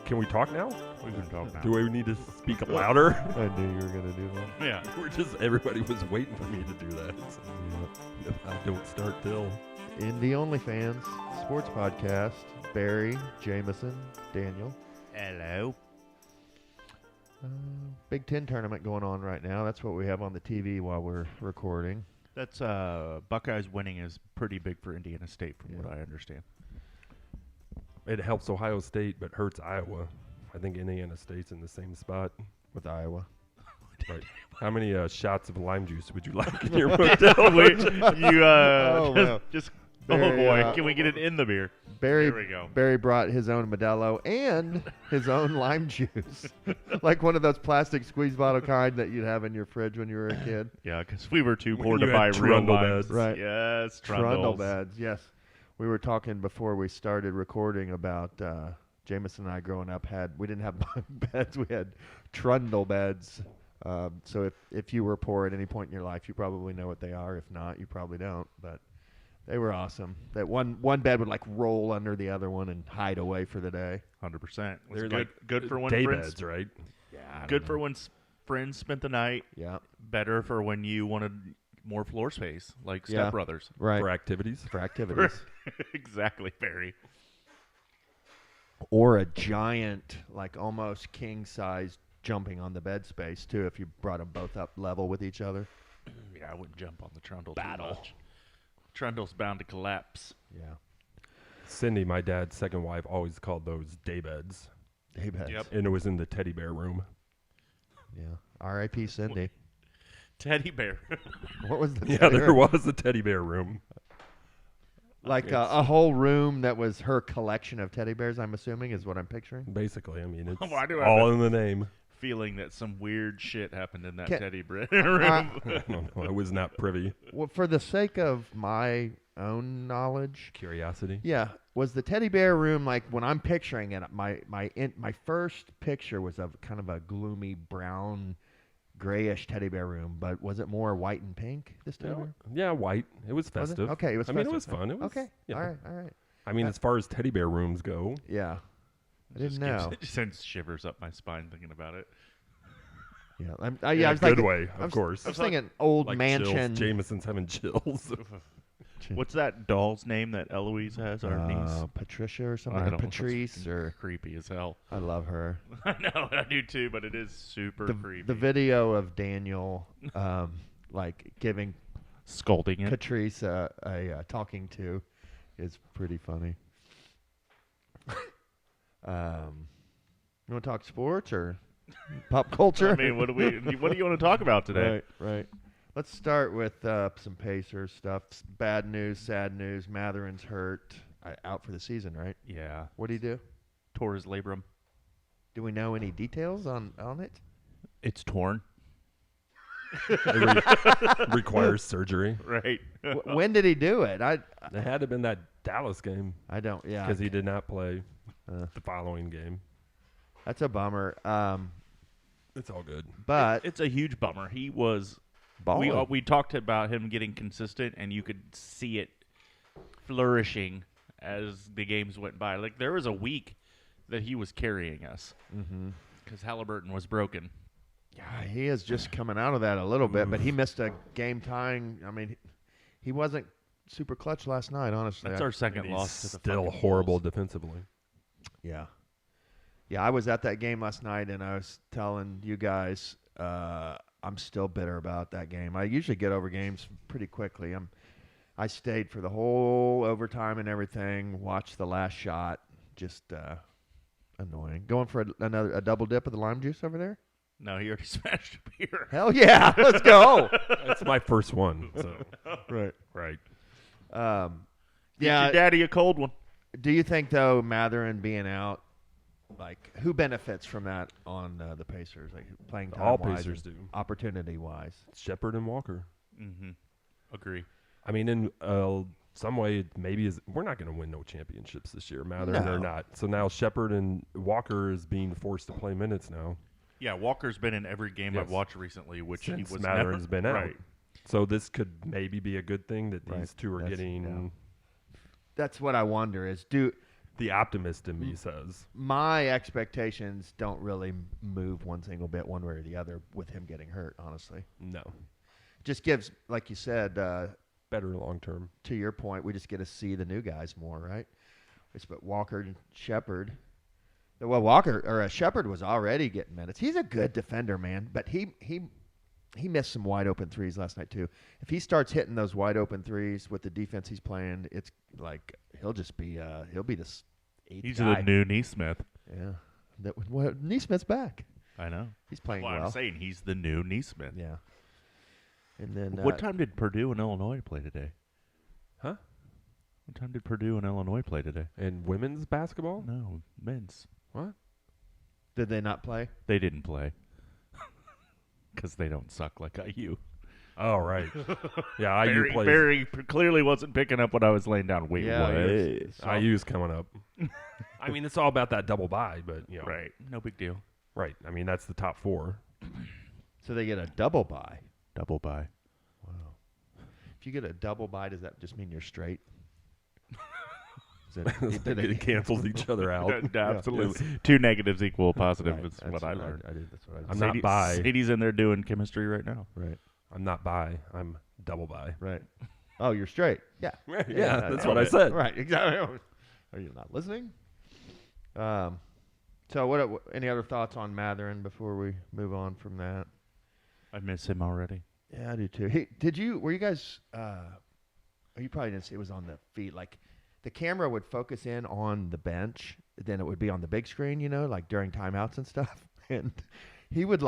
Can we talk now? We can talk now. Do we need to speak louder? I knew you were going to do that. Yeah. Everybody was waiting for me to do that. So I don't start till. Indy OnlyFans sports podcast. Barry, Jameson, Daniel. Hello. Big Ten tournament going on right now. That's what we have on the TV while we're recording. That's Buckeyes winning is pretty big for Indiana State, from what I understand. It helps Ohio State, but hurts Iowa. I think Indiana State's in the same spot. With Iowa. Right. How many shots of lime juice would you like in your motel? Can we get it in the beer? Barry, There we go. Barry brought his own Modelo and his own lime juice. Like one of those plastic squeeze bottle kind that you'd have in your fridge when you were a kid. Yeah, because we were too When poor you to had buy real Trundle limes. beds. Right. Yes, Trundle Trundles. beds, yes. We were talking before we started recording about Jameson and I growing up we didn't have bunk beds, we had Trundle beds. So if you were poor at any point in your life, you probably know what they are. If not, you probably don't. But they were awesome. That one bed would like roll under the other one and hide away for the day. 100%. They're Good, like good for when day friends. beds, right? Yeah. Good for when friends spent the night. Yeah. Better for when you wanted more floor space, like Yeah. Step Brothers. Right. For activities. For activities. Exactly, Barry. Or a giant, like almost king-sized jumping on the bed space, too, if you brought them both up level with each other. Yeah, I wouldn't jump on the Trundle Battle. too much. Trundle's bound to collapse. Yeah. Cindy, my dad's second wife, always called those day beds. Day beds. Yep. And it was in the teddy bear room. Yeah. R.I.P. Cindy. Teddy bear. What was the Yeah, teddy there bear? was a teddy bear room. Like a whole room that was her collection of teddy bears, I'm assuming, is what I'm picturing. Basically, I mean, it's Why do I all have in the name. feeling that some weird shit happened in that Can- teddy bear room? I don't know. I was not privy. Well, for the sake of my own knowledge, Curiosity. yeah, was the teddy bear room like when I'm picturing it? My first picture was of kind of a gloomy brown, grayish teddy bear room, but was it more white and pink? This teddy bear? Yeah, white. It was Was it? festive. Okay, it was. I mean, it festive. was fun. It was, okay. you know. All right. I mean, as far as teddy bear rooms go, Yeah, I didn't Just know. It just sends shivers up my spine thinking about it. Yeah, in I a was good like, way, of course. I was thinking old Like mansion. chills. Jameson's having chills. What's that doll's name that Eloise has? Our niece. Patricia or something. I Or don't know. Patrice or Creepy as hell. I love her. I know, I do too, but it is super creepy. The video of Daniel, like giving Scolding it. Patrice a talking to, is pretty funny. You want to talk sports or pop culture? I mean, what do you want to talk about today? Right. Let's start with some Pacers stuff. Bad news, sad news. Mathurin's hurt, out for the season, right? Yeah. What do you do? Tore his labrum. Do we know any details on it? It's torn. It requires surgery. Right. When did he do it? It had to have been that Dallas game I don't. Yeah, because he did not play Uh. the following game. that's a bummer. It's all good. But It's a huge bummer. He was. balling. We talked about him getting consistent, and you could see it flourishing as the games went by. Like there was a week that he was carrying us because Halliburton was broken. Yeah, he is just coming out of that a little bit, but he missed a game tying. I mean, he wasn't super clutch last night, honestly. That's our second And loss to he's the still fucking horrible Wolves. defensively. Yeah. Yeah, I was at that game last night, and I was telling you guys I'm still bitter about that game. I usually get over games pretty quickly. I stayed for the whole overtime and everything, watched the last shot. Just annoying. Going for a double dip of the lime juice over there? No, he already smashed a beer. Hell yeah, let's go. That's my first one. So. Right. Right. Get Yeah. your daddy a cold one. Do you think, though, Mathurin being out, like, who benefits from that on the Pacers? Like, playing time All wise Pacers and do. opportunity-wise. Shepard and Walker. Mm-hmm. Agree. I mean, in some way, we're not going to win no championships this year, Mathurin No. or not. So now Shepard and Walker is being forced to play minutes now. Yeah, Walker's been in every game Yes. I've watched recently, which Since he was Mathurin's never been out. Right. So this could maybe be a good thing that Right. these two are That's- getting. That's what I wonder is, do The optimist in me says. My expectations don't really move one single bit one way or the other with him getting hurt, honestly. No. Just gives, like you said, Better long term. to your point, we just get to see the new guys more, right? But Walker and Shepard. Well, Shepard was already getting minutes. He's a good defender, man, but he missed some wide open threes last night too. If he starts hitting those wide open threes with the defense he's playing, it's like he'll be this eighth He's guy. the new Neesmith. Yeah, Neesmith's back. I know. He's playing Well, well. I'm saying he's the new Neesmith. Yeah. And then What time did Purdue and Illinois play today? Huh? What time did Purdue and Illinois play today? And women's basketball? No, men's. What? did they not play? They didn't play because they don't suck like IU. Oh, right. Yeah, IU plays. Barry clearly wasn't picking up what I was laying down. Wait, Yeah, what? it's- IU's coming up. I mean, it's all about that double bye, but, you know. Right. No big deal. Right. I mean, that's the top four. So they get a double bye. Double bye. Wow. If you get a double bye, does that just mean you're straight? It cancels each other out. Absolutely. Two negatives equal a positive is That's what I learned. That's what I I'm did. not bi. Sadie's in there doing chemistry right now. Right. I'm not bi. I'm double bi. Right. Oh, you're straight. Yeah. Yeah, that's what I said. Right. Exactly. Are you not listening? So what? Any other thoughts on Mathurin before we move on from that? I miss him already. Yeah, I do too. Hey, were you guys? You probably didn't see. It was on the feed. Like, the camera would focus in on the bench, then it would be on the big screen. You know, like during timeouts and stuff. And he would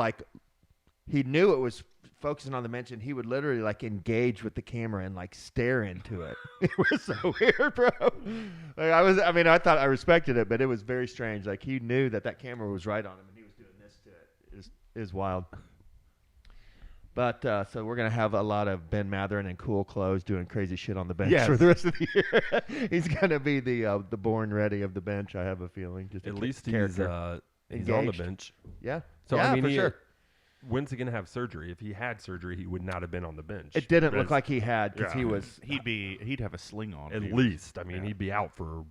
he knew it was focusing on the bench, and he would literally engage with the camera and stare into it. It was so weird, bro. I thought I respected it, but it was very strange. Like, he knew that camera was right on him, and he was doing this to it. It is wild. But so we're gonna have a lot of Ben Mathurin in cool clothes doing crazy shit on the bench for the rest of the year. He's gonna be the born ready of the bench. I have a feeling. Just At a least he's character. on the Engaged. bench. Yeah. So yeah, I mean, for sure. When's he gonna have surgery? If he had surgery, he would not have been on the bench. It didn't look Because like he had because Yeah. he was. He'd have a sling on. at dude. least. I mean, Yeah. he'd be out for.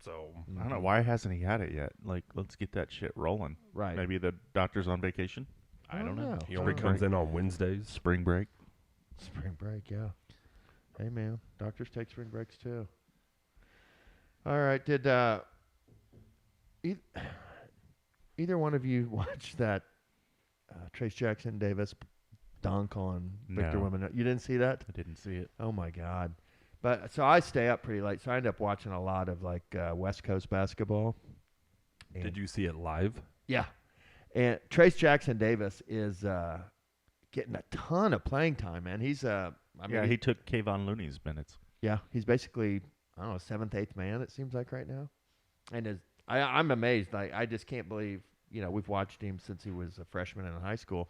So I don't know why hasn't he had it yet. Let's get that shit rolling. Right. Maybe the doctor's on vacation. I don't know. he only comes in on Wednesdays. Spring break. Spring break, yeah. Hey, man, doctors take spring breaks too. All right, did either one of you watch that Trace Jackson Davis dunk on Victor No. Wemby? You didn't see that? I didn't see it. Oh my God! But so I stay up pretty late, so I end up watching a lot of West Coast basketball. And Did you see it live? Yeah, and Trace Jackson Davis is getting a ton of playing time, man. He's He took Kayvon Looney's minutes. Yeah, he's basically, I don't know, seventh, eighth man, it seems like right now. And I'm amazed. I just can't believe, we've watched him since he was a freshman in high school,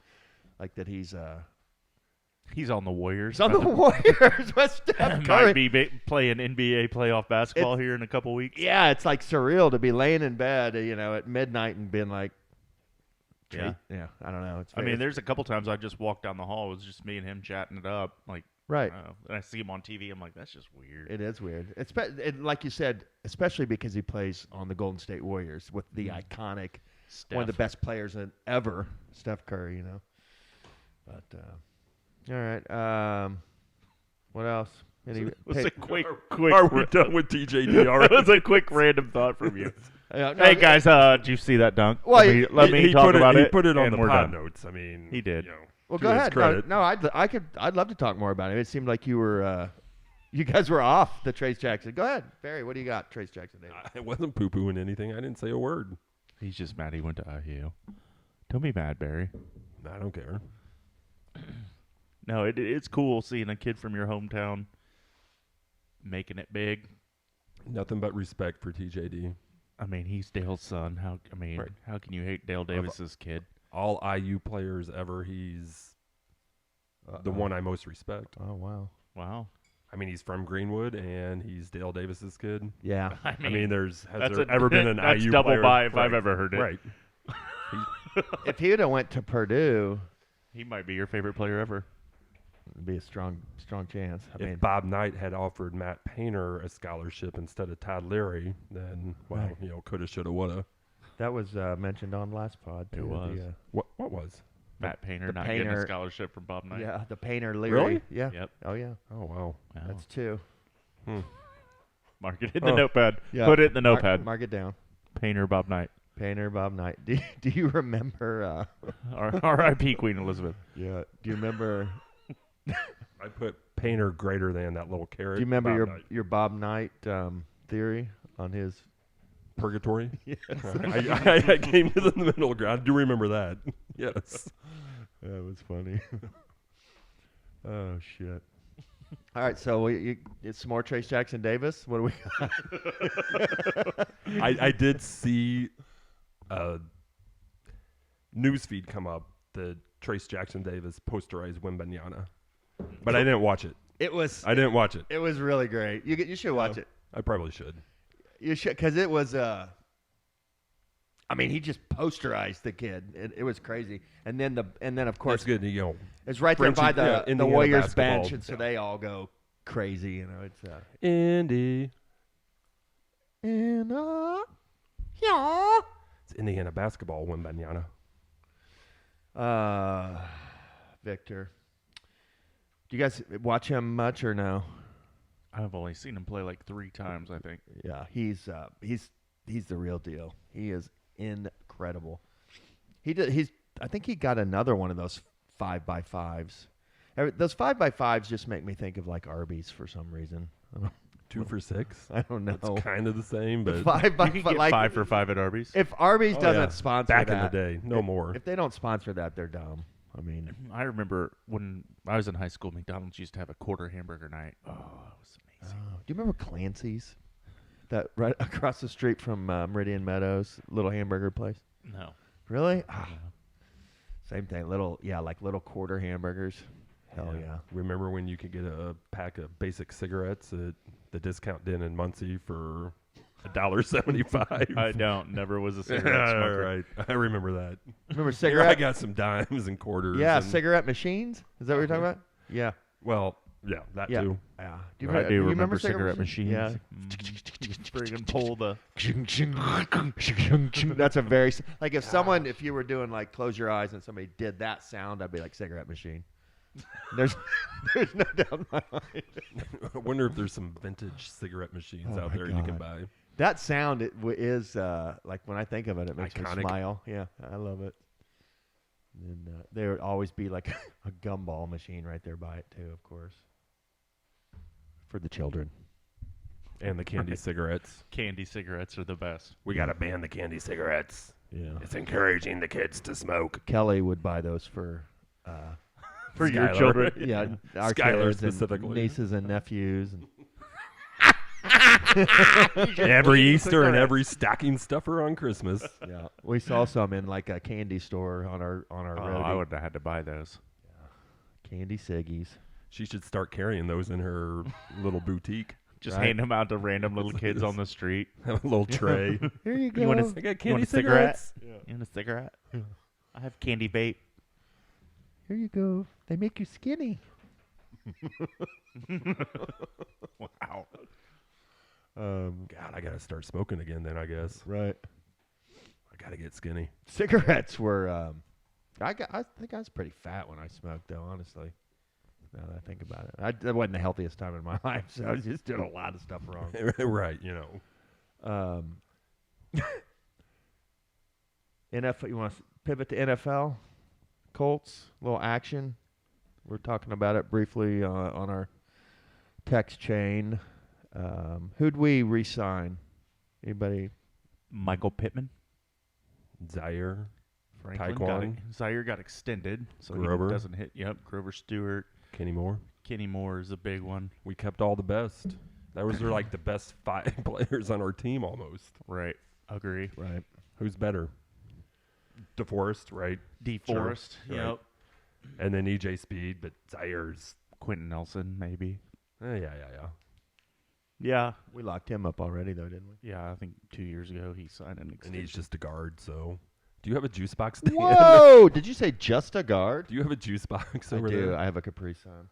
that he's on the Warriors. on the Warriors with Steph Curry. Might be playing NBA playoff basketball here in a couple weeks. Yeah, it's surreal to be laying in bed, at midnight and being like, Yeah. I don't know. I mean, there's a couple times I just walked down the hall. It was just me and him chatting it up. right. And I see him on TV. I'm like, that's just weird. It is weird. Like you said, especially because he plays on the Golden State Warriors with the iconic, one of the best players ever, Steph Curry, But, all right. What else? It was a quick. Are we done with TJD That already? was a quick random thought from you. No, Hey guys, did you see that dunk? Well, let me he talk put about it. He put it on and the we're pod done. notes. I mean, He did. Well, to go his ahead. credit. No, I'd love to talk more about it. It seemed like you were, you guys were off the Trace Jackson. Go ahead, Barry. What do you got, Trace Jackson Davis? I wasn't poo-pooing anything. I didn't say a word. He's just mad he went to IU. Don't be mad, Barry. I don't care. No, it's cool seeing a kid from your hometown making it big. Nothing but respect for TJD. I mean, he's Dale's son. How can you hate Dale Davis's kid? All IU players ever, he's the one I most respect. Oh wow. Wow. I mean, he's from Greenwood, and he's Dale Davis's kid. Yeah. I mean, has that's there ever been an that's IU double player? buy if I've Right. ever heard it. Right. If he would have went to Purdue, He might be your favorite player ever. It'd be a strong chance. I If mean, Bob Knight had offered Matt Painter a scholarship instead of Todd Leary, then, well, Right. coulda, shoulda, woulda. that was mentioned on last pod. It Too, was. What was? Matt Painter the not getting a Painter- scholarship from Bob Knight. Yeah, the Painter Leary. Really? Yeah. Yep. Oh yeah. Oh, wow. Wow. That's 2. Mark it in the Oh. notepad. Yeah. Put it in the notepad. Mark it down. Painter Bob Knight. Painter Bob Knight. Do you remember? R.I.P. Queen Elizabeth. Yeah. Do you remember? I put Painter greater than that little carrot. Do you remember Bob your Knight. your Bob Knight theory on his? Purgatory? Yes. I came to the middle ground. I do remember that. Yes. That was funny. Oh shit! All right, so it's some more Trace Jackson Davis. What do we got? I did see a newsfeed come up that Trace Jackson Davis posterized Wembanyama, but I didn't watch it. It was I didn't watch it. it was really great. You should watch it. I probably should. You should, because it was. I mean, he just posterized the kid. It was crazy. And then of course That's good. it's right there by French- yeah, the Indiana Warriors basketball. bench, and so they all go crazy. You know, it's Indy. yeah. It's Indiana basketball. Wembanyama. Victor, do you guys watch him much or no? I've only seen him play like 3 times, I think. Yeah, he's the real deal. He is incredible. I think he got another one of those 5x5s. Those 5x5s just make me think of like Arby's for some reason. 2 for 6. I don't know. It's kind of the same, but 5 by You can 5, get like 5 for 5 at Arby's. if Arby's Oh, doesn't yeah. sponsor back in that, the day, no more. if they don't sponsor that, they're dumb. I mean, I remember when I was in high school, McDonald's used to have a quarter hamburger night. Oh, that was amazing. do you remember Clancy's? That right across the street from Meridian Meadows, little hamburger place. No. Really? Same thing. Little quarter hamburgers. Hell yeah. Remember when you could get a pack of basic cigarettes at the discount den in Muncie for $1.75? I don't. Never was a cigarette smoker. Right. I remember that. Remember Here I cigarette? got some dimes and quarters. Yeah, and, cigarette machines. Is that what you're talking about? Yeah. well, yeah, that Yeah. too. Yeah. I do you remember cigarette machines. Yeah. Friggin' pull the. That's a very like if you were doing like close your eyes and somebody did that sound, I'd be like cigarette machine. There's no doubt in my mind. I wonder if there's some vintage cigarette machines Oh out my there you can God. buy. That sound is like when I think of it, it makes Iconic. me smile. Yeah, I love it. And there would always be like a gumball machine right there by it too, of course, for the children. And the candy cigarettes. Candy cigarettes are the best. We got to ban the candy cigarettes. Yeah, It's encouraging the kids to smoke. Kelly would buy those for your Skylar. children. yeah, our Skylar kids and specifically. nieces and nephews. And Every Easter and every stocking stuffer on Christmas. yeah, we saw some in like a candy store on our Oh, roadie. I would have had to buy those. Candy ciggies. She should start carrying those in her little boutique. Just Right. hand them out to random little kids on the street. Have a little tray. Here you go. You want I to? got You want candy a cigarette? cigarettes. You want a cigarette? I have candy vape. Here you go. They make you skinny. Wow. God, I got to start smoking again then, I guess. Right. I got to get skinny. Cigarettes were. I think I was pretty fat when I smoked, though. Honestly, now that I think about it, that wasn't the healthiest time in my life. So I was just doing a lot of stuff wrong. Right, NFL. You want to pivot to NFL? Colts, little action. We're talking about it briefly on our text chain. Who'd we re-sign? Anybody? Michael Pittman. Zaire. Franklin Taekwon. Zaire got extended, so Grover. he doesn't hit. Yep, Grover Stewart. Kenny Moore. Kenny Moore is a big one. We kept all the best. That was like the best 5 players on our team almost. Right. Agree. Right. Who's better? DeForest, right? DeForest. Sure. Yep. Right. And then EJ Speed, but Zaire's. Quentin Nelson, maybe. Yeah. Yeah. We locked him up already, though, didn't we? Yeah, I think 2 years ago he signed an And extension. he's just a guard, so. Do you have a juice box, Dan? Whoa! Did you say just a guard? Do you have a juice box I over do. there? I have a Capri Sun.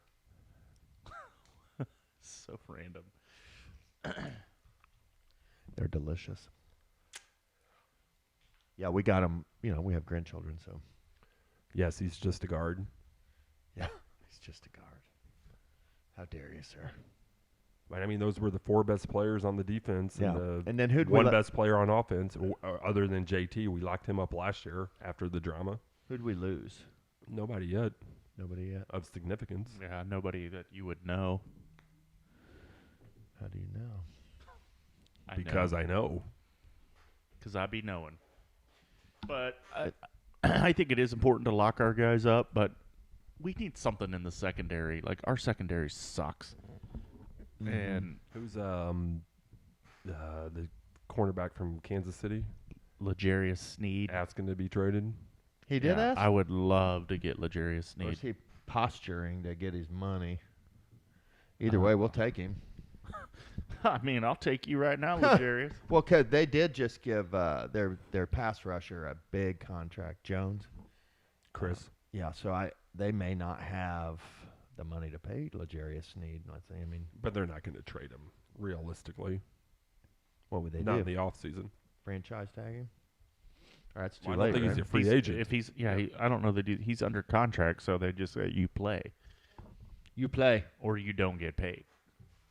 So random. They're delicious. Yeah, we got him. You know, we have grandchildren, so Yes, he's just a guard. yeah, he's just a guard. How dare you, sir? But I mean, those were the 4 best players on the defense, Yeah. and And then who'd we one let- best player on offense, other than JT. We locked him up last year after the drama. Who'd we lose? Nobody yet Nobody yet. of significance. Yeah, nobody that you would know. How do you know? Because I know. Because I be knowing. But I think it is important to lock our guys up, but we need something in the secondary. Like, our secondary sucks. And Who's the cornerback from Kansas City L'Jarius Sneed. asking to be traded? He did Yeah, ask? I would love to get L'Jarius Or is Sneed. he posturing to get his money? Either way, we'll take him. I mean, I'll take you right now, L'Jarius. Well, 'cause they did just give their pass rusher a big contract, Jones. Chris. Yeah, so they may not have the money to pay L'Jarius Sneed. Let's say, I mean, But they're not going to trade him, realistically. what would they Not do? in the offseason. Franchise tag him? Or that's too Well, I late. don't think right? he's a free agent. If he's, I don't know that he's under contract, so they just say you play You play. or you don't get paid.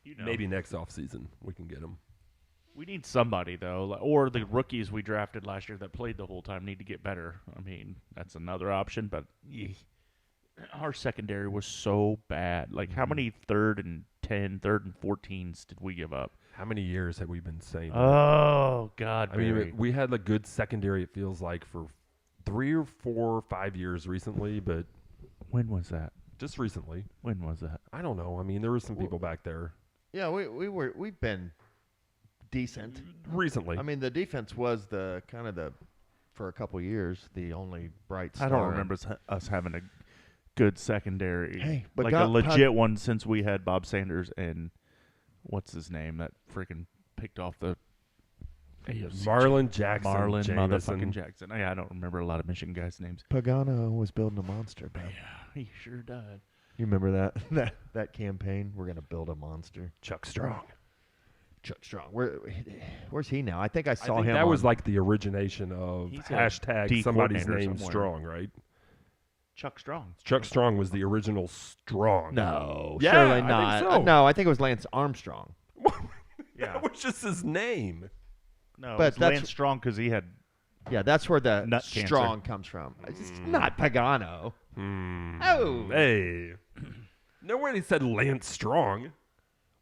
You know. Maybe next offseason we can get him. We need somebody, though, or the rookies we drafted last year that played the whole time need to get better. I mean, that's another option, but our secondary was so bad. Like, how many 3rd and 10, 3rd and 14s did we give up? How many years have we been saying that? Oh, God, I mean, Barry. we had a good secondary, it feels like, for 3 or 4 or 5 years recently, but When was that? just recently. When was that? I don't know. I mean, there were some people back there Yeah, we've been decent. recently. I mean, the defense was for a couple years, the only bright star. I don't remember us having a good secondary. Hey, but like a legit one since we had Bob Sanders and what's his name that freaking picked off the AFC Marlon Jackson. Marlon Jameson. motherfucking Jackson. I don't remember a lot of Michigan guys' names. Pagano was building a monster, bud. Yeah, he sure did. You remember that that campaign? We're gonna build a monster. Chuck Strong. Chuck Strong. Where's he now? I think I I saw think him. that was on- like the origination of He's a hashtag D somebody's coordinator name somewhere. Strong, right? Chuck Strong. Chuck Strong was the original Strong. No, Yeah, surely I think not. so. No, I think it was Lance Armstrong. Yeah. That was just his name. No, But it was that's- Lance Strong because he had. Yeah, that's where the Nut cancer. strong comes from. It's not Pagano. Oh. Hey. Nobody said Lance Strong.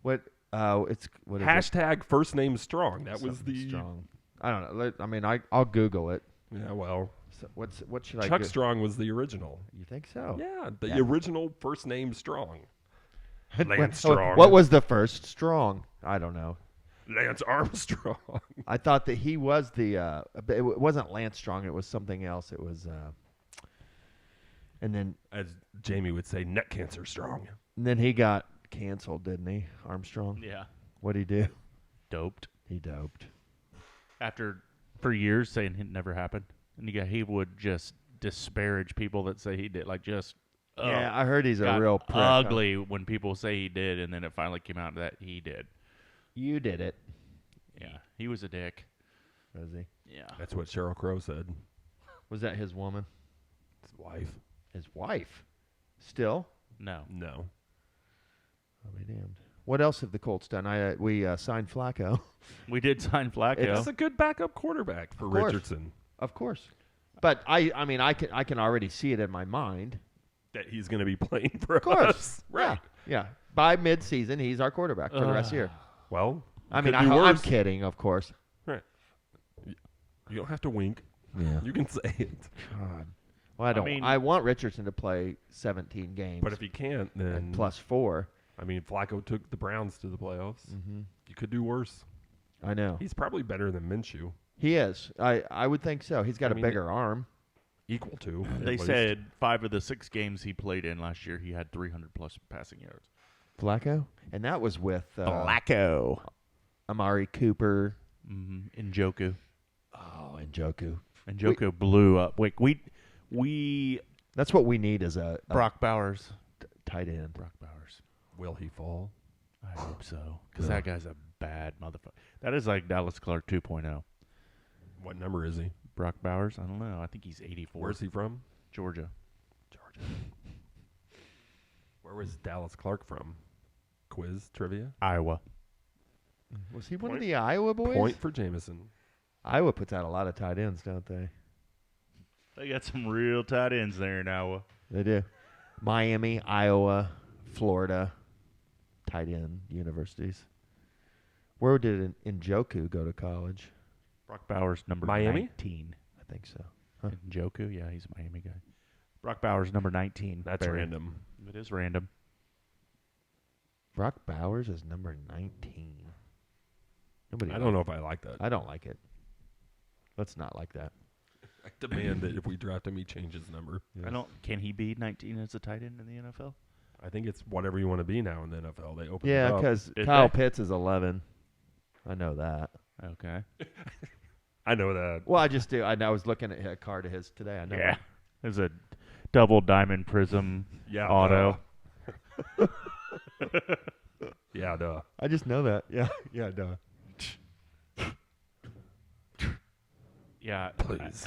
What? It's what is Hashtag first name Strong. it? That was Something the strong. I don't know. I mean, I'll Google it. Yeah, well, So what should I? Chuck go- Strong was the original. You think so? Yeah, the Yeah. original first name Strong. What- Lance what- Strong. What was the first strong? I don't know. Lance Armstrong. I thought that he was the. It wasn't Lance Strong. It was something else. It was. And As Jamie would say, neck cancer Strong. then he got canceled, didn't he? Armstrong. Yeah. What'd he do? Doped. He doped. For years saying it never happened. And he would just disparage people that say he did. Like, just. Yeah, I heard he's a got real prick. huh? ugly when people say he did, and then it finally came out that he did. You did it. Yeah, he was a dick. Was he? Yeah. That's what Sheryl Crow said. Was that his woman? His wife. His wife? Still? No. No. I'll be damned. What else have the Colts done? We signed Flacco, We did sign Flacco. That's a good backup quarterback for Of course. Richardson. of course. But I mean, I can already see it in my mind. That he's going to be playing for Of course, us. Right. Yeah. By mid-season, he's our quarterback for the rest of the year. Well, I mean, could do I'm worse. kidding, of course. Right. You don't have to wink. Yeah. You can say it. God. Well, I don't. mean- I want Richardson to play 17 games. But if he can't, then and plus 4. I mean, Flacco took the Browns to the playoffs. Mm-hmm. You could do worse. I know He's probably better than Minshew. he is. I would think so. He's got I a mean, bigger arm. Equal to. at They least. said 5 of the 6 games he played in last year, he had 300-plus passing yards. Flacco, and that was with Flacco. Amari Cooper. Mm-hmm. Njoku. Oh, and Joku. And Njoku blew up. Wait, we That's what we need as a Brock Bowers. tight end. Brock Bowers. Will he fall? I hope so, because that guy's a bad motherfucker. That is like Dallas Clark 2.0. What number is he? Brock Bowers? I don't know. I think he's 84. Where's he from? Georgia. Where was Dallas Clark from? Quiz trivia. Iowa. Was he one of the Iowa boys? Point for Jameson. Iowa puts out a lot of tight ends, don't they? They got some real tight ends there in Iowa. They do. Miami, Iowa, Florida, tight end universities. Where did Njoku go to college? Brock Bowers, number Miami? 19. I think so. Huh. Njoku? Yeah, he's a Miami guy. Brock Bowers, number 19. That's Barry. random. It is random. Brock Bowers is number 19. Nobody. I don't know if I like that. I don't like it. Let's not like that. I demand that if we draft him, he change his number. I don't. Can he be 19 as a tight end in the NFL? I think it's whatever you want to be now in the NFL. They open it Yeah, up. because Did Kyle they? Pitts is 11. I know that. Okay. I know that. Well, I just do. I was looking at a card of his today. I know. Yeah. There's a double diamond prism Yeah. auto. Yeah, duh. I just know that. Yeah. Yeah. Duh. Yeah. Please.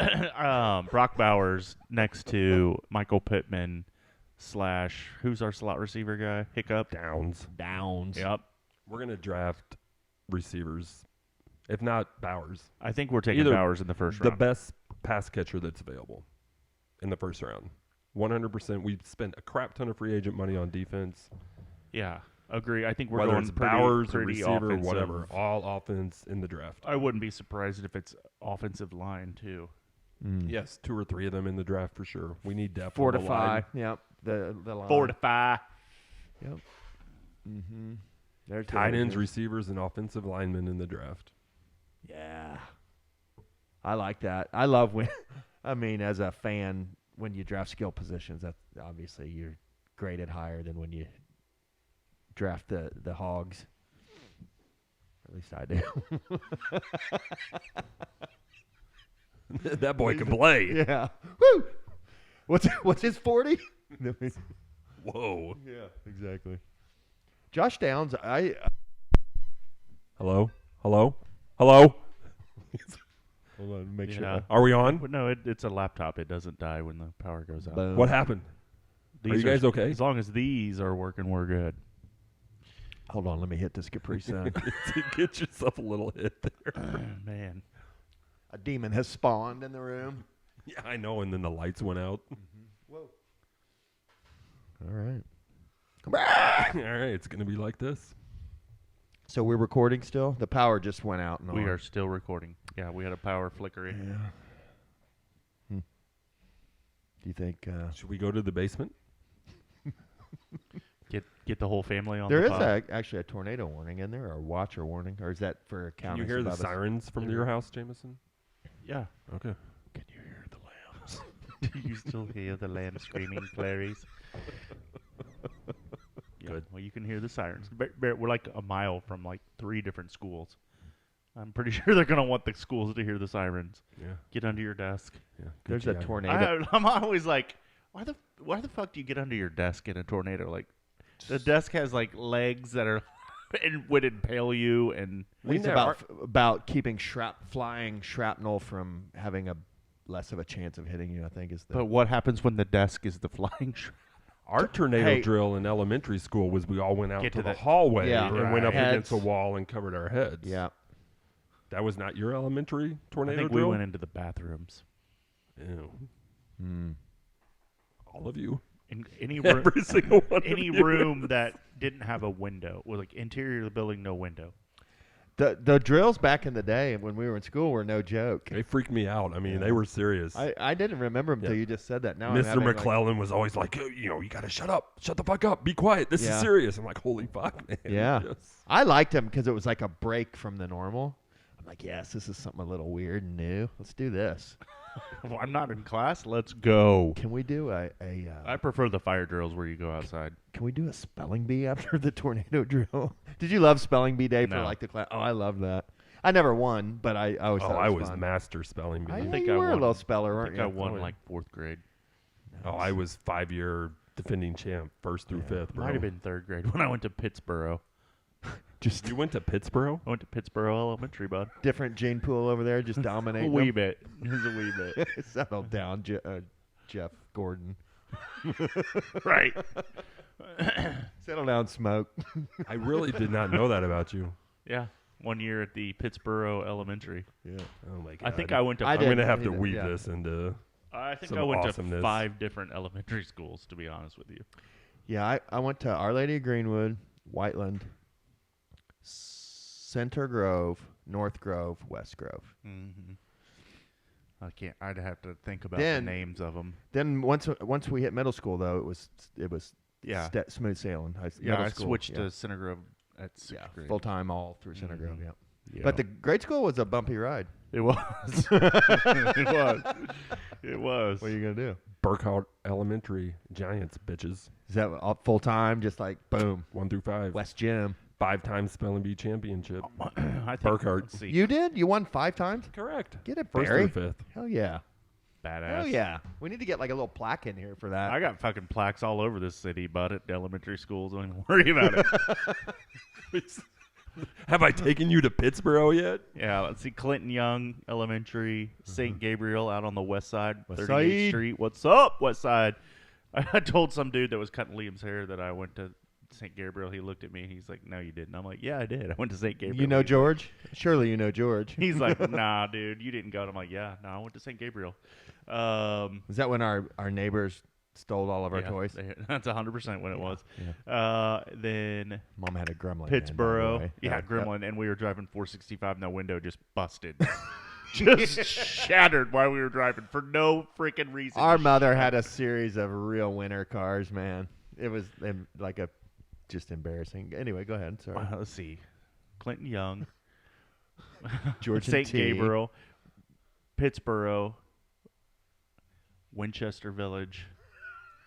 Brock Bowers next to Michael Pittman / who's our slot receiver guy? Hiccup. Downs. Yep. We're going to draft receivers. If not Bowers. I think we're taking Either Bowers in the first The round. best pass catcher that's available in the first round. 100%. We've spent a crap ton of free agent money on defense. Yeah. Agree. I think we're Whether going it's pretty, Bowers or pretty receiver, offensive. whatever. All offense in the draft. I wouldn't be surprised if it's offensive line too. Yes, 2 or 3 of them in the draft for sure. We need depth. 4 on to the 5. line. Yep. The line. 4 to 5. Yep. Mm-hmm. There's the Tight ends, answers. receivers, and offensive linemen in the draft. Yeah. I like that. I love when, I mean, as a fan, when you draft skill positions, that obviously you're graded higher than when you draft the hogs. At least I do. That boy can play. Yeah. Woo! What's his 40? Whoa. Yeah, exactly. Josh Downs, Hello? Hello? Hello? hold on, make Yeah. sure. Are we on? But no, it's a laptop. It doesn't die when the power goes out. Boom. What happened? These Are you guys okay? As long as these are working, we're good. Hold on, let me hit this Capri Sun. Get yourself a little hit there. Man. A demon has spawned in the room. Yeah, I know. And then the lights went out. Whoa. All right. All right, it's going to be like this. So we're recording still? The power just went out. And We on. are still recording. Yeah, we had a power flickering. Yeah. Do you think Should we go to the basement? Get the whole family on there the is pod. actually a tornado warning in there, or a watcher warning, or is that for Can counties? you hear the above us? sirens from your house, Jameson? Yeah. Okay. Can you hear the lambs? Do you still hear the lamb screaming, Clarice? Yeah, Good. well, you can hear the sirens. We're like a mile from like 3 different schools. I'm pretty sure they're going to want the schools to hear the sirens. Yeah. Get under your desk. Yeah. There's a Gucci. tornado. I'm always like, why the fuck do you get under your desk in a tornado? Like, the desk has like legs that are and would impale you, and It's about keeping flying shrapnel from having a less of a chance of hitting you. I think is the. but what happens when the desk is the flying? Our tornado Hey. drill in elementary school was we all went out Get to to the the- hallway Yeah. and went up Heads. against a wall and covered our heads. Yeah. That was not your elementary I tornado think drill? we went into the bathrooms. Ew. Mm. All of you. In any room, Every single one any of you. room that didn't have a window, was like interior of the building, no window. The drills back in the day when we were in school were no joke. They freaked me out. I mean, they were serious. I didn't remember them until Yeah. you just said that. Now I'm Mr. having, like- McClellan was always like, you got to shut up. Shut the fuck up. Be quiet. This Yeah. is serious. I'm like, holy fuck, man. Yeah. Yes. I liked them because it was like a break from the normal. I'm like, yes, this is something a little weird and new. Let's do this. Well, I'm not in class. Let's go. Can we do I prefer the fire drills where you go outside. can we do a spelling bee after the tornado drill? Did you love spelling bee day for No. like the class? Oh, I love that. I never won, but I always Oh, thought I it was fun. master spelling bee. I think think you I were a won. little speller, I weren't think you? I won Oh, yeah. like 4th grade. Oh, I was 5-year defending champ, 1st through 5th, bro. Might have been 3rd grade when I went to Pittsburgh. Just You went to Pittsburgh? I went to Pittsburgh Elementary, bud. different gene pool over there, just A dominating. wee them. bit. Just a wee bit. Settle down, Jeff Gordon. Right. Settle down, Smoke. I really did not know that about you. Yeah. 1 year at the Pittsburgh Elementary. Yeah. Oh my god! I think I went to. I I'm did. gonna have to Yeah. weave this into. I think some I went to awesomeness. 5 different elementary schools. To be honest with you. Yeah, I went to Our Lady of Greenwood, Whiteland, Center Grove, North Grove, West Grove. Mm-hmm. I can't. I'd have to think about Then- the names of them. Then once we hit middle school, though, it was Yeah. smooth sailing. Yeah, Middle I school, switched yeah. to Center Grove at 6th grade. full time all through Center Grove. Mhm. Yeah. Yeah. But the grade school was a bumpy ride. it was. It was. It was. What are you gonna do? Burkhardt Elementary Giants, bitches. Is that full time? Just like boom, 1 through 5. West Gym. 5-time spelling bee championship. I think, Burkhardt. let's see. You did? You won 5 times? Correct. Get it, First Barry. through 5th. Hell yeah. Badass. Hell yeah. We need to get like a little plaque in here for that. I got fucking plaques all over this city, bud, at elementary schools. Don't even worry about it. Have I taken you to Pittsburgh yet? Yeah, let's see. Clinton Young Elementary, St. Gabriel out on the west side, West 38th Side. Street. What's up, west side? I told some dude that was cutting Liam's hair that I went to St. Gabriel. He looked at me and he's like, "No, you didn't." I'm like, "Yeah, I did. I went to St. Gabriel." You know George? Surely you know George. He's like, "Nah, dude, you didn't go." And I'm like, "Yeah, no, I went to St. Gabriel." Is that when our neighbors stole all of our Yeah, toys? That's 100% when it was. Yeah. Then Mom had a gremlin. Pittsburgh. Yeah, Gremlin. And we were driving 465 and the window just busted. Just shattered while we were driving for no freaking reason. Our Just mother shattered. had a series of real winter cars, man. It was like just embarrassing. Anyway, go ahead. Sorry. Let's see. Clinton Young. George and St. T. Gabriel. Pittsburgh. Winchester Village.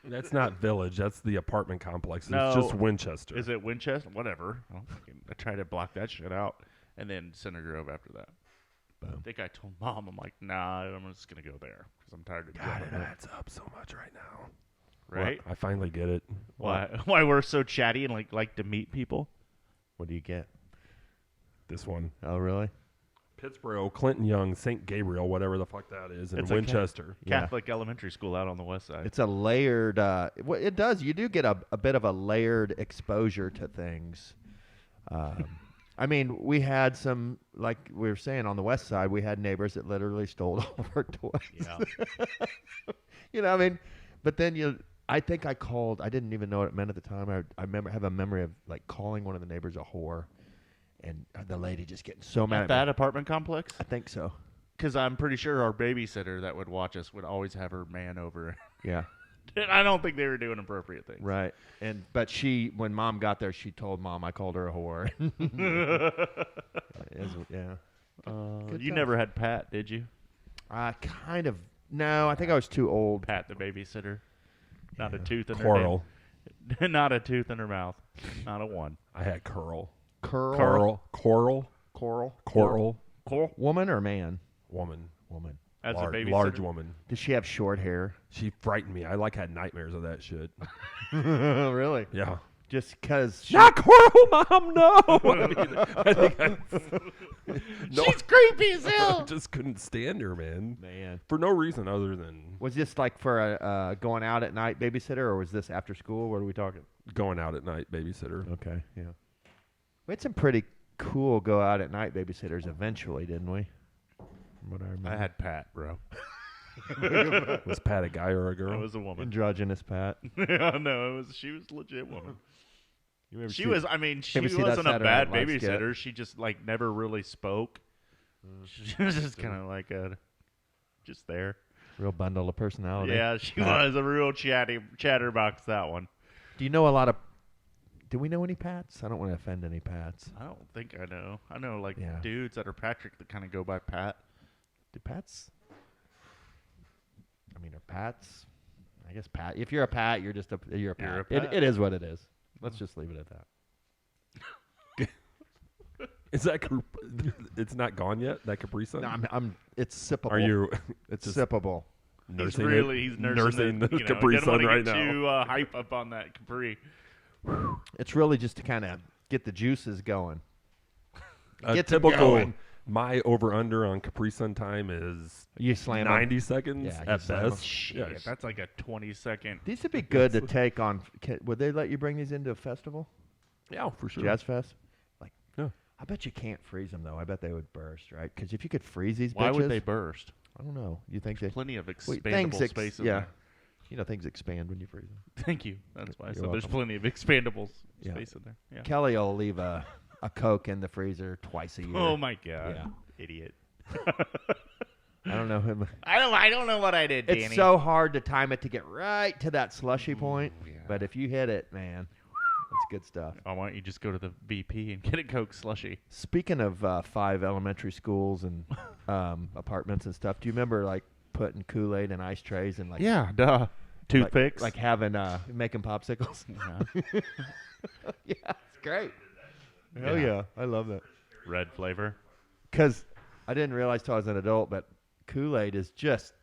That's not Village. That's the apartment complex. No. It's just Winchester. Is it Winchester? Whatever. I tried to block that shit out. And then Center Grove after that. Boom. I think I told Mom, I'm like, nah, I'm just going to go there because I'm tired of God, dealing it with it. adds up so much right now. Right? Well, I finally get it. Why we're so chatty and like to meet people? What do you get? This one. Oh, really? Pittsburgh, Clinton Young, St. Gabriel, whatever the fuck that is, and It's a Winchester. Yeah. Catholic elementary school out on the west side. It's a layered. It does. You do get a bit of a layered exposure to things. I mean, we had some, like we were saying, on the west side, we had neighbors that literally stole all of our toys. Yeah. You know, I mean, but then I think I called. I didn't even know what it meant at the time. I remember have a memory of like calling one of the neighbors a whore, and the lady just getting so mad At at that me. apartment complex? I think so. Because I'm pretty sure our babysitter that would watch us would always have her man over. Yeah. And I don't think they were doing appropriate things. Right. But when Mom got there, she told Mom I called her a whore. Yeah. Good You times. never had Pat, did you? Kind of. No, I think I was too old. Pat, the babysitter. Not a tooth in Coral. her head. Not a tooth in her mouth. Not a one. I had Curl. Coral. Coral. Coral. Coral? Woman or man? Woman. Woman. As a babysitter? Large woman. Did she have short hair? She frightened me. I had nightmares of that shit. Really? Yeah. Just because she... Not Coral, Mom. No. I think no, She's creepy as I hell. just couldn't stand her, man. Man. For no reason other than Was this like for a going out at night babysitter, or was this after school? What are we talking? going out at night babysitter. Okay, yeah. We had some pretty cool go out at night babysitters eventually, didn't we? From what I remember. I had Pat, bro. Was Pat a guy or a It girl? was a woman. Androgynous Pat. No, she was a legit woman. You ever She see- was. I mean, she ever see that wasn't a Saturday bad Night Live skit? babysitter. She just like never really spoke. She was just kind of like just there. real bundle of personality. Yeah, she was a real chatterbox. That one. Do you know a lot of? Do we know any Pats? I don't want to offend any Pats. I don't think I know. I know like Yeah. dudes that are Patrick that kind of go by Pat. Do Pats? I mean, are Pats? I guess Pat. If you're a Pat, you're just you're a Pat. You're a Pat. It is what it is. Let's just leave it at that. Is that it's not gone yet? That Capri Sun? No, I'm. It's sippable. Are you? It's just sippable. nursing He's nursing the you know, Capri he doesn't Sun wanna right get now? Too hype up on that Capri. It's really just to kind of Get the juices going. A Get them typical. going. My over/under on Capri Sun time is You slam 'em. 90 seconds Yeah, you at slam 'em. best. Shit, Yeah, that's like a 20-second. These would be good to take on. Would they let you bring these into a festival? yeah, for sure. Jazz Fest? Like, Yeah. I bet you can't freeze them, though. I bet they would burst, right? Because if you could freeze these Why bitches. would they burst? I don't know. You think they. Plenty of Wait, expandable space in yeah. there. You know, things expand when you freeze them. Thank you. That's why I You're said there's welcome. plenty of expandable Yeah. space in there. Yeah. Kelly will leave a Coke in the freezer twice a year. Oh my god. Yeah. Idiot. I don't know him. I don't know what I did, Danny. It's so hard to time it to get right to that slushy point. yeah. But if you hit it, man, that's good stuff. Oh, why don't you just go to the VP and get a Coke slushy? Speaking of 5 elementary schools and apartments and stuff, do you remember like putting Kool-Aid in ice trays and like Yeah, duh. Toothpicks. like having making popsicles? Yeah. Yeah, it's great. Hell yeah, I love that. Red flavor. Because I didn't realize till I was an adult, but Kool-Aid is just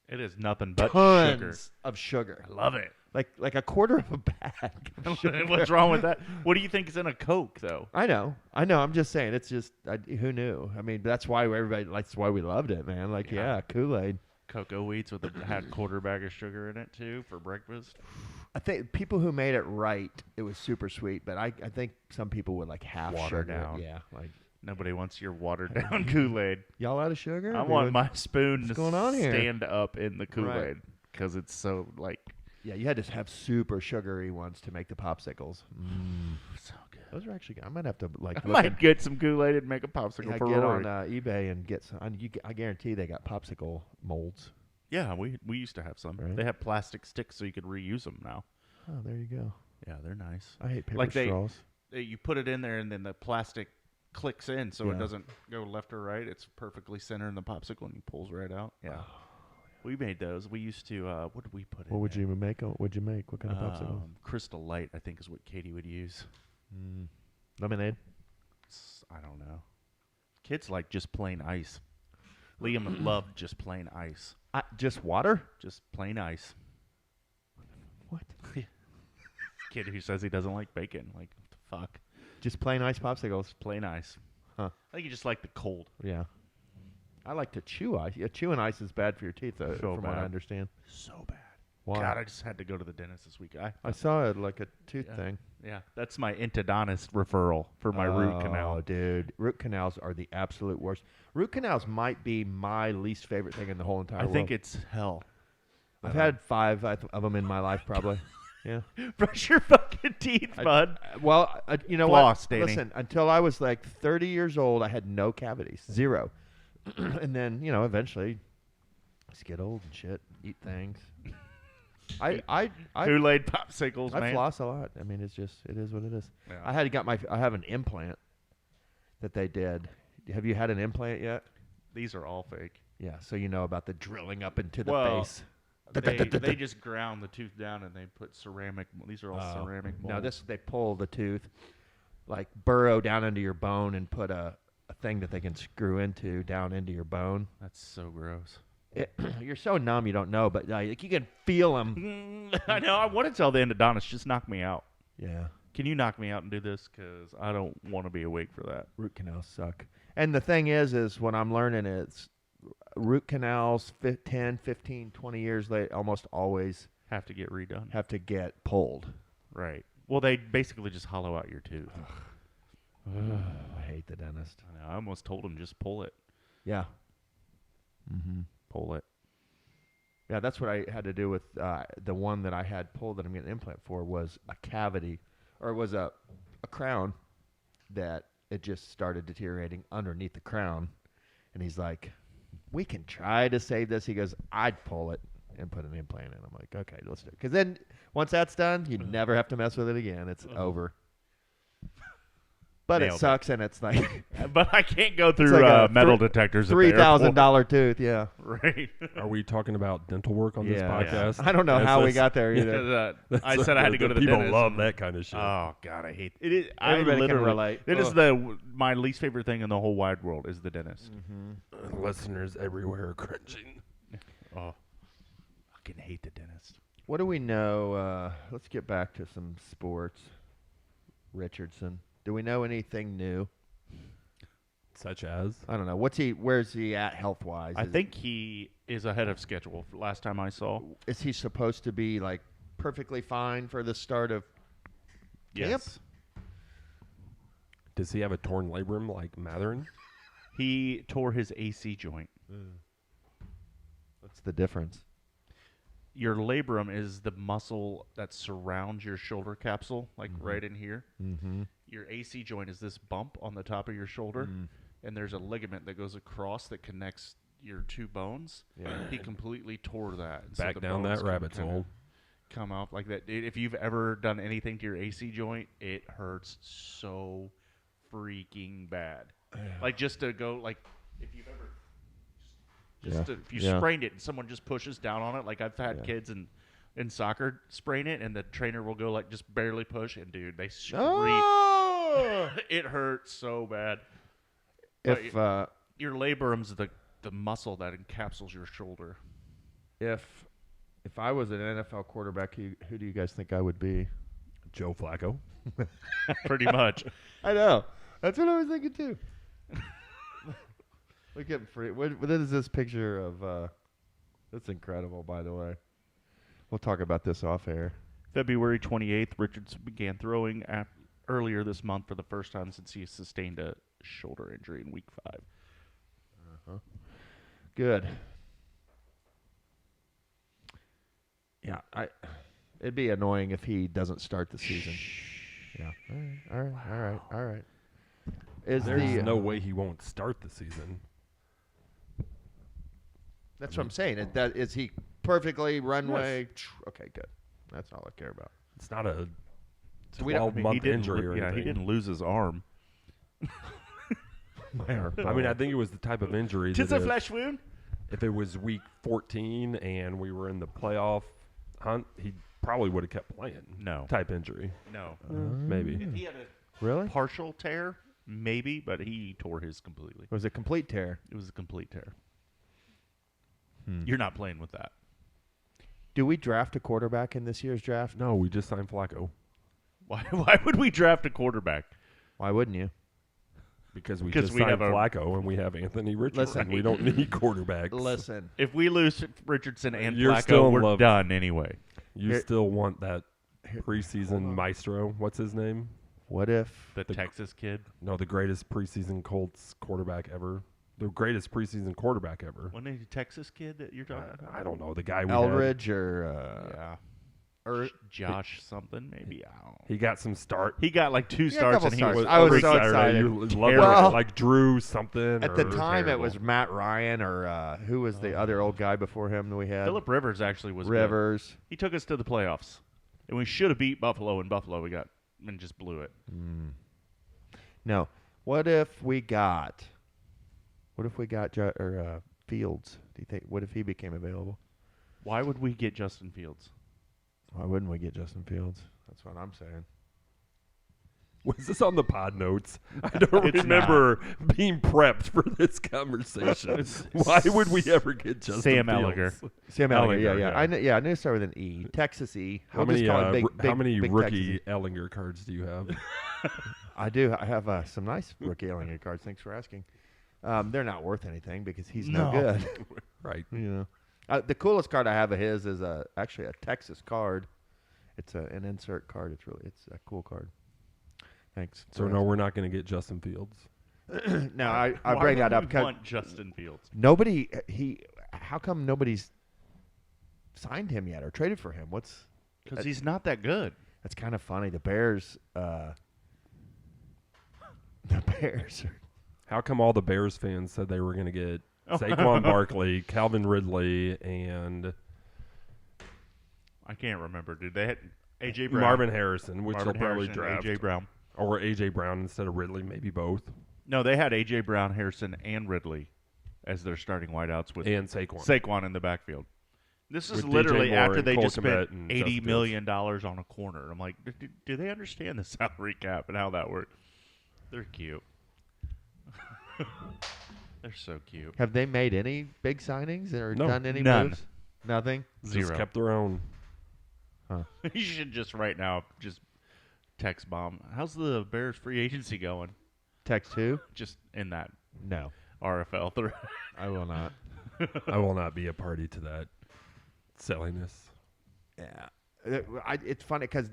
It is nothing but tons sugar. of sugar. I love it. Like a quarter of a bag of sugar. What's wrong with that? What do you think is in a Coke, though? I know. I'm just saying. It's just who knew? I mean, that's why that's why we loved it, man. Like, yeah, Kool-Aid. Cocoa Eats with had quarter bag of sugar in it too for breakfast. I think people who made it right, it was super sweet. But I think some people would like half Water sugar. down. Yeah, like Nobody wants your watered down Kool-Aid. y'all out of sugar? I want my spoon to going on here? stand up in the Kool-Aid because it's so like Yeah, you had to have super sugary ones to make the popsicles. so good. Those are actually good. I might have to like. I look might get some Kool-Aid and make a popsicle for get Rory. on eBay and get some. I guarantee they got popsicle molds. Yeah, we used to have some. Right. They have plastic sticks so you could reuse them now. Oh, there you go. Yeah, they're nice. I hate paper Like straws. You put it in there and then the plastic clicks in so Yeah. it doesn't go left or right. It's perfectly centered in the popsicle and it pulls right out. Yeah. We made those. We used to, what did we put in What would there? you make? What'd you make? What kind of popsicle? Crystal Light, I think, is what Katie would use. Lemonade. I don't know. Kids like just plain ice. Liam loved just plain ice. Just water? Just plain ice. What? Kid who says he doesn't like bacon. Like, what the fuck? Just plain ice popsicles. Plain ice. Huh. I think you just like the cold. Yeah. I like to chew ice. Yeah, chewing ice is bad for your teeth, So from what I bad. understand. So bad. Why? God, I just had to go to the dentist this week. I saw it like a tooth Yeah. thing. Yeah, that's my endodontist referral for my root canal. Oh, dude. Root canals are the absolute worst. Root canals might be my least favorite thing in the whole entire I world. think it's hell. I've had 5 of them in my life, probably. Yeah. Brush your fucking teeth, bud. Well, you know Floss, what? Danny. Listen, until I was like 30 years old, I had no cavities, 0. And then, eventually, just get old and shit, eat things. I Kool-Aid popsicles, I man. floss a lot. I mean, it is what it is. Yeah. I have an implant that they did. Have you had an implant yet? These are all fake. Yeah, so you know about the drilling up into the Well, face. They just ground the tooth down and they put ceramic. These are all ceramic molds. Now they pull the tooth, like burrow down into your bone and put a thing that they can screw into down into your bone. That's so gross. You're so numb you don't know, but like you can feel them. I know. I want to tell the endodontist, just knock me out. Yeah, Can you knock me out and do this? Because I don't want to be awake for that. root canals suck. And the thing is what I'm learning is root canals 10, 15, 20 years later almost always Have to get redone. have to get pulled. Right. Well, they basically just hollow out your tooth. I hate the dentist. I know. I almost told him just pull it. Yeah. Mm-hmm. Pull it. Yeah, that's what I had to do with the one that I had pulled that I'm getting an implant for was a cavity, or it was a crown that it just started deteriorating underneath the crown. And he's like, we can try to save this. He goes, I'd pull it and put an implant in. I'm like, okay, let's do it. Because then once that's done, you never have to mess with it again. It's over. But Nailed it it. sucks, and it's like But I can't go through like a metal detectors. At the airport. $3,000 tooth. Yeah. Right. Are we talking about dental work on this Yeah. podcast? I don't know how we got there either. Because, I said I had to go to the people dentist. love that kind of shit. Oh God, I hate it. Everybody I can literally relate. It is my least favorite thing in the whole wide world is the dentist. Listeners everywhere are cringing. Oh, I fucking hate the dentist. What do we know? Let's get back to some sports. Richardson. Do we know anything new? Such as? I don't know. Where's he at health-wise? I think he is ahead of schedule. Last time I saw. Is he supposed to be like perfectly fine for the start of camp? Yes. Does he have a torn labrum like Mathurin? He tore his AC joint. What's the difference? Your labrum is the muscle that surrounds your shoulder capsule, like right in here. Mm-hmm. Your AC joint is this bump on the top of your shoulder, and there's a ligament that goes across that connects your two bones. Yeah. He completely tore that. And Back the down bones that can rabbit's kinda hole. Come out like that. If you've ever done anything to your AC joint, it hurts so freaking bad. Like just to go, like if you've ever, if you sprained it and someone just pushes down on it, like I've had kids in soccer sprain it, and the trainer will go like just barely push, and dude, they scream. Oh! It hurts so bad. If Your labrum's the muscle that encapsulates your shoulder. if I was an NFL quarterback, who do you guys think I would be? Joe Flacco. Pretty much. I know. That's what I was thinking too. Look at what is this picture of? That's incredible, by the way. We'll talk about this off air. February 28th, Richardson began throwing earlier this month for the first time since he sustained a shoulder injury in Week 5. Good. Yeah, it'd be annoying if he doesn't start the season. Yeah. All right. There's no way he won't start the season. That's what I'm saying. Is he perfectly runway? Yes. Okay, good. That's all I care about. It's not a we don't- 12-month injury or Yeah, anything. he didn't lose his arm. I mean, I think it was the type of injury Tis that a flesh wound. if it was week 14 and we were in the playoff hunt, he probably would have kept playing. No. Type injury. No. Maybe. If he had a Really? partial tear, maybe, but he tore his completely. It was a complete tear. It was a complete tear. You're not playing with that. Do we draft a quarterback in this year's draft? No, we just signed Flacco Why would we draft a quarterback? Why wouldn't you? because we Because just we signed have a- Flacco and we have Anthony Richardson. Listen. We don't need quarterbacks. Listen. If we lose Richardson and You're still Flacco, in we're love. done anyway. You Here- still want that hold preseason on. maestro. What's his name? What if? The Texas kid. No, the greatest preseason Colts quarterback ever. The greatest preseason quarterback ever. Wasn't it a Texas kid that you're talking about? I don't know. The guy we Eldridge or Yeah. or Josh something, maybe. I don't know. He got some start. He got like 2 Yeah, a starts couple and he starts. was I was every so Saturday, excited. You love it. Well, like Drew something. at the or- time terrible. it was Matt Ryan or who was the other old guy before him that we had? Phillip Rivers actually was good. Rivers. He took us to the playoffs. And we should have beat Buffalo in Buffalo. We got and just blew it. No. What if we got Fields? Do you think? What if he became available? Why would we get Justin Fields? Why wouldn't we get Justin Fields? That's what I'm saying. Was this on the pod notes? I don't It's remember being prepped for this conversation. Why would we ever get Justin Sam Fields? Ellinger. Sam Ellinger. Ellinger, Yeah. yeah. I knew it started with an E. Texas E. How We'll just many, call it how many big rookie Texas E. Ellinger cards do you have? I do. I have some nice rookie Ellinger cards. Thanks for asking. They're not worth anything because he's no No. good. Right. You know, the coolest card I have of his is actually a Texas card. It's an insert card. It's a cool card. Thanks. So no, we're not going to get Justin Fields. No, I Why bring that would up we because want Justin Fields. nobody. How come nobody's signed him yet or traded for him? Because he's not that good. That's kind of funny. The Bears. The Bears. How come all the Bears fans said they were going to get Saquon Barkley, Calvin Ridley, and I can't remember. Did they had A.J. Brown? Marvin Harrison, which Marvin they'll probably Harrison, draft, A.J. Brown. or A.J. Brown instead of Ridley, maybe both, No, they had A.J. Brown, Harrison, and Ridley as their starting wideouts with and Saquon. Saquon in the backfield. This is With literally DJ Moore after and they Cole just spent Kmet and $80 Justin million on a corner. I'm like, do they understand the salary cap and how that works? They're cute. They're so cute. Have they made any big signings or No. done any None. moves? Nothing. Just Zero. kept their own. You should just right now just text bomb. How's the Bears free agency going? Text who? Just in that No, RFL thread. I will not. I will not be a party to that silliness. Yeah, it's funny because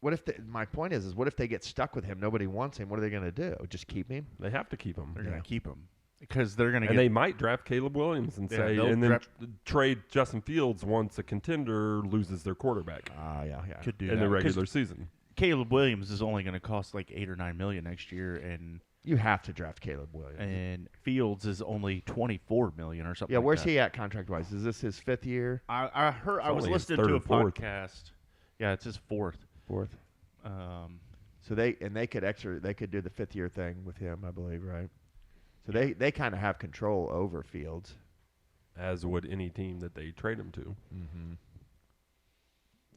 what if my point is what if they get stuck with him? Nobody wants him. What are they going to do? Just keep him? They have to keep him. They're going to keep him because they're going to And get. they might draft Caleb Williams and Yeah, they'll and then draft- trade Justin Fields once a contender loses their quarterback Yeah. could do in that. the 'Cause regular season. Caleb Williams is only going to cost like $8 or $9 million next year, and You have to draft Caleb Williams. and Fields is only $24 million or something. Yeah, like where's that. he at contract wise? Is this his 5th year? I heard. I was only his listening to third a or fourth. podcast. Yeah, it's his fourth. 4th. So they could do the 5th year thing with him, I believe, right? So they kind of have control over Fields. As would any team that they trade him to. Mm-hmm.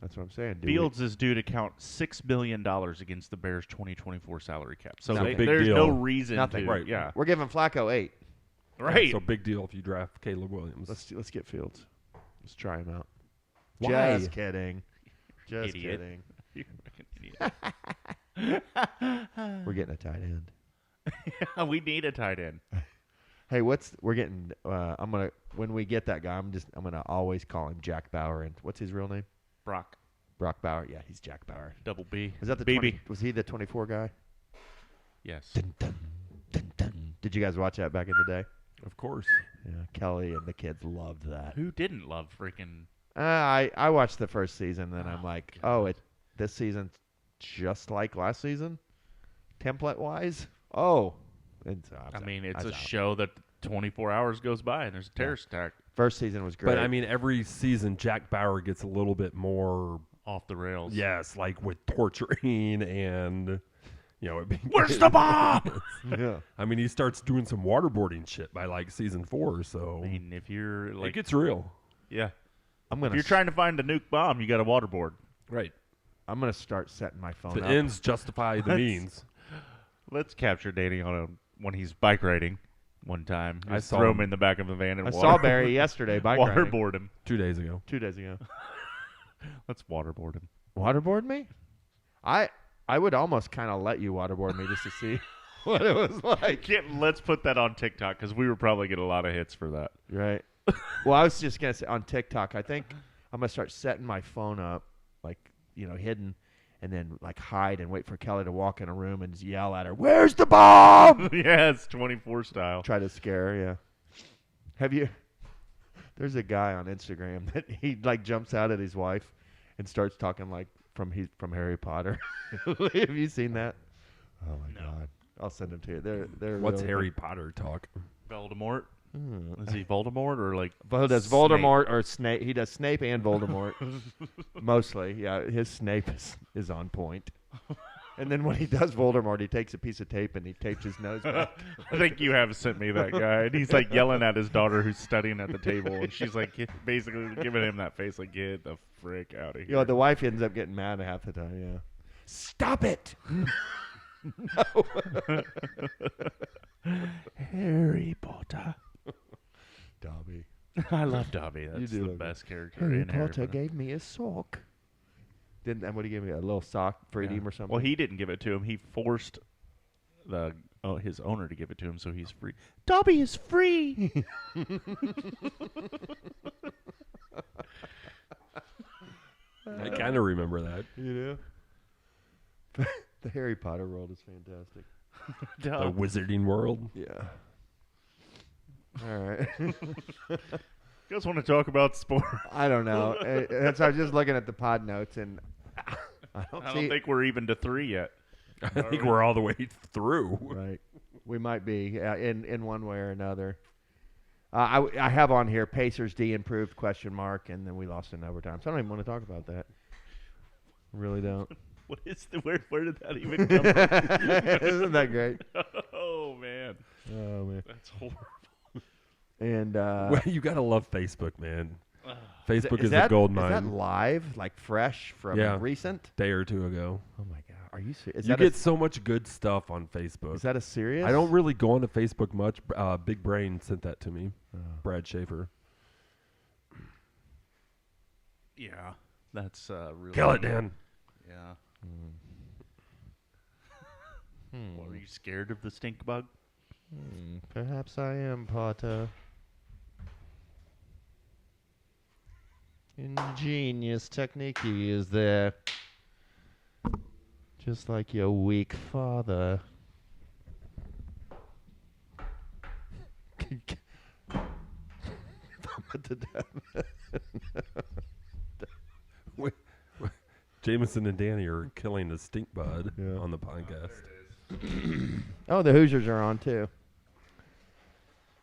That's what I'm saying. Fields is due to count $6 million against the Bears' 2024 salary cap. So Not a big there's deal. no reason Nothing. to. Right. Yeah. We're giving Flacco 8. Right. So big deal if you draft Caleb Williams. Let's get Fields. Let's try him out. Why? Just kidding. Just Idiot. kidding. You're a fucking idiot. We're getting a tight end. Yeah, we need a tight end. Hey, we're getting when we get that guy, I'm gonna always call him Jack Bauer. And what's his real name? Brock. Brock Bauer. Yeah, he's Jack Bauer. Double B. Was that the BB? 20, was he the 24 guy? Yes. Dun, dun, dun, dun. Did you guys watch that back in the day? Of course. Yeah, Kelly and the kids loved that. Who didn't love freaking? I watched the first season, then I'm like, God. this season's just like last season, template wise. Oh, and so I mean, it's I a was out. show that 24 hours goes by and there's a terrorist attack First season was great. But I mean, every season Jack Bauer gets a little bit more. off the rails. Yes, like with torturing and Where's the bomb? yeah. I mean, he starts doing some waterboarding shit by like season 4. So I mean, if you're it like, gets real. yeah, I'm if gonna you're trying to find a nuke bomb, you got a waterboard. Right. I'm gonna start setting my phone The up. ends justify the Let's- means. Let's capture Danny when he's bike riding. One time, I Just saw throw him. him in the back of the van and I saw Barry yesterday bike riding. waterboard him. 2 days ago. 2 days ago. Let's waterboard him. Waterboard me? I would almost kind of let you waterboard me just to see what it was like. Let's put that on TikTok because we would probably get a lot of hits for that. Right. Well, I was just gonna say on TikTok. I think I'm gonna start setting my phone up, like hidden, and then like hide and wait for Kelly to walk in a room and just yell at her, "Where's the bomb?" Yeah, it's 24 style. Try to scare her. Yeah. Have you? There's a guy on Instagram that he like jumps out at his wife and starts talking like from Harry Potter. Have you seen that? Oh my No. God! I'll send them to you. They're What's really Harry Potter talk? Voldemort. Hmm. Is he Voldemort or like? Well, does Snape? Voldemort or Snape? He does Snape and Voldemort. Mostly, yeah. His Snape is on point. And then when he does Voldemort, he takes a piece of tape and he tapes his nose back. I think you have sent me that guy, and he's like yelling at his daughter who's studying at the table, and she's like basically giving him that face, like get the frick out of here. The wife ends up getting mad half the time. Yeah. Stop it! No. Harry Potter. Dobby. I love Dobby. You That's do the love best character Harry in Harry Potter Potter. gave me a sock. Didn't that what he gave me? A little sock for Yeah. him or something? Well, he didn't give it to him. He forced his owner to give it to him, so he's free. Dobby is free. I kind of remember that. You know? The Harry Potter world is fantastic. The Wizarding World. Yeah. All right. You guys want to talk about sport? I don't know. I was just looking at the pod notes, and I don't I see. don't think we're even to 3 yet. I think we're all the way through. Right. We might be in one way or another. I have on here Pacers D improved ? And then we lost in overtime. So I don't even want to talk about that. Really don't. What is where did that even come from? Isn't that great? Oh man, Oh man. that's horrible. And Well, you gotta love Facebook, man. Facebook is that a gold Is that mine. live, like fresh from Yeah. recent? Day or two ago. Oh my god, are you serious? You get so much good stuff on Facebook. Is that a serious? I don't really go onto Facebook much. Big Brain sent that to me. Oh. Brad Schaefer. Yeah, that's really. Kill it, Dan. Yeah. Are you scared of the stink bug? Perhaps I am, Potter. Ingenious technique you use there. Just like your weak father. Jameson and Danny are killing the stink bud Yeah. on the podcast. Oh, the Hoosiers are on too.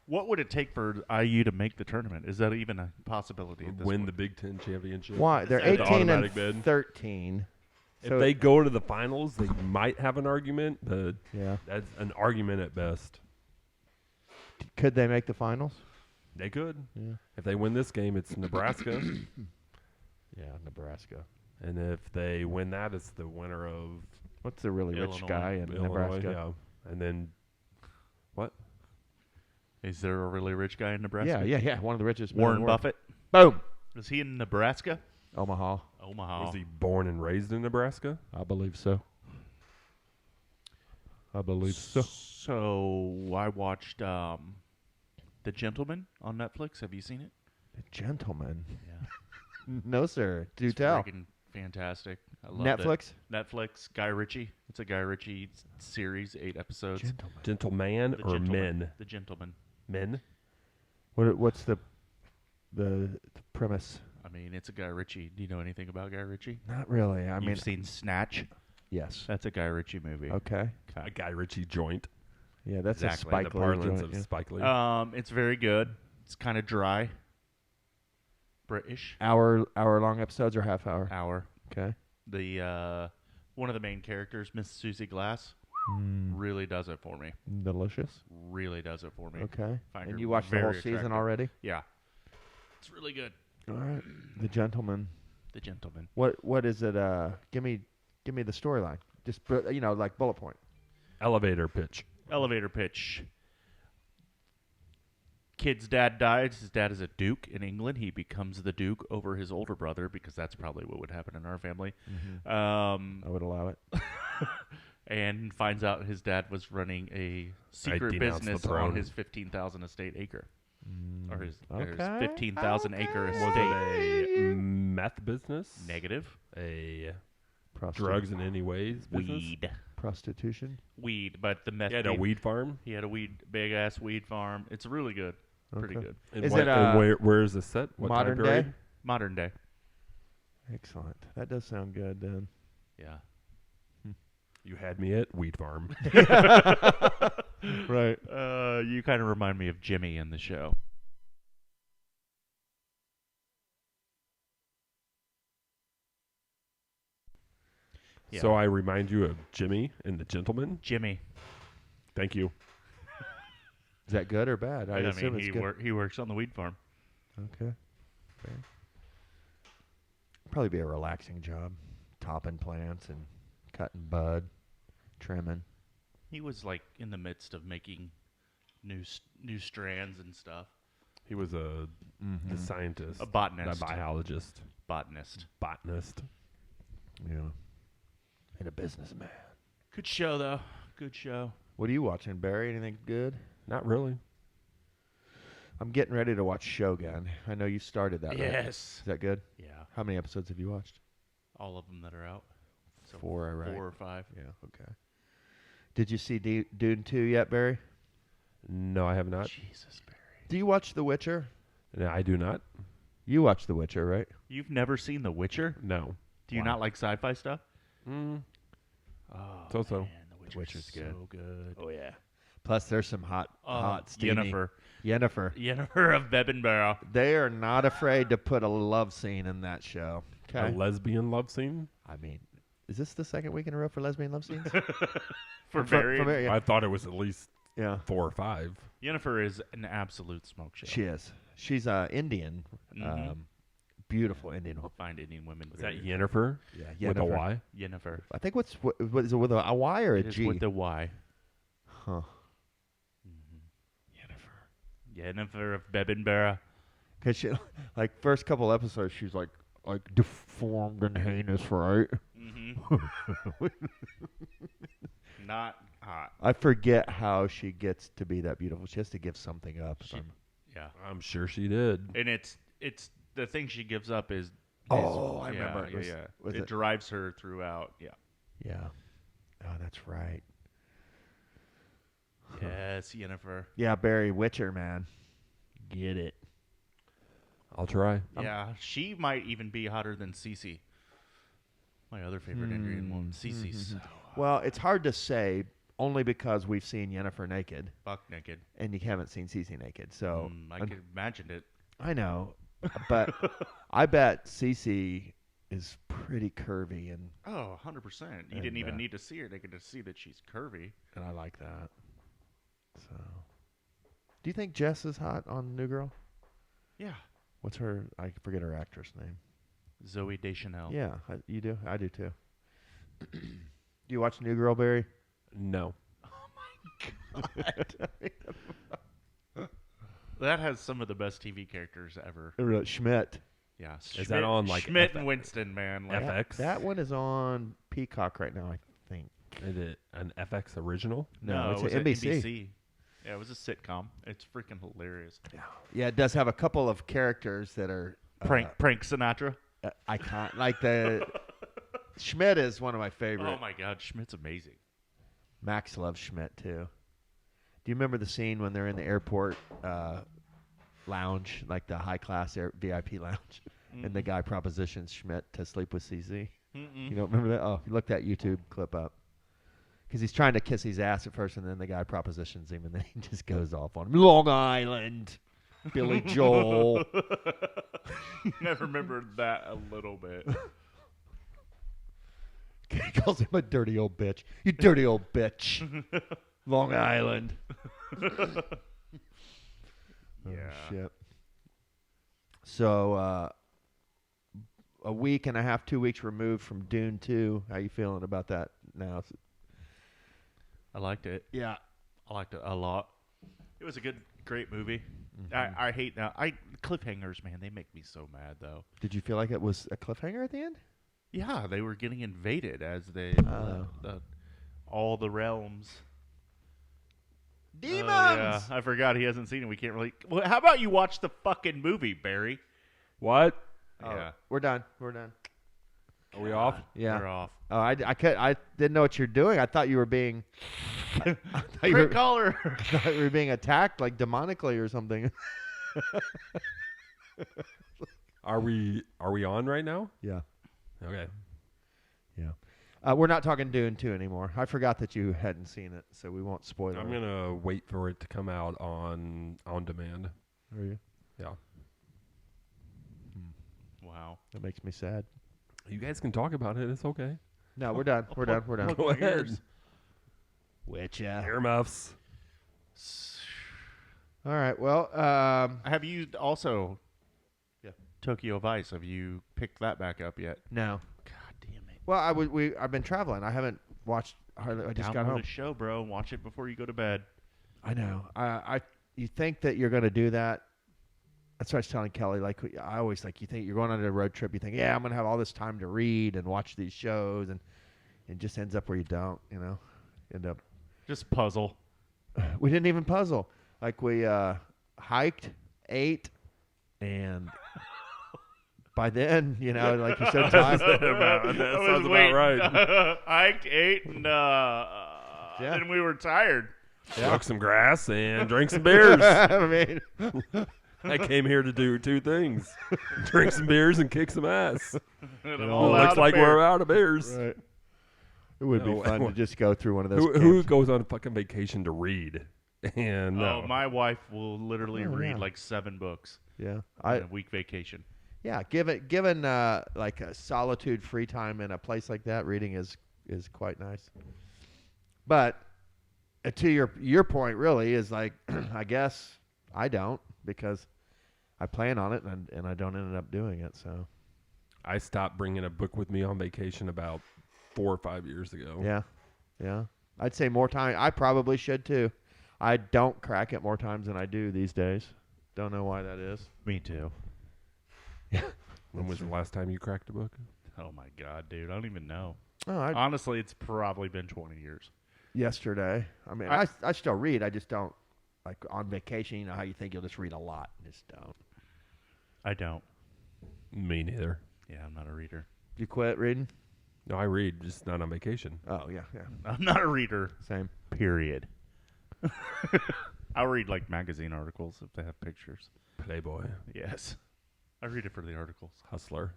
What would it take for IU to make the tournament? Is that even a possibility at this Win point? the Big Ten championship. Why? They're that the 18 and automatic bid? 13. If So- they go to the finals, they might have an argument, but Yeah. that's an argument at best. Could they make the finals? They could. Yeah. If they win this game, it's Nebraska. Yeah, Nebraska. And if they win that, it's the winner of What's the really rich Illinois. guy in Illinois. Nebraska? Yeah. And then what? Is there a really rich guy in Nebraska? Yeah. One of the richest men in Warren the world. Buffett. Boom. Is he in Nebraska? Omaha. Omaha. Was he born and raised in Nebraska? I believe so. I believe so. So I watched The Gentleman on Netflix. Have you seen it? The Gentleman. Yeah. No, sir. Do It's tell. freaking fantastic. I love Netflix. Netflix. Guy Ritchie. It's a Guy Ritchie series, 8 episodes. Gentleman. Gentleman The or Gentleman. men? The Gentleman. Men? What's the premise? I mean, it's a Guy Ritchie. Do you know anything about Guy Ritchie? Not really. I mean, You've seen Snatch? yes. That's a Guy Ritchie movie. Okay. A Guy Ritchie joint. Yeah, that's Exactly. a Spike the Lee parlance joint. of Yeah. Spike Lee. It's very good. It's kind of dry. British. Hour long episodes or half hour? Hour. Okay. The one of the main characters, Miss Susie Glass, really does it for me. Delicious. Really does it for me. Okay. Find And her you watched the whole very season attractive. already? Yeah. It's really good. All right. The Gentleman. The Gentleman. What is it? Give me the storyline. Just like bullet point. Elevator pitch. Elevator pitch. Kid's dad dies. His dad is a duke in England. He becomes the duke over his older brother because that's probably what would happen in our family. I would allow it. And finds out his dad was running a secret denounce the business throne. on his 15,000 estate acre. Or his Okay. 15,000 acre Was estate. it a meth business? Negative. A Prosti- drugs in any ways business? Weed. Prostitution. Weed. But the meth. He had a game- weed farm? He had a big ass weed farm. It's really good. Pretty Okay. good. And Is what- it, and where is this set? What modern time day? period? Modern day. Excellent. That does sound good then. Yeah. You had me at weed farm. Right. You kind of remind me of Jimmy in the show. Yeah. So I remind you of Jimmy and the Gentleman. Jimmy. Thank you. Is that good or bad? I assume it's good. he works on the weed farm. Okay. Fair. Probably be a relaxing job. Topping plants and cutting bud, trimming. He was like in the midst of making new strands and stuff. He was a scientist, A botanist. a biologist, Botanist. botanist. Yeah. And a businessman. Good show though. Good show. What are you watching, Barry? Anything good? Not really. I'm getting ready to watch Shogun. I know you started that, right? Yes. Is that good? Yeah. How many episodes have you watched? All of them that are out. So 4, right? 4 or 5. Yeah, okay. Did you see Dune 2 yet, Barry? No, I have not. Jesus, Barry. Do you watch The Witcher? No, I do not. You watch The Witcher, right? You've never seen The Witcher? No. Do you Wow. not like sci-fi stuff? Mm. Oh, So-so. man, The Witcher's so good. good. Oh, yeah. Plus, there's some hot, steamy. Yennefer. Yennefer. of Bebbenbarrow. They are not afraid to put a love scene in that show. A Okay. lesbian love scene? I mean, is this the second week in a row for lesbian love scenes? For Barry. yeah. I thought it was at least Yeah. 4 or 5. Yennefer is an absolute smoke show. She is. She's Indian. Mhm. Beautiful Indian woman. Find Indian women. Is that very- Yennefer? Yeah, With a Yennefer. Y? Yennefer. I think what is it with a Y or a It is G? with the Y. Huh. Yennefer of Bebbenbarrow. Because she, like, first couple episodes, she's like deformed and heinous, right? Mm-hmm. Not. hot. I forget how she gets to be that beautiful. She has to give something up. Yeah, I'm sure she did. and it's the thing she gives up is. Oh, I yeah, remember. Yeah. It drives her throughout. Yeah. Yeah. Oh, that's right. Yes, Yennefer. Yeah, Barry Witcher, man. Get it. I'll try. Yeah, she might even be hotter than Cece. My other favorite Indian woman, Cece's Well, it's hard to say only because we've seen Yennefer naked buck naked. and you haven't seen Cece naked. So I could imagine it. I know, but I bet Cece is pretty curvy and 100%. You didn't even need to see her. They could just see that she's curvy. I like that. So, do you think Jess is hot on New Girl? Yeah. What's her? I forget her actress name. Zoe Deschanel. Yeah, you do. I do too. Do you watch New Girl, Barry? No. That has some of the best TV characters ever. Schmidt. Yeah. Is that on, like, Schmidt and Winston, man? Like, FX? That one is on Peacock right now, I think. Is it an FX original? No, it was it's NBC. NBC. Yeah, it was a sitcom. It's freaking hilarious. Yeah, it does have a couple of characters that are Prank Sinatra. icon. Like the Schmidt is one of my favorite. Oh my God, Schmidt's amazing. Max loves Schmidt too. Do you remember the scene when they're in the airport lounge, like the high class VIP lounge, and the guy propositions Schmidt to sleep with CC? You don't remember that? Oh, look that YouTube clip up. Because he's trying to kiss his ass at first, and then the guy propositions him, and then he just goes off on him. Long Island, Billy Joel. I remember that a little bit. He calls him a dirty old bitch. You dirty old bitch. Long Island. Yeah. Oh, shit. So, a week and a half, 2 weeks removed from Dune 2. How you feeling about that now? I liked it. Yeah. I liked it a lot. It was a great movie. I hate now. Cliffhangers, man, they make me so mad though. Did you feel like it was a cliffhanger at the end? Yeah, they were getting invaded as they all the realms. Demons. Yeah, I forgot he hasn't seen it. We can't really. Well, how about you watch the fucking movie, Barry? What? Yeah, We're done. We're done. Are we off? Yeah. we're off. Oh, I didn't know what you're doing. I thought you were being. I thought you Great were, caller. I thought you were being attacked like demonically or something. Are we on right now? Yeah. Okay. Yeah. We're not talking Dune 2 anymore. I forgot that you hadn't seen it, so we won't spoil it. I'm gonna wait for it to come out on demand. Are you? Yeah. Wow. That makes me sad. You guys can talk about it. It's okay. No, we're done. We're done. We're done. Go ahead. Which, Earmuffs. All right. Well, Have you also? Yeah. Tokyo Vice. Have you picked that back up yet? no. God damn it! Well, I've been traveling. I haven't watched hardly. I just got Download home. the show, bro. Watch it before you go to bed. I know. You think that you're going to do that? That's what I was telling Kelly. Like, I always like, you think you're going on a road trip. You think, yeah, I'm going to have all this time to read and watch these shows, and it just ends up where you don't. You know, end up. Just puzzle. We didn't even puzzle. Like we hiked, ate, and by then, you know, like you're so tired. That sounds about right. Hiked, ate, and then we were tired. Took some grass and drank some beers. I mean, I came here to do two things: drink some beers and kick some ass. And It I'm all out looks of like beer. we're out of beers. right. It would be No, fun to just go through one of those. Who camps. goes on fucking vacation to read? And no. Oh, my wife will literally Oh, read yeah. like 7 books Yeah, on a week vacation. yeah. Given like a solitude, free time in a place like that, reading is quite nice. But to your point, really is like, I guess I don't, because I plan on it and I don't end up doing it. So I stopped bringing a book with me on vacation about 4 or 5 years ago. yeah. I'd say more time. I probably should too. I don't crack it more times than I do these days. Don't know why that is. Me too. When was the last time you cracked a book? Oh, my God, dude. I don't even know. Oh, Honestly, it's probably been 20 years. yesterday. I mean, I still read. I just don't, like, on vacation, you know how you think you'll just read a lot. Just don't. I don't. Me neither. Yeah, I'm not a reader. You quit reading? No, I read, just not on vacation. Oh, yeah. I'm not a reader. Same. Period. I'll read like magazine articles if they have pictures. Playboy. Yes. I read it for the articles. Hustler.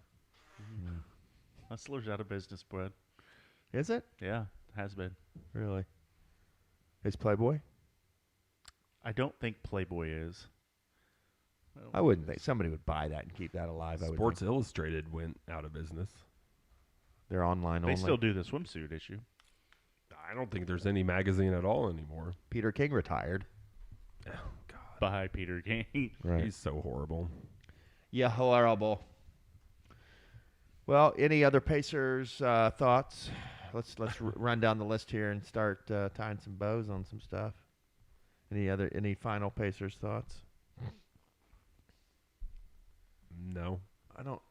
Hustler's out of business, bud. Is it? Yeah, has been. Really? Is Playboy? I don't think Playboy is. I wouldn't think. Somebody would buy that and keep that alive. I would Sports think. Illustrated went out of business. They're online They only. still do the swimsuit issue. I don't think there's any magazine at all anymore. Peter King retired. Oh, God. By Peter King. Right. He's so horrible. Yeah, horrible. Well, any other Pacers thoughts? Let's run down the list here and start tying some bows on some stuff. Any final Pacers thoughts? No. I don't.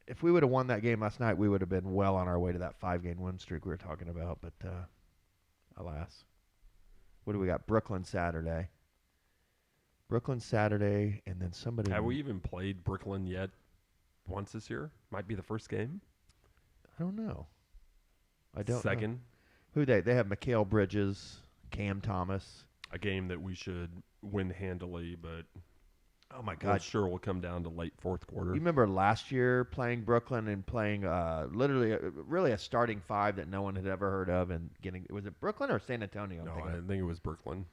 If we would have won that game last night, we would have been well on our way to that 5-game win streak we were talking about. But alas, what do we got? Brooklyn Saturday, and then somebody. Have we even played Brooklyn yet once this year? Might be the first game. I don't know. I don't. Second. Know. Who they have? Mikal Bridges, Cam Thomas. A game that we should win handily, but Oh my I'm God! sure will come down to late fourth quarter. You remember last year playing Brooklyn and playing literally, really a starting five that no one had ever heard of, and getting, was it Brooklyn or San Antonio? No, I think it was Brooklyn.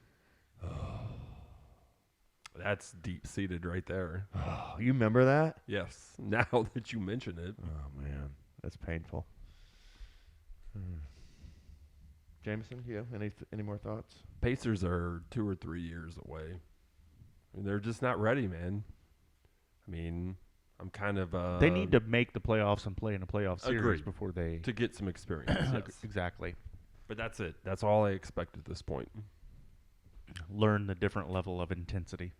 That's deep seated right there. Oh, you remember that? Yes. Now that you mention it, Oh man, that's painful. Jameson, you any more thoughts? Pacers are 2 or 3 years away. I mean, they're just not ready, man. I mean, I'm kind of They need to make the playoffs and play in a playoff series Agreed. before they to get some experience. Yes. exactly But that's it. That's all I expect at this point. learn the different level of intensity.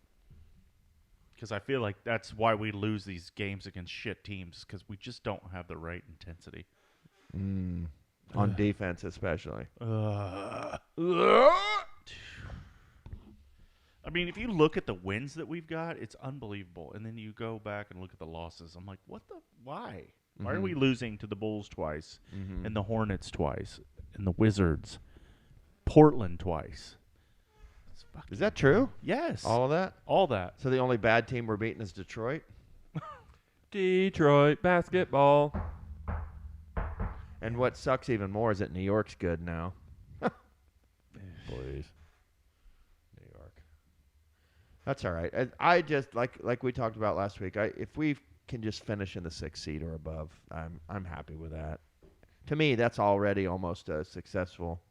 Because I feel like that's why we lose these games against shit teams, because we just don't have the right intensity. On defense, especially. I mean, if you look at the wins that we've got, it's unbelievable. And then you go back and look at the losses. I'm like, why? Why are we losing to the Bulls twice, and the Hornets twice, and the Wizards, Portland twice? Is that true? Yes. All of that? All that. So the only bad team we're beating is Detroit? Detroit basketball. And what sucks even more is that New York's good now. Please. New York. That's all right. I just, like we talked about last week, if we can just finish in the 6th seed or above, I'm happy with that. To me, that's already almost a successful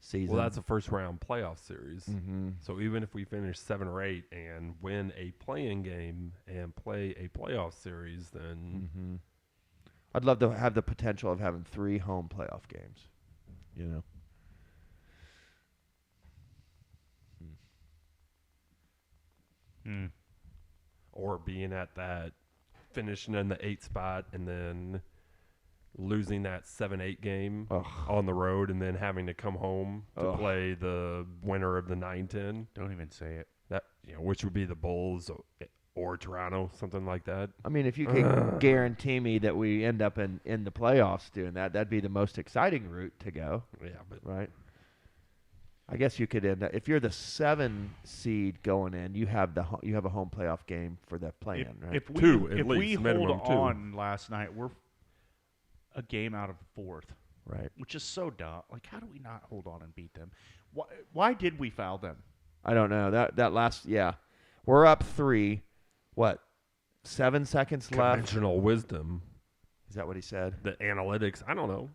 season. Well, that's a first round playoff series. Mm-hmm. So even if we finish 7 or 8 and win a play-in game and play a playoff series, then I'd love to have the potential of having 3 home playoff games. You know? or being at that finishing in the 8th spot and then losing that 7-8 game on the road and then having to come home to play the winner of the 9-10. Don't even say it. That which would be the Bulls or Toronto, something like that. I mean, if you can guarantee me that we end up in the playoffs doing that, that'd be the most exciting route to go. Yeah, but Right? I guess you could end up, if you're the 7 seed going in, you have a home playoff game for the play-in, right? If we, Two, at if we least, hold minimum two. on last night, we're a game out of 4th, Right. which is so dumb. Like, how do we not hold on and beat them? Why did we foul them? I don't know. That last, we're up 3. What? 7 seconds left. conventional wisdom, Is that what he said? the analytics, I don't know.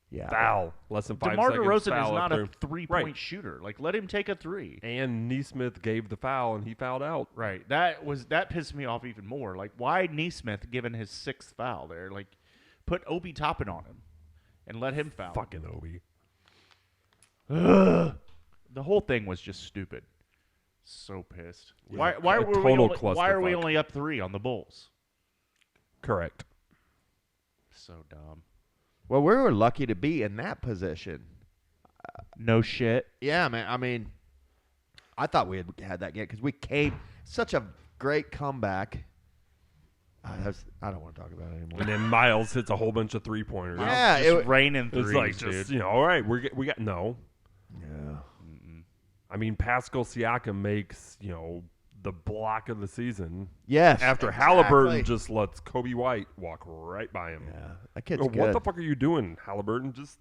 Yeah. Foul. Less than 5 DeMar seconds. DeRozan is foul not after. a three-point Right. shooter. Like, let him take a 3. And Neesmith gave the foul, and he fouled out. Right. That pissed me off even more. Like, why Neesmith given his 6th foul there? Like, put Obi Toppin on him and let him foul. Fucking Obi. The whole thing was just stupid. So pissed. Why a were total why are we clusterfuck. only up 3 on the Bulls? Correct. So dumb. Well, we were lucky to be in that position. No shit. Yeah, man. I mean, I thought we had that game because we came such a great comeback. I don't want to talk about it anymore. And then Myles hits a whole bunch of 3-pointers. Yeah, Just raining threes, It's like dude. just all right. We got no. Yeah. I mean, Pascal Siakam makes the block of the season. Yes. After exactly. Halliburton just lets Kobe White walk right by him. Yeah, that kid's What good. the fuck are you doing, Halliburton? Just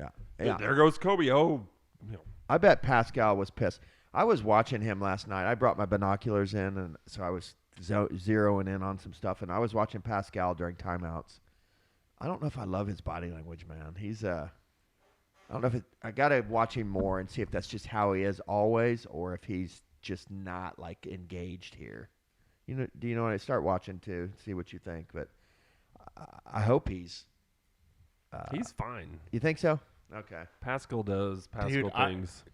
Yeah. there goes Kobe. Oh, I bet Pascal was pissed. I was watching him last night. I brought my binoculars in, and so I was zeroing in on some stuff, and I was watching Pascal during timeouts. I don't know if I love his body language, man. He's I don't know if I got to watch him more and see if that's just how he is always, or if he's just not like engaged here. Do you know what I start watching to see what you think? But I hope he's fine. You think so? Okay. Pascal does Dude, things.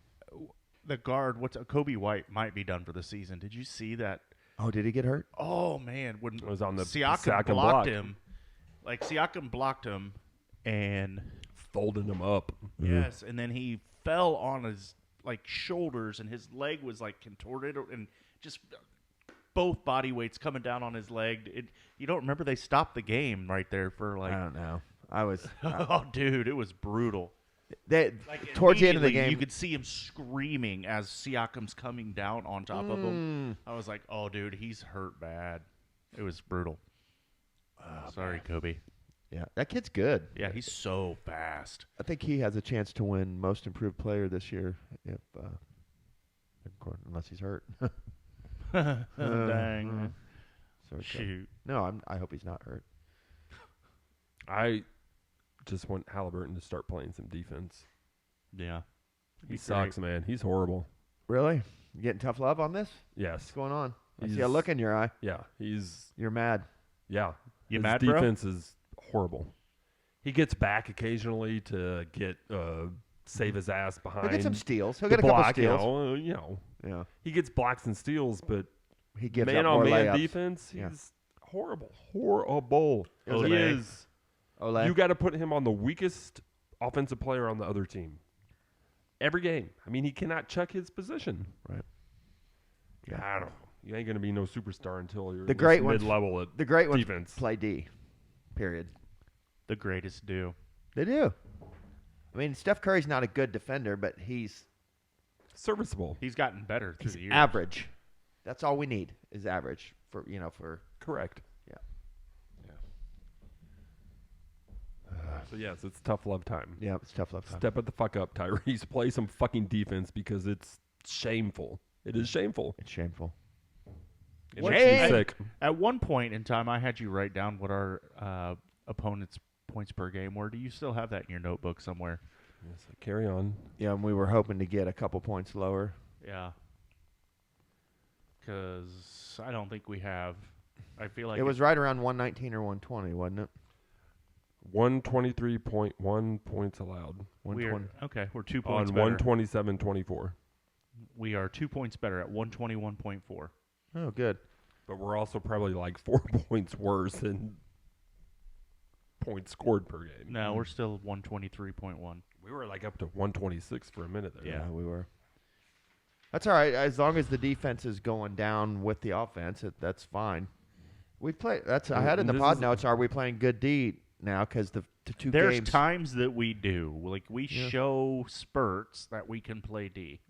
The guard, Kobe White might be done for the season. Did you see that? Oh, did he get hurt? Oh man, when It was on the Siakam block. blocked him, like Siakam blocked him, and Folding him up. yes, and then he fell on his shoulders, and his leg was contorted, and just both body weights coming down on his leg. You don't remember they stopped the game right there for I don't know. I was. oh, dude, it was brutal. Towards the end of the Immediately, game, you could see him screaming as Siakam's coming down on top of him. I was like, "Oh, dude, he's hurt bad." It was brutal. Sorry, Kobe. yeah, that kid's good. Yeah, he's so fast. I think he has a chance to win Most Improved Player this year, unless he's hurt. Dang. Sorry, Shoot. No, I hope he's not hurt. I just want Halliburton to start playing some defense. Yeah. He sucks, man. He's horrible. Really? You getting tough love on this? Yes. What's going on? I see He's- a look in your eye. Yeah. He's You're mad. yeah. You His mad, bro? defense is horrible. He gets back occasionally to get save his ass behind. He'll get some steals. He'll the get a couple block, steals. Yeah. He gets blocks and steals, but He gives man up on more man layups. defense, he's Yeah. horrible. Horrible. He Ole. is. Ole. You got to put him on the weakest offensive player on the other team. Every game. I mean, he cannot check his position. Right. Yeah. I don't know. You ain't going to be no superstar until you're The great ones- mid-level at The great ones defense. play D. Period. The greatest do. They do. I mean, Steph Curry's not a good defender, but he's Serviceable. He's gotten better through the years. average. That's all we need is average for. Correct. Yeah. So, yes, it's tough love time. Yeah, it's tough love time. Step it the fuck up, Tyrese. Play some fucking defense because it's shameful. It is shameful. It's shameful. It makes me sick. At one point in time, I had you write down what our opponent's points per game were. Do you still have that in your notebook somewhere? Yes, carry on. Yeah, and we were hoping to get a couple points lower. Yeah. Because I don't think we have. I feel like It was right around 119 or 120, wasn't it? 123.1 points allowed we're 120. okay. We're 2 on points better. 127.24. We are 2 points better at 121.4. Oh, good. But we're also probably like 4 points worse in points scored per game. No, we're still 123.1. We were like up to 126 for a minute there. Yeah. We were. That's all right. As long as the defense is going down with the offense, that's fine. We play. That's I had in the This pod is- notes. Are we playing good D now? Because the two There's games. times that we do. Like, we Yeah. show spurts that we can play D.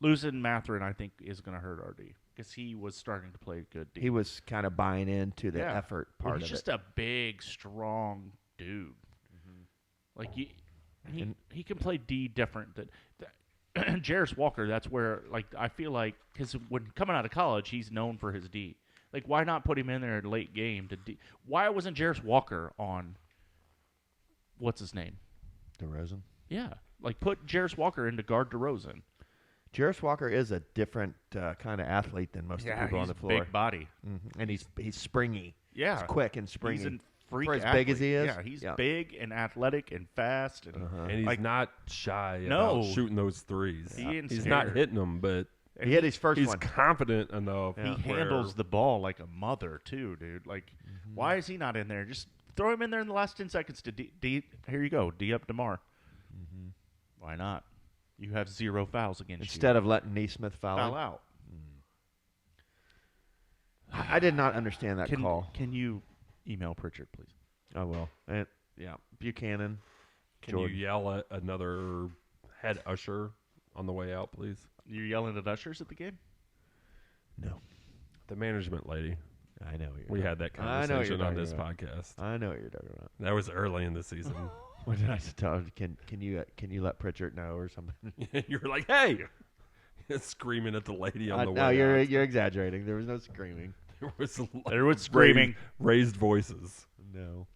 Losing Mathurin, I think, is going to hurt our D. Because he was starting to play good D. He was kind of buying into the Yeah. effort Well, part he's of just it. a big, strong dude. Like, he can play D different. That Jarris Walker, that's where, like, I feel like, because when coming out of college, he's known for his D. Like, why not put him in there in late game to D? Why wasn't Jarris Walker on, what's his name? DeRozan. Yeah. Like, put Jarris Walker into guard DeRozan. Jarris Walker is a different kind of athlete than most of the people on the floor. Big body. And he's springy. Yeah. He's quick and springy. He's a freak For as athlete. big as he is? Yeah, he's Yeah. big and athletic and fast. And And he's Like- not shy No. about shooting those threes. He ain't He's not scared. hitting them, but He hit his first he's one. confident enough. he where- handles the ball like a mother, too, dude. Like, why is he not in there? Just throw him in there in the last 10 seconds to D. Here you go. D up DeMar. Why not? You have 0 fouls against Instead of letting Neesmith foul out. I did not understand that call. Can you email Pritchard, please? I will. And, Buchanan. Can Jordan. you yell at another head usher on the way out, please? You're yelling at ushers at the game? No. The management lady. I know what you're We had that I know what you're conversation on talking this about. podcast. I know what you're talking about. That was early in the season. What did I tell him? Can you let Pritchard know or something? You were like, "Hey!" Screaming at the lady on the way No, out. you're exaggerating. There was no screaming. There was screaming. Raised voices. No.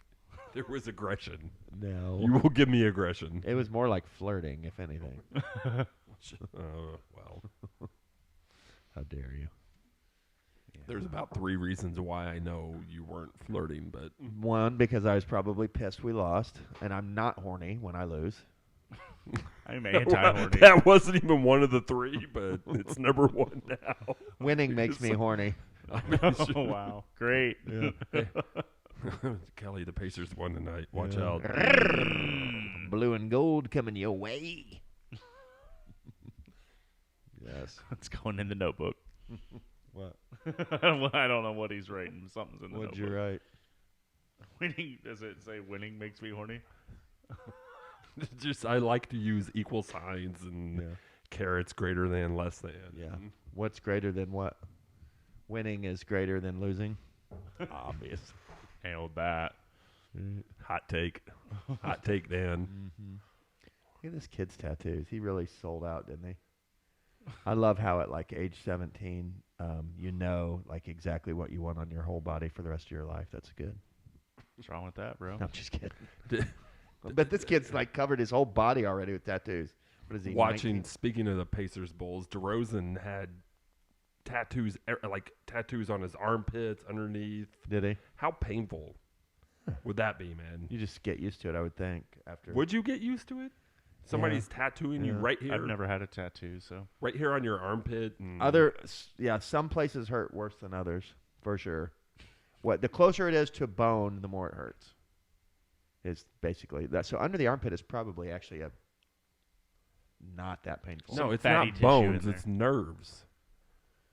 There was aggression. No. You will give me aggression. It was more like flirting, if anything. Well. How dare you? There's about 3 reasons why I know you weren't flirting, but One, because I was probably pissed we lost, and I'm not horny when I lose. I'm anti-horny. that wasn't even one of the 3, but it's number 1 now. Winning makes me horny. Oh, wow. Great. Kelly, the Pacers won tonight. Watch out. Blue and gold coming your way. Yes. It's going in the notebook. What? I don't know what he's writing. Something's in the What'd notebook. you write? Winning, does it say winning makes me horny? I like to use equal signs and carrots greater than, less than. Yeah. What's greater than what? Winning is greater than losing. Obvious. Nailed that. Hot take. Hot take, Dan. Mm-hmm. Look at this kid's tattoos. He really sold out, didn't he? I love how at like age 17, you know like exactly what you want on your whole body for the rest of your life. That's good. What's wrong with that, bro? No, I'm just kidding. But this kid's like covered his whole body already with tattoos. What is he? Watching, 19? speaking of the Pacers Bulls, DeRozan had tattoos, tattoos on his armpits, underneath. Did he? How painful would that be, man? You just get used to it, I would think. After. Would you get used to it? Somebody's tattooing you right here. I've never had a tattoo, so. Right here on your armpit. And Some places hurt worse than others, for sure. The closer it is to bone, the more it hurts. Is basically that. So under the armpit is probably actually not that painful. No, it's fatty not tissue bones. in It's nerves.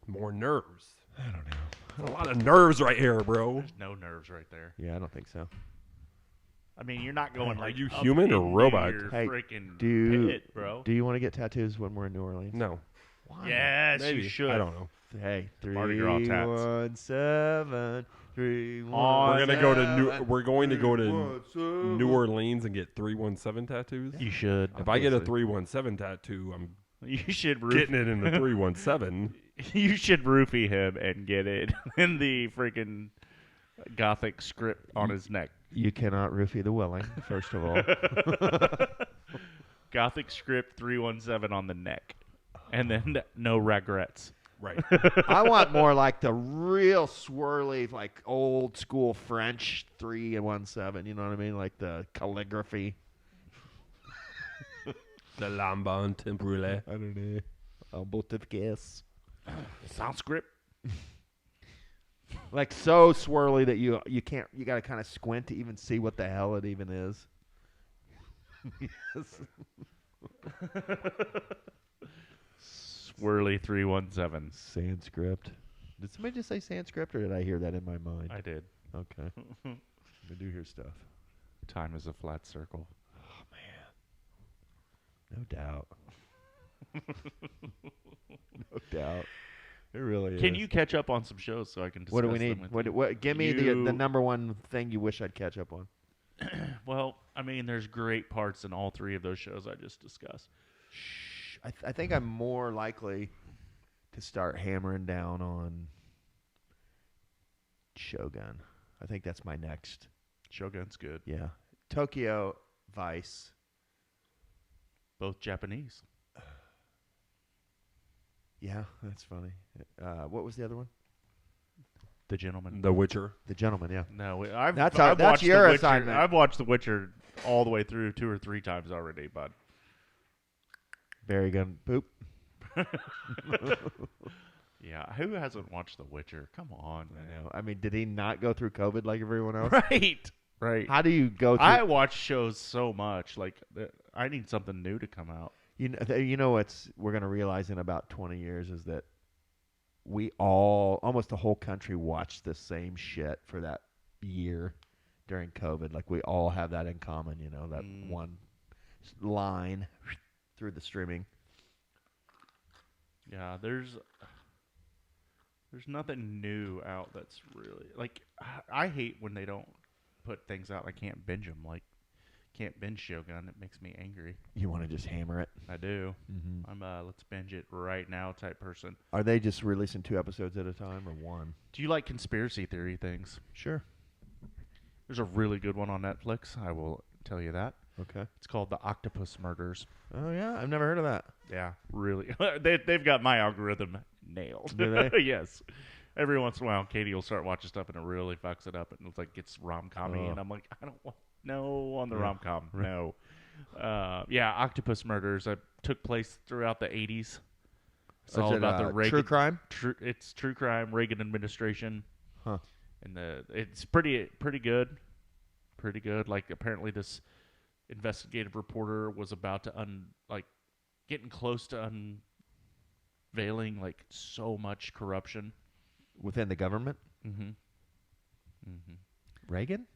More nerves. I don't know. A lot of nerves right here, bro. There's no nerves right there. Yeah, I don't think so. I mean, you're not going Are like you up human or into robot? your Hey, freaking do pit, bro. you want to get tattoos when we're in New Orleans? No. Why? Yes, Maybe. you should. I don't know. Hey, Mardi Gras tats. 317 317. We're going to go to New Orleans and get 317 tattoos. You should. If I get a 317 tattoo, I'm You should getting it in the 317. You should roofie him and get it in the freaking Gothic script on his neck. You cannot roofie the Welling, first of all. Gothic script 317 on the neck. And then no regrets. Right. I want more like the real swirly, like old school French 317. You know what I mean? Like the calligraphy. The Lambon Temporule. I don't know. A bout of guess. Sanskrit. Like so swirly that you can't. You got to kind of squint to even see what the hell it even is. Yes. Swirly 317. Sanskrit. Did somebody just say Sanskrit, or did I hear that in my mind? I did. Okay. I do hear stuff. Time is a flat circle. Oh man. No doubt. No doubt. It really is. Can you catch up on some shows so I can discuss What do we them need? with you? What? Give me the number one thing you wish I'd catch up on. Well, I mean, there's great parts in all 3 of those shows I just discussed. I think I'm more likely to start hammering down on Shogun. I think that's my next. Shogun's good. Yeah. Tokyo Vice. Both Japanese. Yeah, that's funny. What was the other one? The Gentleman. The Witcher. The Gentleman, yeah. No, That's I've watched your The Witcher. assignment. I've watched The Witcher all the way through 2 or 3 times already, bud. Very good. Boop. Yeah, who hasn't watched The Witcher? Come on, I man. know. I mean, did he not go through COVID like everyone else? Right. How do you go through? I watch shows so much. Like, I need something new to come out. You know what's we're going to realize in about 20 years is that we all, almost the whole country, watched the same shit for that year during COVID. Like we all have that in common, that one line through the streaming. Yeah, there's nothing new out that's really like. I hate when they don't put things out. I can't binge them. Like, can't binge Shogun. It makes me angry. You want to just hammer it? I do. Mm-hmm. I'm let's binge it right now type person. Are they just releasing 2 episodes at a time or one? Do you like conspiracy theory things? Sure. There's a really good one on Netflix. I will tell you that. Okay. It's called The Octopus Murders. Oh yeah, I've never heard of that. Yeah, really. They've got my algorithm nailed. Do they? Yes. Every once in a while, Katie will start watching stuff and it really fucks it up, and it's like gets rom-com-y, and I'm like, I don't want on the rom-com, no. Yeah, Octopus Murders took place throughout the 80s. It's all about the Reagan true crime. It's true crime, Reagan administration. Huh. And it's pretty good, pretty good. Like apparently this investigative reporter was about to getting close to unveiling like so much corruption Within the government? Mm-hmm. Mm-hmm. Reagan?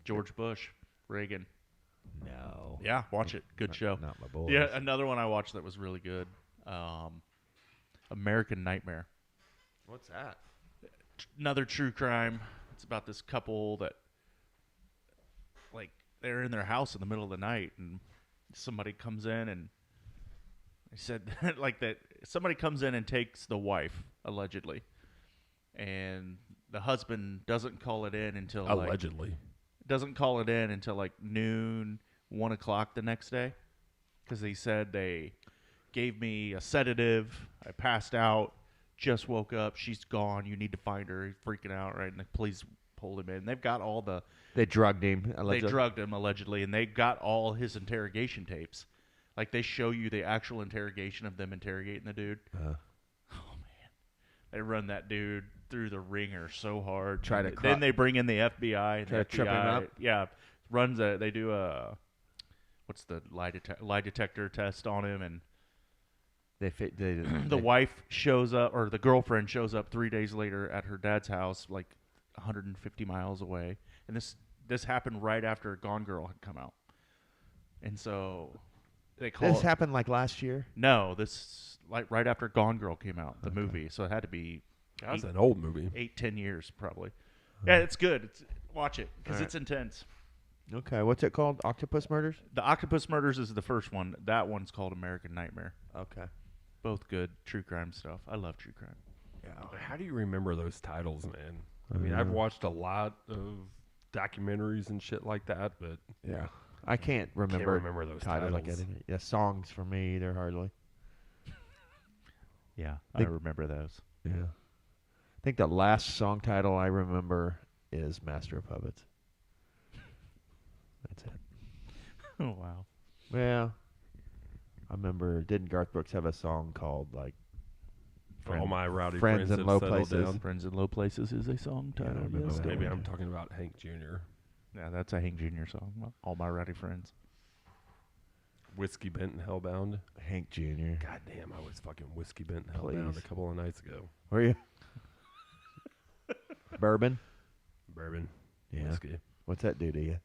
George Bush. Reagan. No. Yeah, watch it. Good show. Not my boy. Yeah, another one I watched that was really good. American Nightmare. What's that? Another true crime. It's about this couple that, like, they're in their house in the middle of the night, and somebody comes in and they said like that somebody comes in and takes the wife allegedly, and the husband doesn't call it in until allegedly like noon, 1 o'clock the next day, because he said they gave me a sedative, I passed out, just woke up, she's gone, you need to find her. He's freaking out, right? And the police pulled him in. They've got all the They drugged him. Allegedly. They drugged him allegedly, and they got all his interrogation tapes. Like they show you the actual interrogation of them interrogating the dude. Oh man, they run that dude through the ringer so hard. Then they bring in the FBI. And try the to trip him FBI, up. Yeah, They do a what's the lie detector test on him, and the wife shows up, or the girlfriend shows up 3 days later at her dad's house, like 150 miles away. And this happened right after Gone Girl had come out, and so they call this happened like last year. No, this like right after Gone Girl came out, the movie. So it had to be. That's an old movie. 8-10 years probably. Yeah, it's good. Watch it because it's intense. Okay, what's it called? Octopus Murders? The Octopus Murders is the first one. That one's called American Nightmare. Okay. Both good true crime stuff. I love true crime. Yeah. How do you remember those titles, man? I mean, I've watched a lot of documentaries and shit like that, but yeah, I can't remember those titles. Like yeah, songs for me either hardly. Yeah, I remember those. Yeah, I think the last song title I remember is "Master of Puppets." That's it. Oh wow. Well, I remember. Didn't Garth Brooks have a song called like All My Rowdy Friends in Have Low Settled Places? Down? Friends in Low Places is a song title. I remember that. Maybe I'm talking about Hank Jr. Yeah, that's a Hank Jr. song. All My Rowdy Friends. Whiskey Bent and Hellbound. Hank Jr. God damn, I was fucking Whiskey Bent and Please. Hellbound a couple of nights ago. Were you? Bourbon. Yeah. Whiskey. What's that do to you?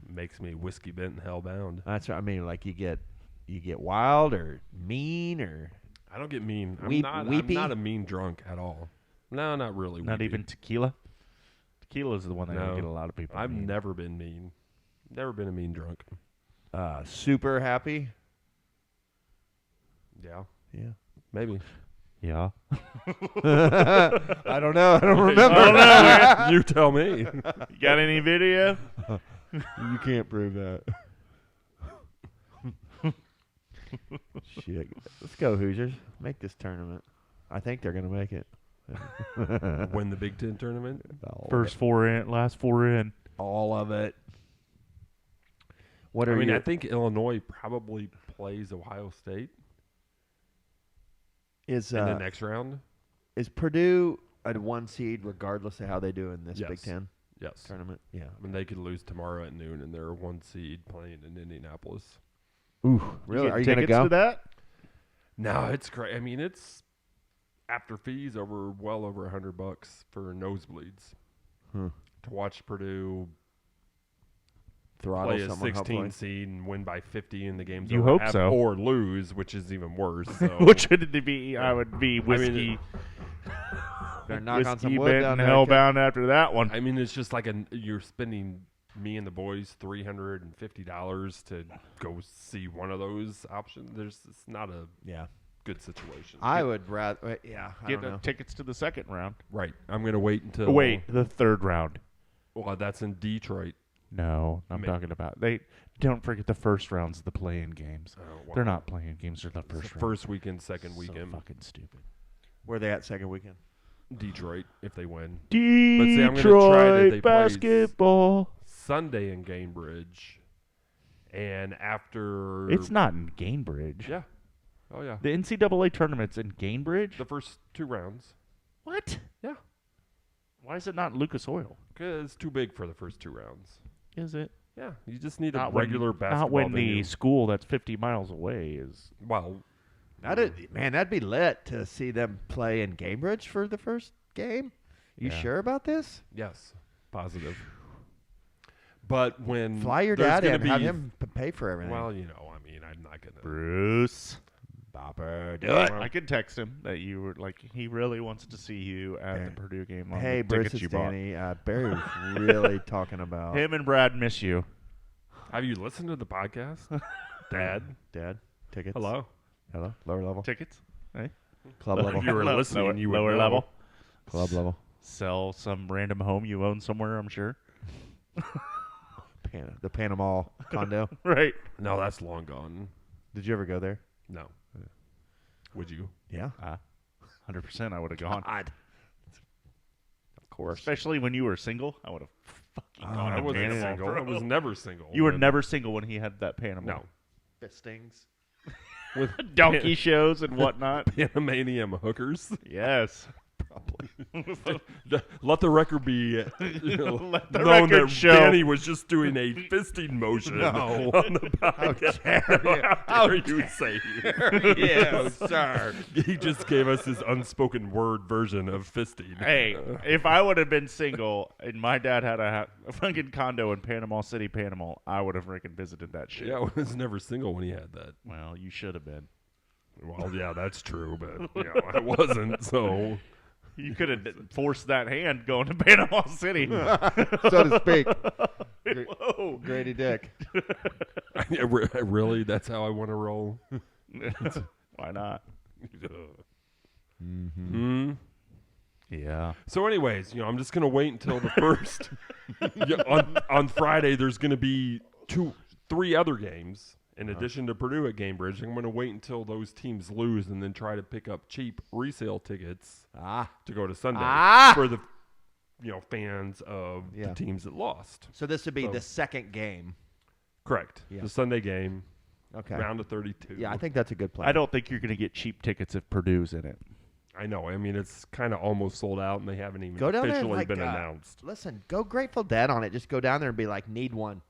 Makes me Whiskey Bent and Hellbound. That's what I mean. Like you get wild or mean or. I don't get mean. I'm weepy? not a mean drunk at all. No, not really. Not weepy. even tequila? Tequila is the one that No. get a lot of people. I've mean. never been mean. Never been a mean drunk. Super happy. Yeah. Yeah. Maybe. Yeah. I don't know. I don't remember. I don't know. You tell me. You got any video? You can't prove that. Shit. Let's go, Hoosiers. Make this tournament. I think they're going to make it. Win the Big Ten tournament. First 4 in, last 4 in. All of it. What I are mean, your, I think Illinois probably plays Ohio State in the next round. Is Purdue a 1 seed regardless of how they do in this Yes. Big Ten Yes. tournament? Yeah. I mean, they could lose tomorrow at noon, and they're a 1 seed playing in Indianapolis. Ooh, really? Are you going to tickets go? to that? No, it's great. I mean, it's after fees well over $100 for nosebleeds to watch Purdue Throttle play a someone, 16 hopefully. seed and win by 50 in the games. You hope so. Or lose, which is even worse. So. Which would it be? I would be whiskey. Better knock on some whiskey wood bent down and there. hellbound after that one. I mean, it's just like you're spending me and the boys $350 to go see one of those options. It's not a good situation. I would rather. Yeah, I Get don't know. tickets to the second round. Right. I'm going to wait until. The third round. Well, that's in Detroit. No, I'm talking about they. Don't forget the first rounds of the play-in games. Oh, wow. They're not play-in games. They're the It's first the round. first weekend, second So weekend. fucking stupid. Where are they at second weekend? Detroit, if they win. Detroit I'm gonna try that they play basketball. Sunday in Cambridge, and after It's not in Gainbridge. Yeah. Oh yeah. The NCAA tournament's in Gainbridge. The first 2 rounds. What? Yeah. Why is it not Lucas Oil? Because it's too big for the first 2 rounds. Is it? Yeah. You just need Not a regular when, basketball Not when venue. the school that's 50 miles away is. Well, That'd be lit to see them play in Cambridge for the first game. You Yeah. sure about this? yes, positive. But when Fly your there's dad gonna in, be, have him pay for everything. Well, I mean, I'm not gonna. Bruce. Bopper, do it. I could text him that you were like, he really wants to see you at the Purdue game on Hey, the Bruce, tickets it's you bought. Danny. Barry was really talking about Him and Brad miss you. Have you listened to the podcast, Dad? Dad tickets. Hello. Hello, lower level, Tickets? Hey? club level, If you were Lower- listening, you would lower know. level. club level. Sell some random home you own somewhere, I'm sure. The Panama condo. Right. No, that's long gone. Did you ever go there? No. Would you? Yeah. 100% I would have gone. God. Of course. Especially when you were single. I would have fucking gone. I to wasn't Panama, single. bro. I was never single. You were but- never single when he had that Panama. No. Fistings. With Donkey shows and whatnot. Panamanian hookers. Yes. Probably. Let the record be Let the known record that show. Danny was just doing a fisting motion No. on the podcast. How dare you say Yes, sir. He just gave us his unspoken word version of fisting. Hey, if I would have been single and my dad had a fucking condo in Panama City, Panama, I would have freaking visited that shit. Yeah, I was never single when he had that. Well, you should have been. Well, yeah, that's true, but I wasn't, so... You could have forced that hand going to Panama City. So to speak. Whoa. Grady Dick. Really? That's how I want to roll? Why not? Hmm? Yeah. So anyways, I'm just going to wait until the first... on Friday, there's going to be 3 other games. In addition to Purdue at Cambridge, I'm going to wait until those teams lose and then try to pick up cheap resale tickets to go to Sunday for the fans of the teams that lost. So this would be the second game. Correct. Yeah. The Sunday game, Okay. round of 32. Yeah, I think that's a good plan. I don't think you're going to get cheap tickets if Purdue's in it. I know. I mean, it's kind of almost sold out, and they haven't even Go down there and, officially like, been announced. Listen, go Grateful Dead on it. Just go down there and be like, need one.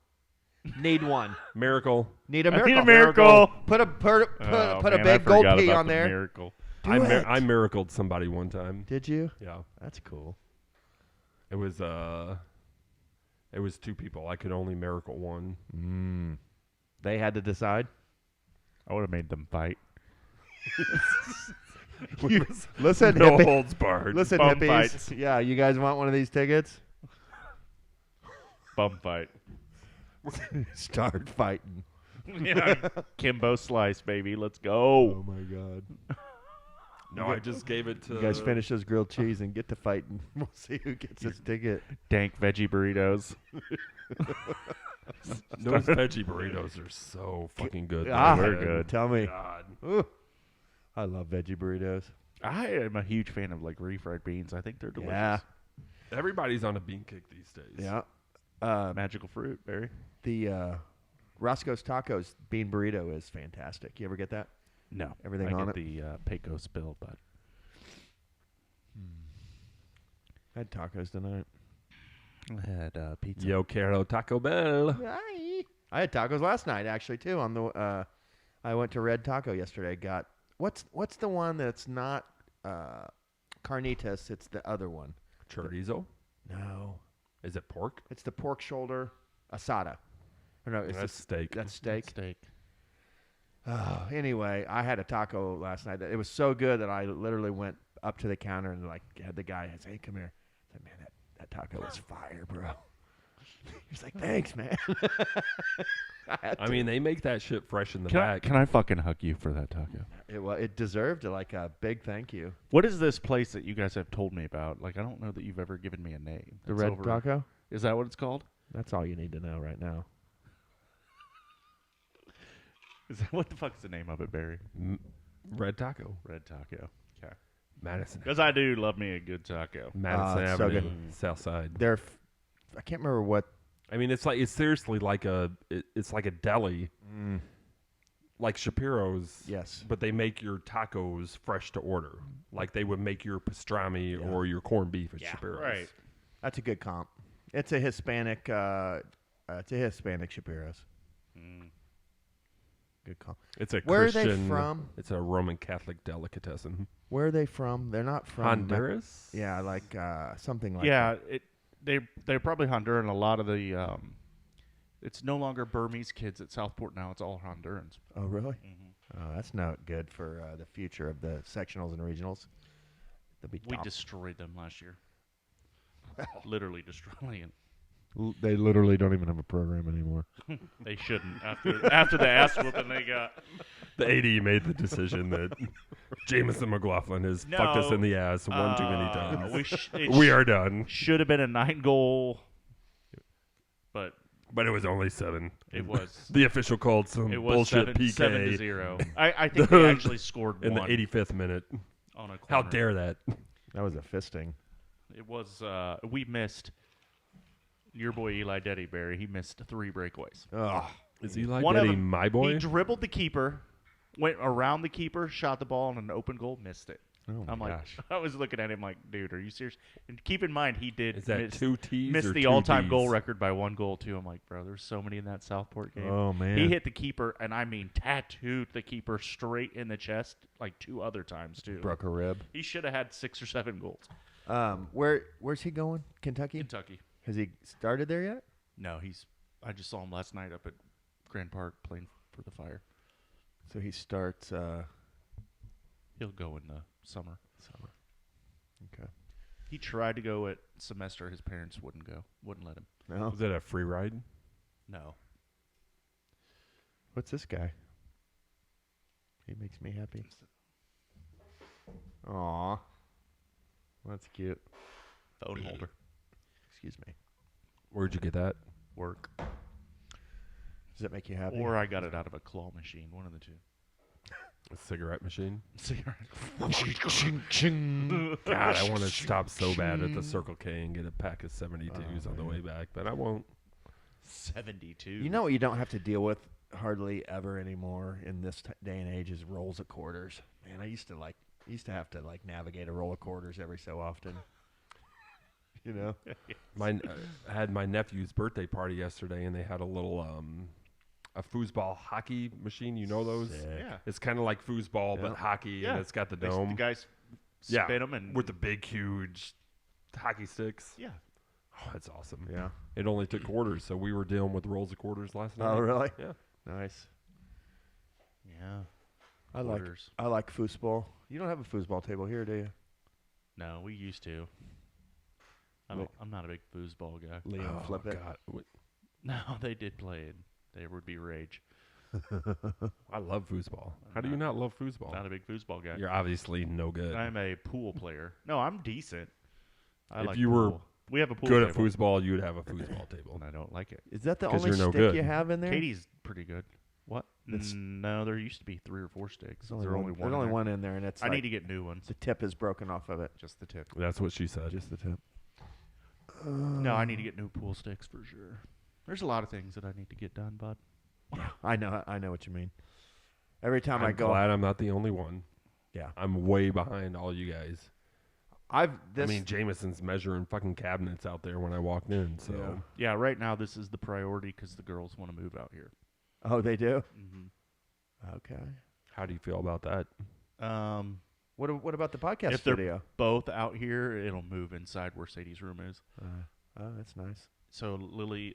Need one. Miracle. Need a I miracle. need a miracle. Put a Oh, put a man, big I gold forgot P about on the there. Miracle. Do it. I miracled somebody one time. Did you? Yeah. That's cool. It was 2 people. I could only miracle one. They had to decide. I would have made them fight. Listen, No holds barred. listen, Bum hippies. fights. Yeah, you guys want one of these tickets? Bum fight. Start fighting. Yeah. Kimbo Slice, baby. Let's go. my God. No, I just gave it to... You guys finish those grilled cheese and get to fighting. We'll see who gets this ticket. Dank veggie burritos. Those veggie burritos are so fucking good. they're good. Tell me. God. Ooh. I love veggie burritos. I am a huge fan of like refried beans. I think they're delicious. Yeah. Everybody's on a bean kick these days. Yeah. Magical fruit, Barry. The Roscoe's Tacos bean burrito is fantastic. You ever get that? No. Everything I on get it? the Pecos Bill, but I had tacos tonight. I had pizza. Yo quiero Taco Bell. I had tacos last night, actually, too, on the I went to Red Taco yesterday. Got what's the one that's not carnitas? It's the other one. Chorizo? No, Is it pork? it's the pork shoulder asada. Or no, it's That's steak. That's steak. Steak. Oh, anyway, I had a taco last night. It was so good that I literally went up to the counter and like had the guy say, "Hey, come here." I said, "Man, that taco was fire, bro." He's like, "Thanks, man." I mean, they make that shit fresh in the Can back. I fucking hug you for that taco? It deserved like a big thank you. What is this place that you guys have told me about? Like, I don't know that you've ever given me a name. The It's Red over- Taco. Is that what it's called? That's all you need to know right now. Is that what the fuck's the name of it, Barry? Red Taco. Red Taco. Okay. Madison. Because I do love me a good taco. Madison it's so Avenue, good. South Side. I can't remember what. I mean, it's seriously like it's like a deli, like Shapiro's. Yes. But they make your tacos fresh to order, like they would make your pastrami or your corned beef at Shapiro's. Right. That's a good comp. It's a Hispanic. Shapiro's. Good comp. It's a Where Christian. are they from? It's a Roman Catholic delicatessen. Where are they from? They're not from Honduras. Yeah, like something like Yeah, that. they're probably Honduran. A lot of the it's no longer Burmese kids at Southport now. It's all Hondurans. Oh, really? Oh, that's not good for the future of the sectionals and regionals. They'll be We top. destroyed them last year. Literally destroying it. They literally don't even have a program anymore. They shouldn't. After the ass whooping they got. The AD made the decision that Jameson McLaughlin has fucked us in the ass one too many times. We are done. Should have been a 9-goal, but But it was only 7. it was. The official called some It was bullshit 7-0. PK I think they actually scored in the one 85th minute. on a corner. How dare that? That was a fisting. It was. We missed. Your boy Eli Deddyberry, he missed 3 breakaways. Oh, Is Eli One of Deddy them, my boy? He dribbled the keeper, went around the keeper, shot the ball on an open goal, missed it. oh my I'm like, gosh. I was looking at him like, dude, are you serious? And keep in mind, he did Is that miss, 2 T's missed or the 2 all-time Ds? goal record by 1 goal too. I'm like, bro, there's so many in that Southport game. Oh, man. He hit the keeper, and I mean tattooed the keeper straight in the chest like 2 other times too. Broke a rib. He should have had 6 or 7 goals. Where's he going? Kentucky? Kentucky. Has he started there yet? No, I just saw him last night up at Grand Park playing for the Fire. So he starts He'll go in the summer. Okay. He tried to go at semester. His parents wouldn't let him. No. Was that a free ride? No. What's this guy? He makes me happy. Aw. That's cute. Phone holder. Excuse me. Where'd you get that? Work. Does that make you happy? Or I got it out of a claw machine. One of the two. A cigarette machine? Cigarette. God, I want to stop so bad at the Circle K and get a pack of 72s on the way back, but I won't. 72. You know what you don't have to deal with hardly ever anymore in this day and age is rolls of quarters. Man, I used to have to navigate a roll of quarters every so often. You know? I had my nephew's birthday party yesterday, and they had a little a foosball hockey machine. You know those? Yeah. It's kind of like foosball, but hockey, Yeah. and it's got the The dome. guys spin them and with the big, huge hockey sticks. yeah. Oh, that's awesome. Yeah. It only took quarters, so we were dealing with rolls of quarters last night. Oh, really? Yeah. Nice. Yeah. I like foosball. You don't have a foosball table here, do you? No, we used to. I'm not a big foosball guy. Liam, flip it. God. No, they did play it. There would be rage. I love foosball. How do you not love foosball? Not a big foosball guy. You're obviously no good. I'm a pool player. No, I'm decent. If you were we have a pool good at table, foosball, you'd have a foosball table. and I don't like it. Is that the 'Cause only you're no stick good. you have in there? Katie's pretty good. What? It's- No, there used to be 3 or 4 sticks. There's There's only one. There's in only there. one in there, and it's I need to get new ones. the tip is broken off of it. Just the tip. That's what she said. Just the tip. No, I need to get new pool sticks for sure. There's a lot of things that I need to get done, bud. I know what you mean. Every time I I'm go, glad I'm not the only one. yeah, I'm way behind all you guys. I I mean, Jameson's measuring fucking cabinets out there when I walked in. So Yeah, right now this is the priority because the girls want to move out here. oh, they do. Mm-hmm. Okay. How do you feel about that? What about the podcast If studio? they're both out here, it'll move inside where Sadie's room is. Oh, that's nice. So